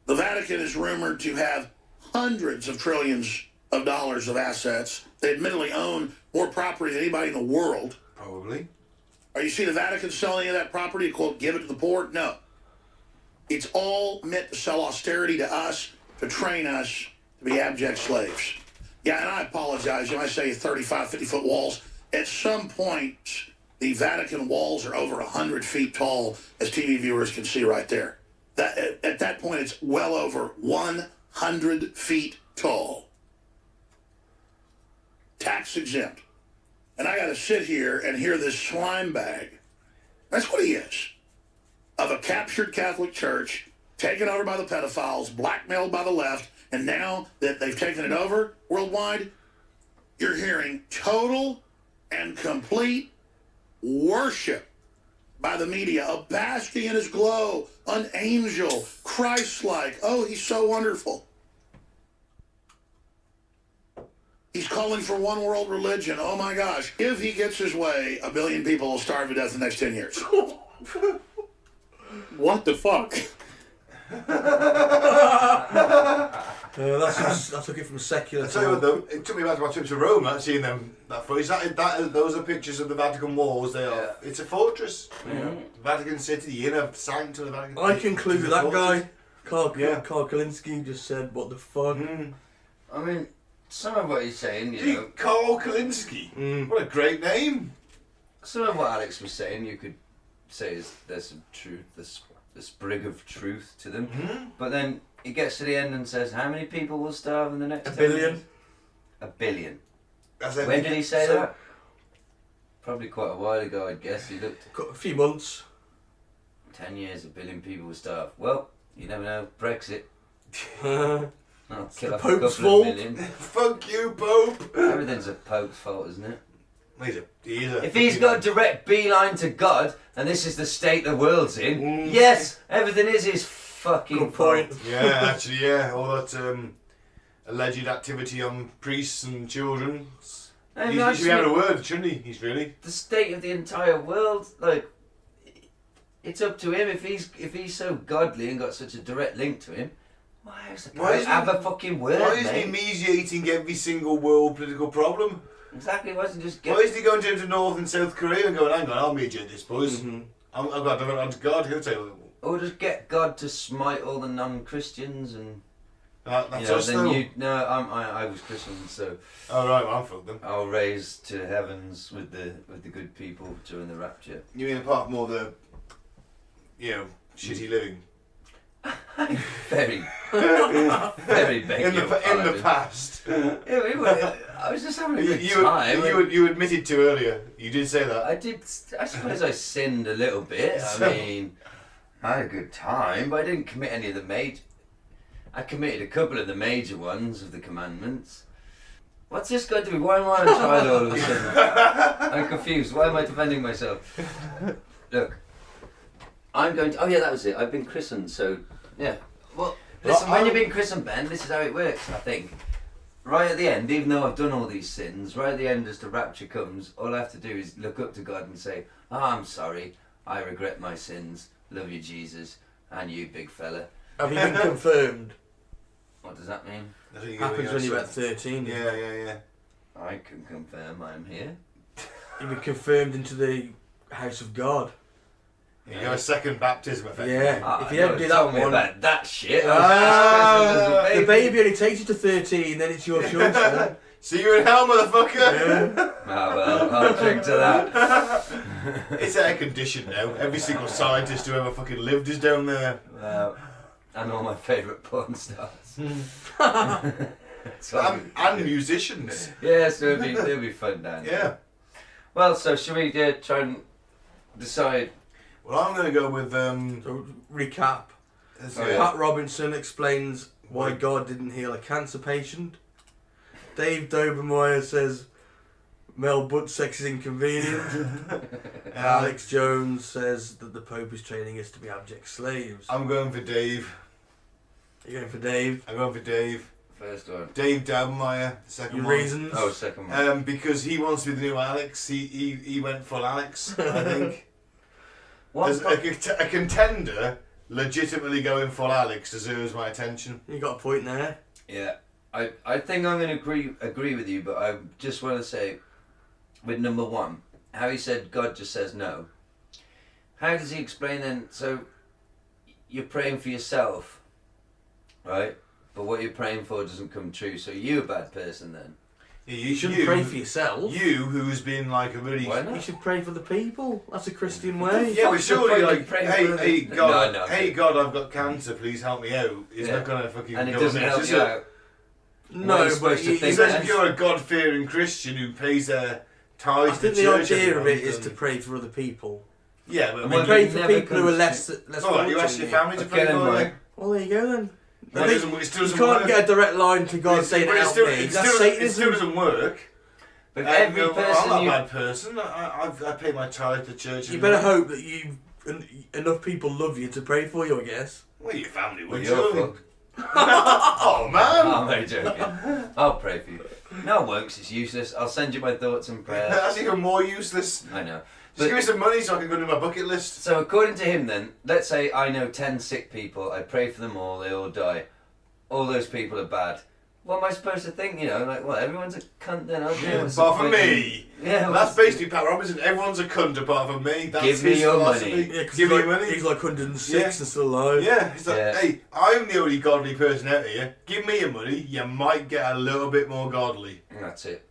The Vatican is rumored to have hundreds of trillions of dollars of assets. They admittedly own more property than anybody in the world. Probably. Are you see the Vatican selling any of that property to, quote, give it to the poor? No. It's all meant to sell austerity to us, to train us to be abject slaves. Yeah, and I apologize when I say 35, 50-foot walls. At some point, the Vatican walls are over 100 feet tall, as TV viewers can see right there. At that point, it's well over 100 feet tall. Tax exempt. And I got to sit here and hear this slime bag. That's what he is. Of a captured Catholic Church, taken over by the pedophiles, blackmailed by the left, and now that they've taken it over worldwide, you're hearing total and complete worship by the media, a basking in his glow, an angel, Christ-like. Oh, he's so wonderful. He's calling for one world religion. Oh my gosh. If he gets his way, 1 billion people will starve to death in the next 10 years. What the fuck? I took it from secular. I tell you what though, it took me back to my trip to Rome, seeing that footage. Those are pictures of the Vatican walls. They are. Yeah. It's a fortress. Yeah. Vatican City, the inner sanctum of the Vatican. I conclude that guy, Carl Kalinske, just said, "What the fuck." I mean, some of what he's saying, you know, Carl Kalinske. What a great name. Some of what Alex was saying, you could say there's some truth, this sprig of truth to them, but then he gets to the end and says, how many people will starve in the next 1 billion? 1 billion. When did he say that? Probably quite a while ago, I'd guess. He looked... A few months. 10 years, 1 billion people will starve. Well, you never know. Brexit. I'll kill off a Pope's couple fault. of million. Fuck you, Pope. Everything's a Pope's fault, isn't it? If he's got a direct beeline to God, and this is the state the world's in, yes, everything is his fucking point. Yeah, actually, yeah. All that alleged activity on priests and children. He should be having a word, shouldn't he? He's really... The state of the entire world, like, it's up to him. If he's so godly and got such a direct link to him, why have a fucking word, Why isn't he mediating every single world political problem? Exactly, why isn't Why isn't he going down to North and South Korea and going, hang on, I'll mediate this, boys. I've got to develop to God, he'll tell you. Or just get God to smite all the non-Christians and... That's us, though. I was Christian, so... Oh, right, well, I'm fucked then. I'll raise to heavens with the good people during the rapture. You mean apart from all the, shitty living? Very big. In the past. I was just having a good time. You admitted to earlier. You did say that. I did. I suppose I sinned a little bit. I mean, I had a good time, but I didn't commit any of the major. I committed a couple of the major ones of the commandments. What's this got to do? Why am I on trial all of a sudden? I'm confused. Why am I defending myself? Look, I'm going to... Oh yeah, that was it. I've been christened, so... Yeah. Well, listen, when you've been christened, Ben, this is how it works, I think. Right at the end, even though I've done all these sins, right at the end as the rapture comes, all I have to do is look up to God and say, I'm sorry, I regret my sins, love you, Jesus, and you, big fella. Have you been confirmed? What does that mean? Happens when you're at 13. Yeah. I can confirm I'm here. You've been confirmed into the house of God. You got a second baptism, effectively. Yeah, if you don't do that one... about that shit. The baby only takes you to 13, then it's your choice. See you in hell, motherfucker! Yeah. Well, I'll drink to that. It's air conditioned now. Every single scientist who ever fucking lived is down there. And all my favourite porn stars. And musicians. Yeah, so it'll be fun down there. Yeah. Well, so should we try and decide... Well, I'm going to go with... So, recap. Pat Robinson explains why God didn't heal a cancer patient. Dave Dobermeyer says male butt sex is inconvenient. Alex Jones says that the Pope is training us to be abject slaves. I'm going for Dave. You're going for Dave? I'm going for Dave. First one. Dave Dobermeyer, second Your one. reasons? Oh, second one. Because he wants to be the new Alex. He went full Alex, I think. As a contender legitimately going full Alex deserves my attention. You got a point there. Yeah, I think I'm going to agree with you, but I just want to say, with number one, how he said God just says no. How does he explain then? So you're praying for yourself, right? But what you're praying for doesn't come true. So you're a bad person then. Yeah, you shouldn't pray for yourself. You, who's been like a really... Why not? You should pray for the people. That's a Christian way. Yeah, but surely, like, hey God, No, hey God, I've got cancer, please help me out. He's not going to fucking and it go doesn't there. help you out. No, but if you're a God-fearing Christian who pays their tithes to church... I think the idea of it is to pray for other people. Yeah, but... I mean, pray for people who are less Alright, you ask your family to pray for you? Well, there you go then. Well, you can't get a direct line to God saying help me. It still doesn't work. But every person I'm not a bad person. I pay my tithe to church. You better hope that enough people love you to pray for you, I guess. Well, your family would. Well, oh, man. I'm only joking. I'll pray for you. No, it works. It's useless. I'll send you my thoughts and prayers. That's even more useless. I know. Just give me some money so I can go to my bucket list. So according to him then, let's say I know 10 sick people, I pray for them all, they all die. All those people are bad. What am I supposed to think, you know? Like, well, everyone's a cunt then, aren't they? Apart from me. Yeah, that's basically Pat Robinson. Everyone's a cunt apart from me. That's give me your philosophy. money. Yeah, give me your money. He's like 106 and still alive. Yeah, he's like, hey, I'm the only godly person out here. Give me your money, you might get a little bit more godly. That's it.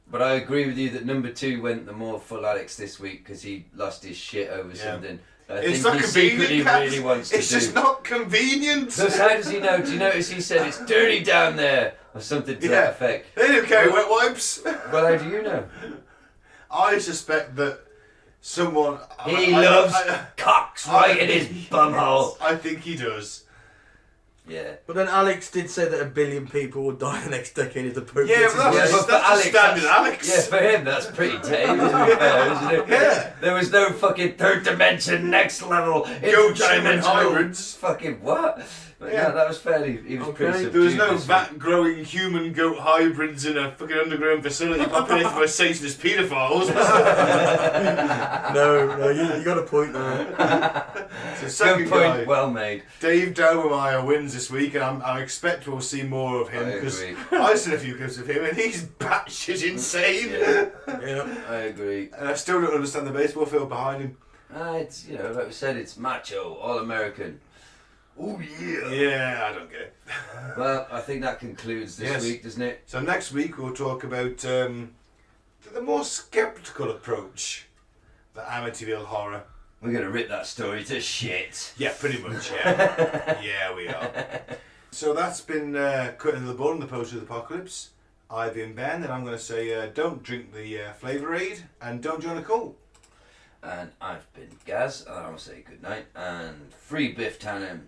But I agree with you that number 2 went the more full Alex this week because he lost his shit over something. It's not convenient, really wants it's just not convenient. So how does he know? Do you notice he said it's dirty down there or something to that effect? They don't carry wet wipes. Well, how do you know? I suspect that someone... He loves cocks right in his bumhole. I think he does. Yeah. But then Alex did say that 1 billion people will die the next decade if the Pope Yeah, gets but his way. that's standard Alex. Yeah, for him that's pretty tame, isn't it? Yeah. There was no fucking third dimension, next level, interdimensional hybrids. Fucking what? But no, that was fairly... He was pretty subdued. There was no vat-growing human-goat hybrids in a fucking underground facility populated by Satanist paedophiles. No, you got a point there. So good point, well made. Dave Daubermeyer wins this week, and I expect we'll see more of him because I've seen a few clips of him, and he's batshit insane. Yeah, I agree. And I still don't understand the baseball field behind him. It's like we said, it's macho, all American. Oh yeah. Yeah, I don't get it. Well, I think that concludes this week, doesn't it? So next week we'll talk about the more sceptical approach, the Amityville horror. We're going to rip that story to shit. Yeah, pretty much, yeah. Yeah, we are. So that's been Cutting to the Ball in the Post-Apocalypse. I've been Ben, and I'm going to say don't drink the Flavourade, and don't join a cult. And I've been Gaz, and I'll say good night, and free Biff Tannen.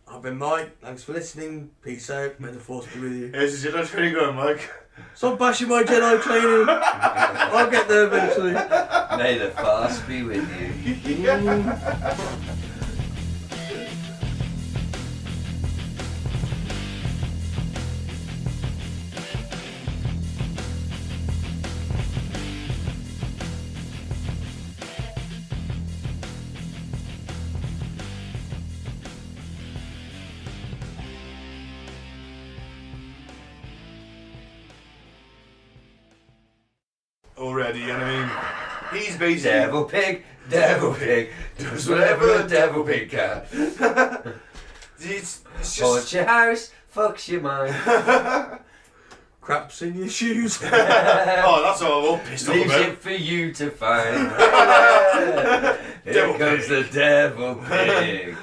I've been Mike, thanks for listening, peace out, may the force be with you. Yes, you're not very good, Mike. Stop bashing my Jedi training. I'll get there eventually. May the force be with you. Already, and I mean, he's basically... Devil pig, does whatever a devil pig can. It's just... Haunts your house, fucks your mind. Craps in your shoes. Oh, that's all I'm pissed off Leaves about. it for you to find. Here Devil comes pig. the devil pig.